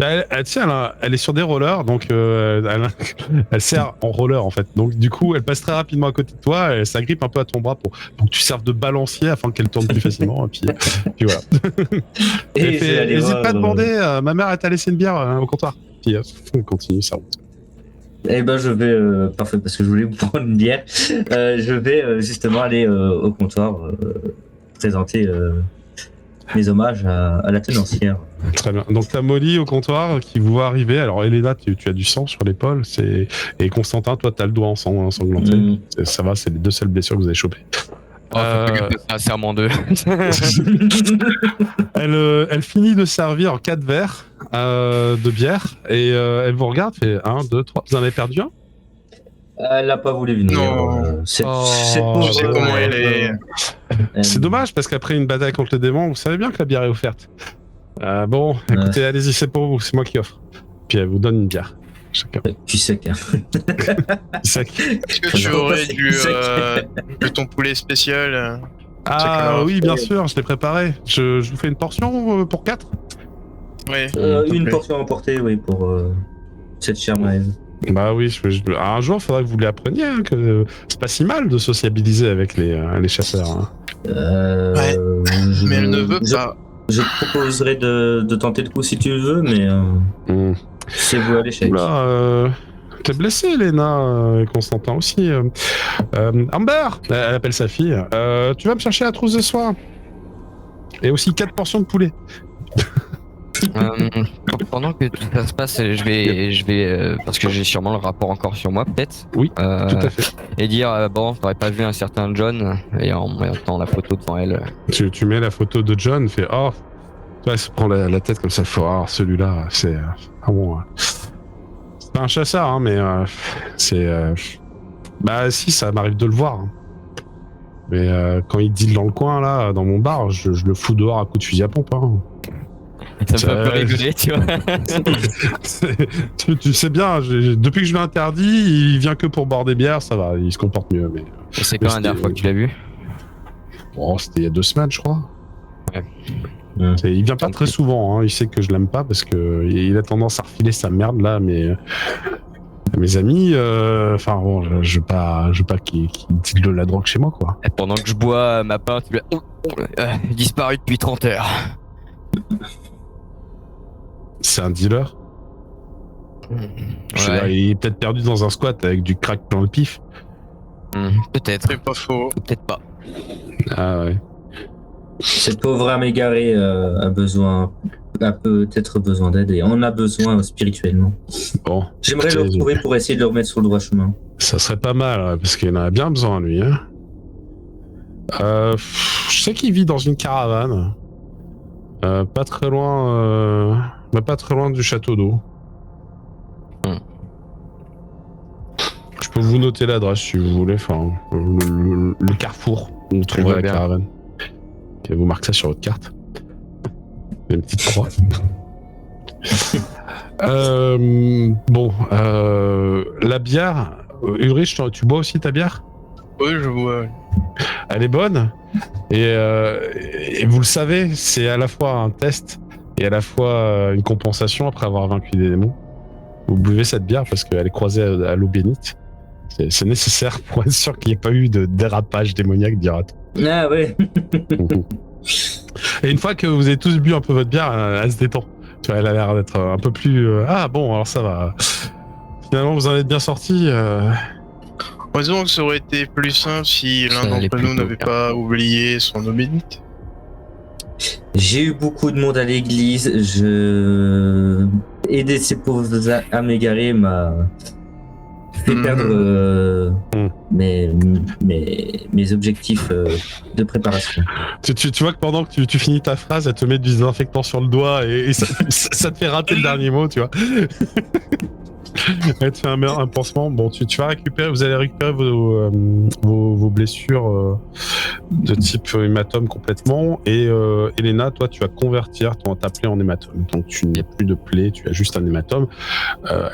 Elle est sur des rollers, donc elle sert en roller en fait. Donc du coup, elle passe très rapidement à côté de toi, elle s'agrippe un peu à ton bras pour que tu serves de balancier afin qu'elle tourne plus facilement. Et puis voilà. N'hésite pas à demander, ma mère elle t'a laissé une bière au comptoir. Puis on continue sa route. Eh ben je vais parfait parce que je voulais prendre une bière. Je vais justement aller au comptoir présenter mes hommages à la tenancière. Très bien. Donc t'as Molly au comptoir qui vous voit arriver. Alors Elena, tu as du sang sur l'épaule. Et Constantin, toi t'as le doigt ensanglanté. Ça va, c'est les deux seules blessures que vous avez chopées. C'est un deux. Elle finit de servir 4 verres de bière et elle vous regarde, fait 1, 2, 3. Vous en avez perdu un? Elle n'a pas voulu venir. Non. C'est Je sais comment elle est. C'est dommage parce qu'après une bataille contre le démon, vous savez bien que la bière est offerte. Bon, écoutez, allez-y, c'est pour vous, c'est moi qui offre. Puis elle vous donne une bière. Chacun. Tu sais qu'un. Sec. Est-ce que tu aurais du ton poulet spécial? Ah oui, bien sûr, je l'ai préparé. Je vous fais une portion pour 4? Oui. Une portion emportée, oui, pour cette chère Maëve. Bah oui, un jour, il faudrait que vous l'appreniez, hein, que c'est pas si mal de sociabiliser avec les chasseurs. Hein. Ouais. Mais elle ne veut pas. Je te proposerai de tenter le coup si tu veux, mais c'est vous à l'échec. Oula, t'es blessé, Elena, et Constantin aussi. Amber, elle appelle sa fille. Tu vas me chercher la trousse de soie. Et aussi 4 portions de poulet. Pendant que tout ça se passe, je vais parce que j'ai sûrement le rapport encore sur moi, peut-être. Oui, tout à fait. Et dire bon, t'aurais pas vu un certain John et en mettant la photo devant elle. Tu mets la photo de John, fait oh, elle se prend la tête comme ça, faut celui-là, c'est bon. C'est pas un chasseur, hein, mais c'est bah si, ça m'arrive de le voir. Hein. Mais quand il deal dans le coin là, dans mon bar, je le fous dehors à coups de fusil à pompe. Hein. Ça me fait un peu rigoler, tu vois. tu sais bien, depuis que je l'ai interdit, il vient que pour boire des bières, ça va, il se comporte mieux. Mais c'est quand la dernière fois que tu l'as vu? Bon, c'était il y a 2 semaines, je crois. Ouais. Il vient pas très souvent, hein. Il sait que je l'aime pas parce que il a tendance à refiler sa merde là, mais mes amis, enfin bon, je veux pas qu'il deal de la drogue chez moi, quoi. Et pendant que je bois ma pinte, il a disparu depuis 30 heures. C'est un dealer. Je sais pas, il est peut-être perdu dans un squat avec du crack dans le pif. Peut-être. C'est pas faux. Peut-être pas. Ah ouais. Cette pauvre âme égarée a peut-être besoin d'aide et en a besoin spirituellement. Bon. J'aimerais le retrouver pour essayer de le remettre sur le droit chemin. Ça serait pas mal, parce qu'il en a bien besoin, lui. Hein. Je sais qu'il vit dans une caravane. Pas très loin du château d'eau. Je peux vous noter l'adresse si vous voulez, enfin le carrefour où vous trouverez la caravane. Et vous marquez ça sur votre carte. Une petite croix. La bière, Ulrich, tu bois aussi ta bière? Oui, je vois. Elle est bonne et vous le savez, c'est à la fois un test et à la fois une compensation après avoir vaincu des démons. vous buvez cette bière parce qu'elle est croisée à l'eau bénite. C'est nécessaire pour être sûr qu'il n'y ait pas eu de dérapage démoniaque, dira-t-on. Ah ouais. Et une fois que vous avez tous bu un peu votre bière, elle se détend. Tu vois, elle a l'air d'être un peu plus... Ah bon, alors ça va. Finalement, vous en êtes bien sortis. Disons que ça aurait été plus simple si Ça l'un allait d'entre nous plutôt n'avait bien. pas oublié son eau bénite. J'ai eu beaucoup de monde à l'église. Je aider ces pauvres à m'égarer m'a fait perdre mes objectifs de préparation. Tu vois que pendant que tu finis ta phrase, elle te met du désinfectant sur le doigt et ça te fait rater le dernier mot, tu vois. Elle te fait un pansement. Bon, tu vas récupérer, vous allez récupérer vos blessures de type hématome complètement. Et Elena, toi, tu vas convertir ta plaie en hématome. Donc tu n'as plus de plaie, tu as juste un hématome.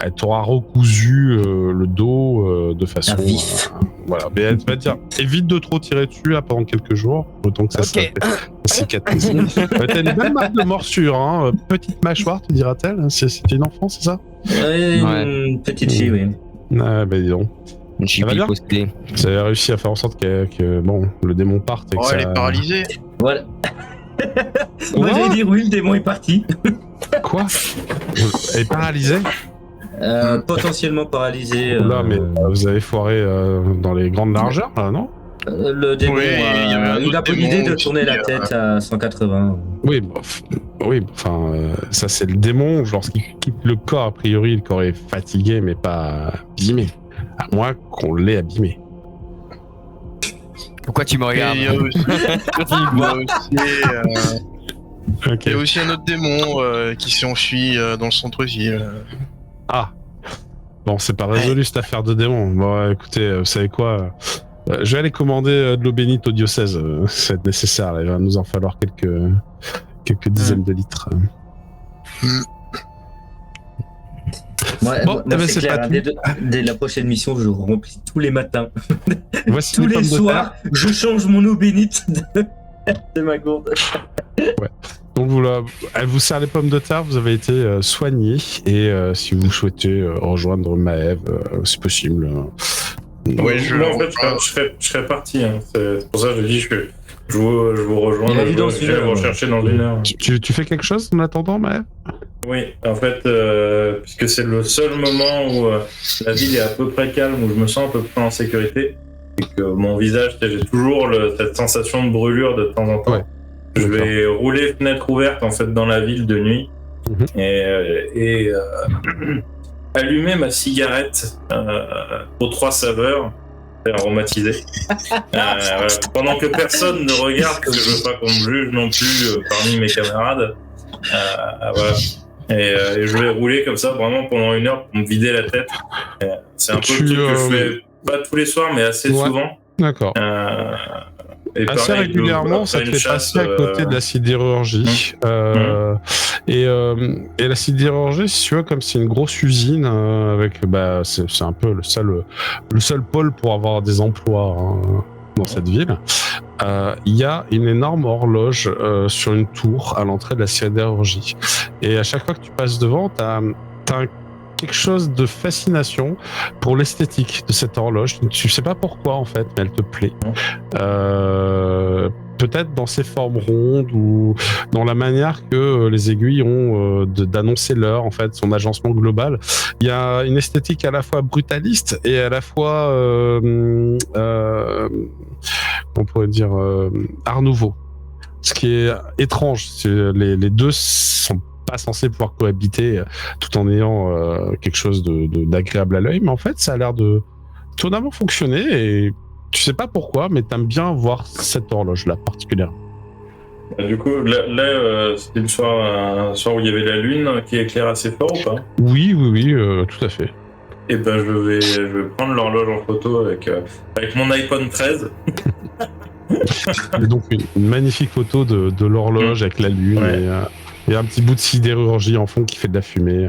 Elle t'aura recousu le dos de façon. À vif. Voilà. Mais elle va te dire, évite de trop tirer dessus là, pendant quelques jours, autant que ça cicatrise. T'as une belle marque de morsure, hein. Petite mâchoire, te dira-t-elle. C'est une enfant, c'est ça? Une petite fille, oui. Ah, bah dis donc. Une Ça va chippie bien postée. Vous avez réussi à faire en sorte que bon, le démon parte et que Oh, ça... elle est paralysée. Voilà. Moi j'allais dire oui, le démon est parti. Quoi? Elle est paralysée? Potentiellement paralysé. Là, mais vous avez foiré dans les grandes largeurs, là, non? Le démon Oui, il y avait un a eu la autre bonne idée démon de tourner la qui, tête à 180. Oui, enfin, ça c'est le démon. Lorsqu'il quitte le corps, a priori, le corps est fatigué, mais pas abîmé. À moins qu'on l'ait abîmé. Pourquoi tu me Et regardes il y a aussi, Ok. il y a aussi un autre démon qui s'est enfui dans le centre-ville. Ah. Bon, c'est pas résolu cette affaire de démon. Bon, écoutez, vous savez quoi? Je vais aller commander de l'eau bénite au diocèse. Ça va être nécessaire. Là. Il va nous en falloir quelques dizaines de litres. Bon, Moi ben, c'est c'est clair, pas hein, dès la prochaine mission, je remplis tous les matins. Voici Tous les les pommes de soirs, je change mon eau bénite de ma gourde. Donc elle vous sert les pommes de terre, vous avez été soigné et si vous souhaitez rejoindre Maëv, c'est possible. Ouais, Moi, en fait, je serais parti. Hein. C'est pour ça que je dis je vous rejoins. Il a vu dans Je une vais heure, vous rechercher dans une heure. Tu fais quelque chose en attendant, Maëv? Oui, en fait, puisque c'est le seul moment où la ville est à peu près calme, où je me sens à peu près en sécurité, et que mon visage, j'ai toujours cette sensation de brûlure de temps en temps. Ouais. Je vais rouler fenêtre ouverte en fait dans la ville de nuit et allumer ma cigarette aux 3 saveurs aromatisées. Voilà. Pendant que personne ne regarde, parce que je veux pas qu'on me juge non plus parmi mes camarades. Voilà. Et je vais rouler comme ça vraiment pendant 1 heure pour me vider la tête. C'est un peu le truc que je fais pas tous les soirs, mais assez souvent. D'accord. Et Assez pareil, régulièrement, ça te fait passer à côté de la sidérurgie. Et la sidérurgie, si tu vois, comme c'est une grosse usine, avec, c'est un peu le seul pôle pour avoir des emplois dans cette ville. Il y a une énorme horloge sur une tour à l'entrée de la sidérurgie. Et à chaque fois que tu passes devant, t'as quelque chose de fascination pour l'esthétique de cette horloge. Tu sais pas pourquoi en fait, mais elle te plaît. Peut-être dans ses formes rondes ou dans la manière que les aiguilles ont d'annoncer l'heure, en fait, son agencement global. Il y a une esthétique à la fois brutaliste et à la fois, on pourrait dire, Art Nouveau. Ce qui est étrange, les deux sont pas censés pouvoir cohabiter tout en ayant quelque chose d'agréable à l'œil, mais en fait ça a l'air de totalement fonctionner et tu sais pas pourquoi, mais t'aimes bien voir cette horloge là particulièrement. Du coup, là c'était un soir où il y avait la lune qui éclaire assez fort ou pas? Oui, tout à fait. Et ben je vais prendre l'horloge en photo avec mon iPhone 13. Et donc une magnifique photo de l'horloge avec la lune et un petit bout de sidérurgie en fond qui fait de la fumée.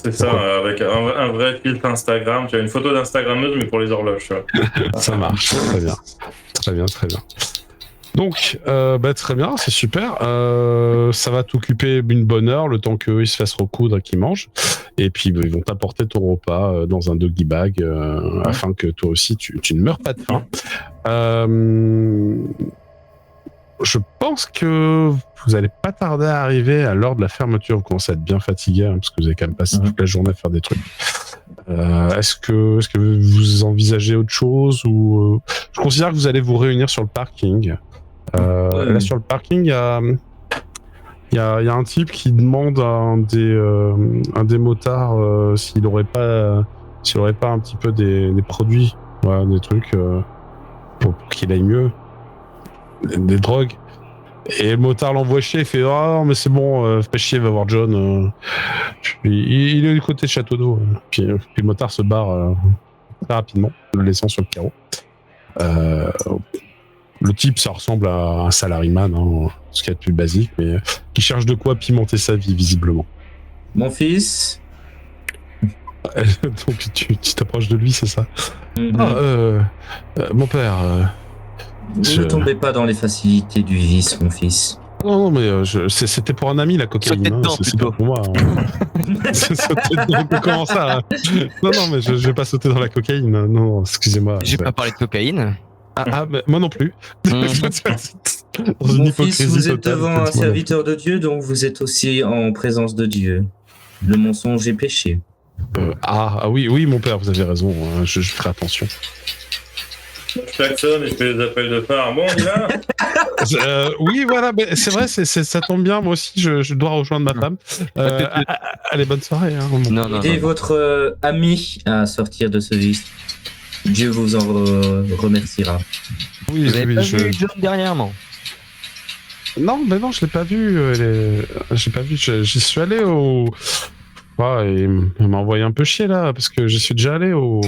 C'est ça, avec un vrai filtre Instagram. Tu as une photo d'Instagrammeuse, mais pour les horloges. Ça marche, très bien. Très bien. Donc, très bien, c'est super. Ça va t'occuper une bonne heure, le temps qu'eux ils se fassent recoudre et qu'ils mangent. et puis ils vont t'apporter ton repas dans un doggy bag afin que toi aussi tu ne meurs pas de faim. Je pense que vous n'allez pas tarder à arriver à l'heure de la fermeture. Vous commencez à être bien fatigué parce que vous avez quand même passé toute la journée à faire des trucs. Est-ce que vous envisagez autre chose ou je considère que vous allez vous réunir sur le parking. Là sur le parking, il y a un type qui demande à un des motards s'il aurait pas un petit peu des produits, des trucs pour qu'il aille mieux, des drogues. Et le motard l'envoie chier, il fait ah non mais c'est bon, fais chier, va voir John. Il est du côté Château d'Eau. Puis le motard se barre très rapidement, le laissant sur le carreau. Le type, ça ressemble à un salaryman, ce qu'il y a de plus basique, mais qui cherche de quoi pimenter sa vie, visiblement. Mon fils. Donc tu t'approches de lui, c'est ça? Mon père... Ne tombez pas dans les facilités du vice, mon fils. Non, mais c'était pour un ami, la cocaïne. C'est pas pour moi. Sauter dedans, comment ça? Non, mais je vais pas sauter dans la cocaïne. Non, excusez-moi. J'ai pas parlé de cocaïne. Mais moi non plus. Mon fils, vous êtes devant un serviteur de Dieu, donc vous êtes aussi en présence de Dieu. Le mensonge est péché. Oui, mon père, vous avez raison. Je ferai attention. Je klaxonne et je fais des appels de phare. Bon, on y va. Oui, voilà, mais c'est vrai, ça tombe bien. Moi aussi, je dois rejoindre ma femme. Allez, bonne soirée. Non. Aidez votre ami à sortir de ce vice. Dieu vous en remerciera. Oui, vous avez pas vu John dernièrement? Non, mais non, je l'ai pas vu. J'ai pas vu. J'y suis allé au. Et il m'a envoyé un peu chier là, parce que je suis déjà allé au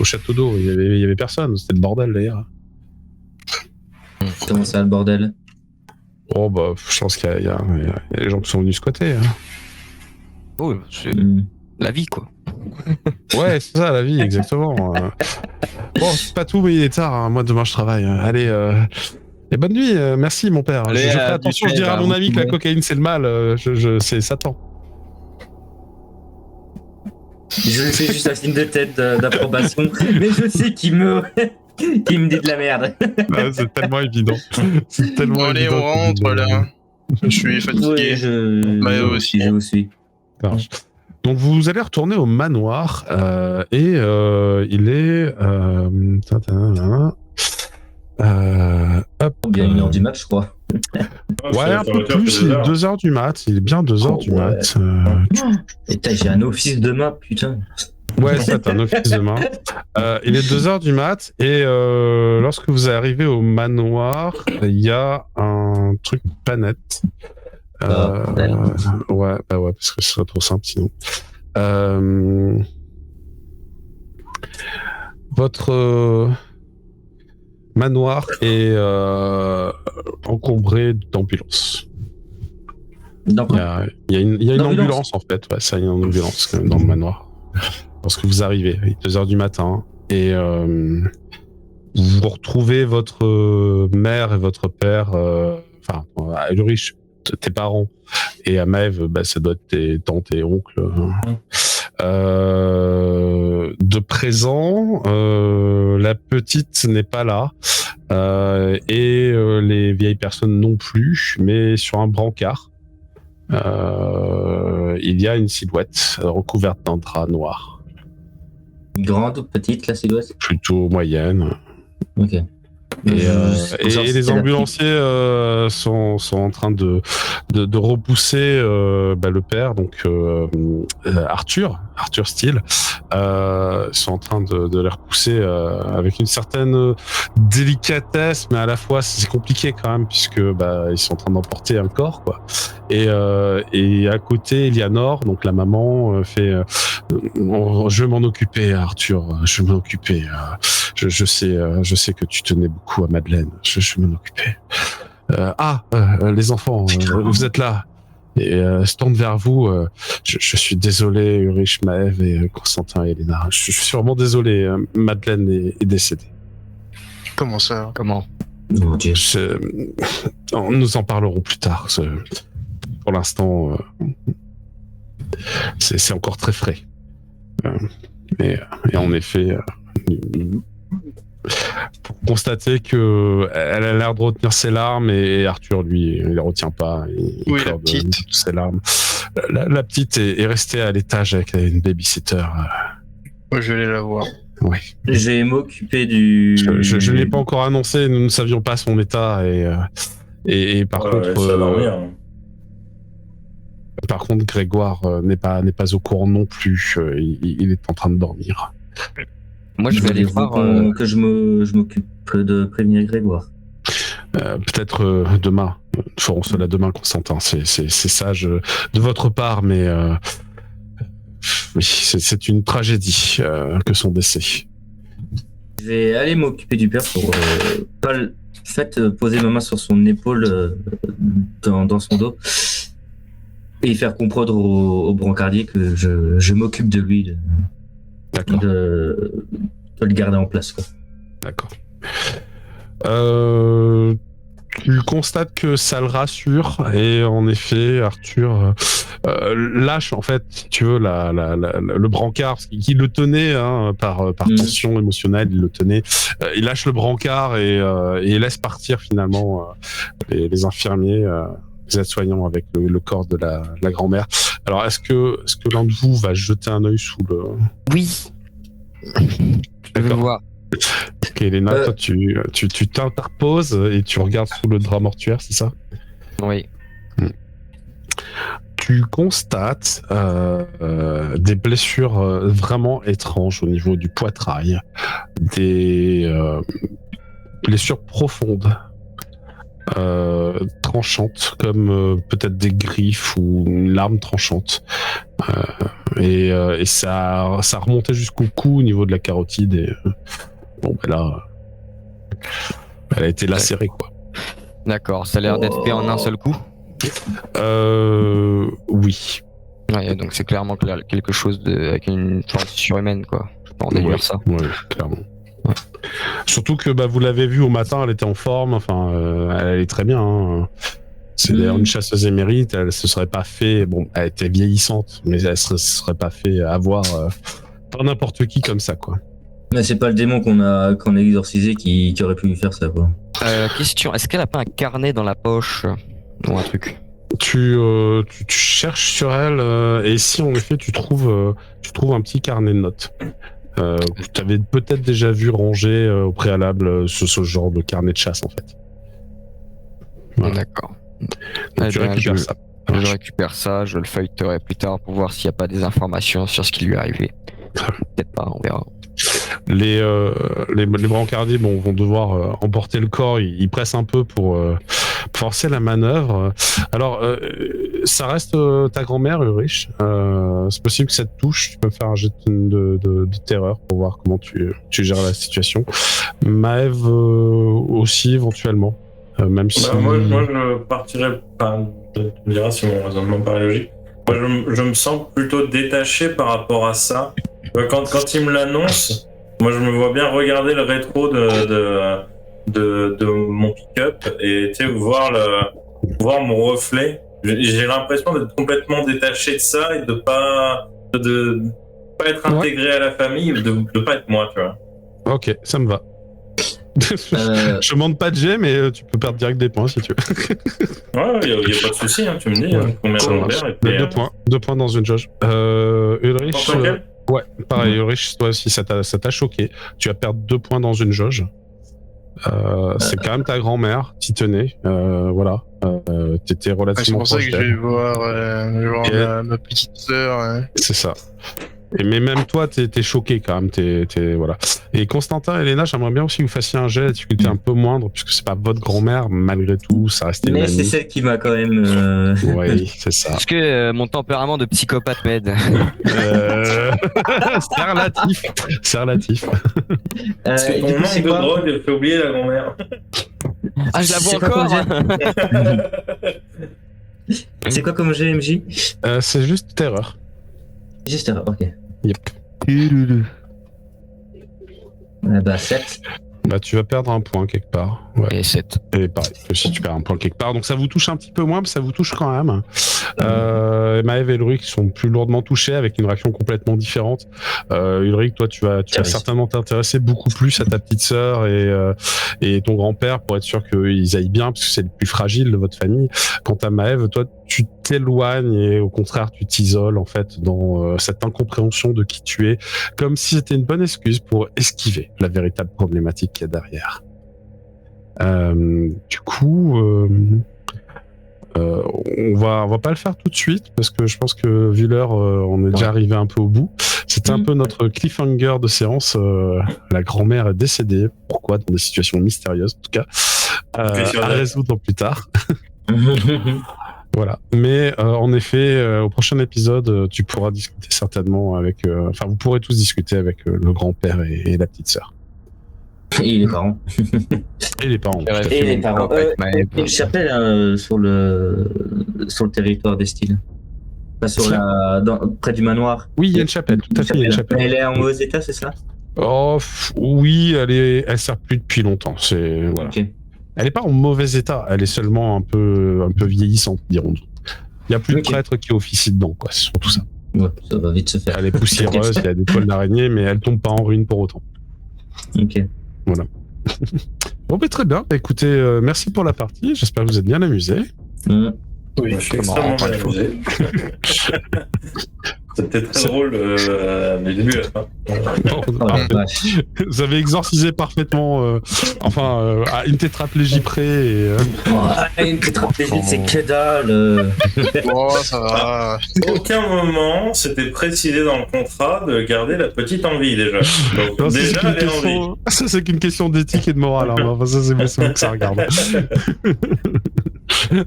Château d'Eau. Il y avait personne. C'était le bordel d'ailleurs. Comment ça, le bordel? Oh je pense qu'il y a des gens qui sont venus squatter. Oh, c'est la vie quoi. Ouais, c'est ça, la vie, exactement. Bon, c'est pas tout, mais il est tard. Moi, demain, je travaille. Allez, et bonne nuit. Merci, mon père. Allez, je ferai attention. Je dirai à mon ami que la cocaïne, c'est le mal. C'est Satan. Je lui fais juste un signe de tête d'approbation, mais je sais qu'il me dit de la merde. C'est tellement évident. C'est tellement allez, évident. on rentre là. Je suis fatigué. Oui, je vous suis. Donc vous allez retourner au manoir et il est bien 1h du match, je crois. Ouais, un peu plus, il est 2h du mat. Il est bien 2h du mat. Et j'ai un office demain, putain. Ouais, ça, t'as un office demain. Il est 2h du mat et lorsque vous arrivez au manoir, il y a un truc pas net. Ouais, parce que ce serait trop simple sinon. Votre manoir est encombré d'ambulances. Il y a une ambulance en fait. Ouais, ça, il y a une ambulance quand même dans le manoir. Lorsque vous arrivez, il est 2h du matin et vous retrouvez votre mère et votre père, à Ulrich, tes parents, et à Maëv, ça doit être tes tantes et oncles. De présent, la petite n'est pas là et les vieilles personnes non plus, mais sur un brancard, il y a une silhouette recouverte d'un drap noir. Grande ou petite la silhouette? Plutôt moyenne. Ok. Et les ambulanciers sont en train de repousser le père, donc Arthur Steele, sont en train de les repousser avec une certaine délicatesse, mais à la fois c'est compliqué quand même puisque ils sont en train d'emporter un corps quoi. Et à côté Eleanor, donc la maman, fait je vais m'en occuper Arthur, je vais m'en occuper. Je sais que tu tenais beaucoup à Madeleine. Je vais m'en occuper. Les enfants, vous êtes là. Et se tourne vers vous. Je suis désolé, Ulrich, Maëv et Constantin et Elena. Je suis vraiment désolé. Madeleine est décédée. Comment ça? Comment? Oh, Dieu. Nous en parlerons plus tard. Pour l'instant, c'est encore très frais. Et en effet, pour constater que elle a l'air de retenir ses larmes et Arthur, lui, il les retient pas. Il Oui, la pleure de petite. toutes ses larmes. La petite est restée à l'étage avec une babysitter. Moi, je vais aller la voir. Oui. Je vais m'occuper du. Je ne l'ai pas encore annoncé, nous ne savions pas son état et par contre. Par contre, Grégoire n'est pas au courant non plus. Il est en train de dormir. Moi, je vais aller voir. Que je m'occupe de prévenir Grégoire. Peut-être demain. Nous ferons cela demain, Constantin. C'est sage de votre part, mais oui, c'est une tragédie que son décès. Je vais aller m'occuper du père pour poser ma main sur son épaule dans son dos et faire comprendre au brancardier que je m'occupe de lui, de le garder en place, quoi. D'accord. Tu constates que ça le rassure et en effet, Arthur lâche en fait, si tu veux, le brancard qui le tenait par tension émotionnelle, il le tenait. Il lâche le brancard et laisse partir finalement les infirmiers, les aides-soignants avec le corps de la grand-mère. Alors, est-ce que l'un de vous va jeter un œil sous le... Oui. Je veux voir. Ok, Elena, toi, tu t'interposes et tu regardes sous le drap mortuaire, c'est ça? Oui. Tu constates des blessures vraiment étranges au niveau du poitrail, des blessures profondes, tranchantes, comme peut-être des griffes ou une lame tranchante. Et ça remontait jusqu'au cou au niveau de la carotide. Et bon, ben là, elle a été lacérée, quoi. D'accord, ça a l'air d'être fait en un seul coup. Oui. Ouais, donc c'est clairement quelque chose avec une force surhumaine, quoi. Je peux en déduire ça. Oui, clairement. Ouais. Surtout que vous l'avez vu au matin, elle était en forme, enfin, elle allait très bien. Hein. C'est d'ailleurs une chasseuse émérite, elle se serait pas fait, bon, elle était vieillissante, mais elle se serait pas fait avoir par n'importe qui comme ça, quoi. Mais c'est pas le démon qu'on a exorcisé qui aurait pu lui faire ça, quoi. Question, est-ce qu'elle a pas un carnet dans la poche ou un truc? Tu cherches sur elle et si en effet tu trouves un petit carnet de notes. Tu avais peut-être déjà vu ranger au préalable ce genre de carnet de chasse en fait. Voilà. D'accord. Donc tu récupères ça. Je récupère ça, je le feuilleterai plus tard pour voir s'il n'y a pas des informations sur ce qui lui est arrivé. Peut-être pas, on verra. Les brancardiers vont devoir emporter le corps, ils pressent un peu pour forcer la manœuvre. Alors, ça reste ta grand-mère, Ulrich. C'est possible que ça te touche, tu peux faire un jet de terreur pour voir comment tu gères la situation. Maëv aussi, éventuellement. Même si... moi, je partirais pas. Tu me diras si mon raisonnement paraît logique. Moi, je me sens plutôt détaché par rapport à ça. Quand il me l'annonce, moi, je me vois bien regarder le rétro de mon pick-up et voir mon reflet. J'ai l'impression d'être complètement détaché de ça et de pas être intégré à la famille, de pas être moi, tu vois. Ok, ça me va. Je demande pas de jet, mais tu peux perdre direct des points si tu veux. Ouais, il n'y a pas de souci, hein, tu me dis combien on perd. Et puis, 2 points dans une jauge. Ulrich, ouais, pareil, Ulrich, toi aussi, ça t'a choqué. Tu vas perdre 2 points dans une jauge. C'est quand même ta grand-mère, t'y tenais. Voilà. T'étais relativement proche d'elle. C'est pour ça que je vais voir ma petite sœur. C'est ça. Mais même toi, t'es choqué quand même. Voilà. Et Constantin et Elena, j'aimerais bien aussi que vous fassiez un jet, la difficulté un peu moindre, puisque c'est pas votre grand-mère, malgré tout, ça restait une amie. Mais c'est celle qui m'a quand même. Oui, c'est ça. Est-ce que mon tempérament de psychopathe m'aide? C'est relatif. C'est relatif. Parce que ton manque de drogue fait oublier la grand-mère. Ah, je la vois encore. C'est quoi comme GMJ? C'est juste terreur. Juste terreur, ok. Yep. 7. Tu vas perdre un point quelque part. Ouais. Et 7. Et pareil, si tu perds un point quelque part. Donc ça vous touche un petit peu moins, mais ça vous touche quand même. Maëv et Ulrich sont plus lourdement touchés avec une réaction complètement différente. Ulrich, toi, tu vas certainement t'intéresser beaucoup plus à ta petite sœur et ton grand-père pour être sûr qu'ils aillent bien, parce que c'est le plus fragile de votre famille. Quant à Maëv, toi, tu t'éloignes et au contraire, tu t'isoles en fait dans cette incompréhension de qui tu es, comme si c'était une bonne excuse pour esquiver la véritable problématique qu'il y a derrière. Du coup, on va pas le faire tout de suite parce que je pense que vu l'heure, on est déjà arrivé un peu au bout. C'était un peu notre cliffhanger de séance. La grand-mère est décédée. Pourquoi? Dans des situations mystérieuses, en tout cas. À résoudre plus tard. Voilà. Mais en effet, au prochain épisode, tu pourras discuter certainement avec. Enfin, vous pourrez tous discuter avec le grand-père et la petite sœur. Et les parents. Et les parents. Et les parents. Une chapelle sur le territoire des styles. Pas près du manoir. Oui, il y a une chapelle, tout à fait. Il y a une chapelle. Elle est en mauvais état, c'est ça? Oh, oui, elle sert plus depuis longtemps. Voilà. Okay. Elle est pas en mauvais état. Elle est seulement un peu vieillissante, dirons-nous. Il y a plus de prêtres qui officient dedans, quoi. C'est surtout ça. Ouais, ça va vite se faire. Elle est poussiéreuse, il y a des poils d'araignée, mais elle tombe pas en ruine pour autant. Ok. Voilà. Bon, mais très bien. Écoutez, merci pour la partie. J'espère que vous êtes bien amusés. Oui, je suis extrêmement bien amusé. C'était très drôle, mais début à la fin. Vous avez exorcisé parfaitement, à une tétraplégie près. Une tétraplégie, c'est que dalle. Oh, ça va. Aucun moment, c'était précisé dans le contrat de garder la petite en vie déjà. Donc, Non, déjà, elle est en vie. Ça, c'est qu'une question d'éthique et de morale. Hein. Enfin, ça, c'est vous que ça regarde.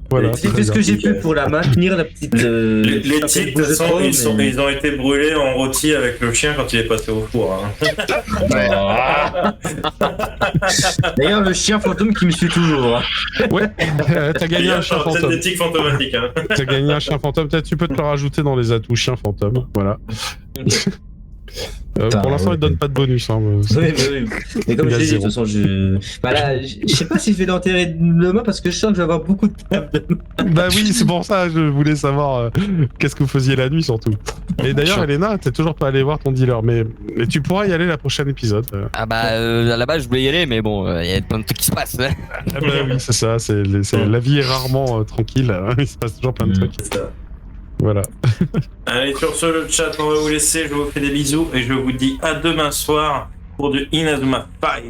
Voilà. J'ai fait ce que j'ai pu pour la maintenir, la petite. Les types, de toute façon, ils ont été brûlés en rôti avec le chien quand il est passé au four. Hein. D'ailleurs, le chien fantôme qui me suit toujours. Hein. Ouais, t'as gagné un chien fantôme. C'est d'éthique fantomatique. Hein. T'as gagné un chien fantôme. Peut-être tu peux te le rajouter dans les atouts chien fantôme. Voilà. Pour l'instant, il donne pas de bonus. Hein. Oui. Mais comme je l'ai dit, de toute façon, je sais pas si je vais l'enterrer demain parce que je sens que je vais avoir beaucoup de table demain. Bah oui, c'est pour ça, je voulais savoir qu'est-ce que vous faisiez la nuit surtout. Et d'ailleurs, Elena, t'es toujours pas allé voir ton dealer, mais tu pourras y aller la prochaine épisode. Ah bah, à la base, je voulais y aller, mais bon, il y a plein de trucs qui se passent. Ah bah oui, c'est ça, la vie est rarement tranquille, hein, il se passe toujours plein de trucs. C'est ça. Voilà. Allez, sur ce, le chat, on va vous laisser. Je vous fais des bisous et je vous dis à demain soir pour du Inazuma 5.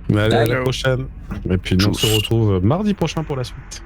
Mais allez, à la prochaine. Et puis nous on se retrouve mardi prochain pour la suite.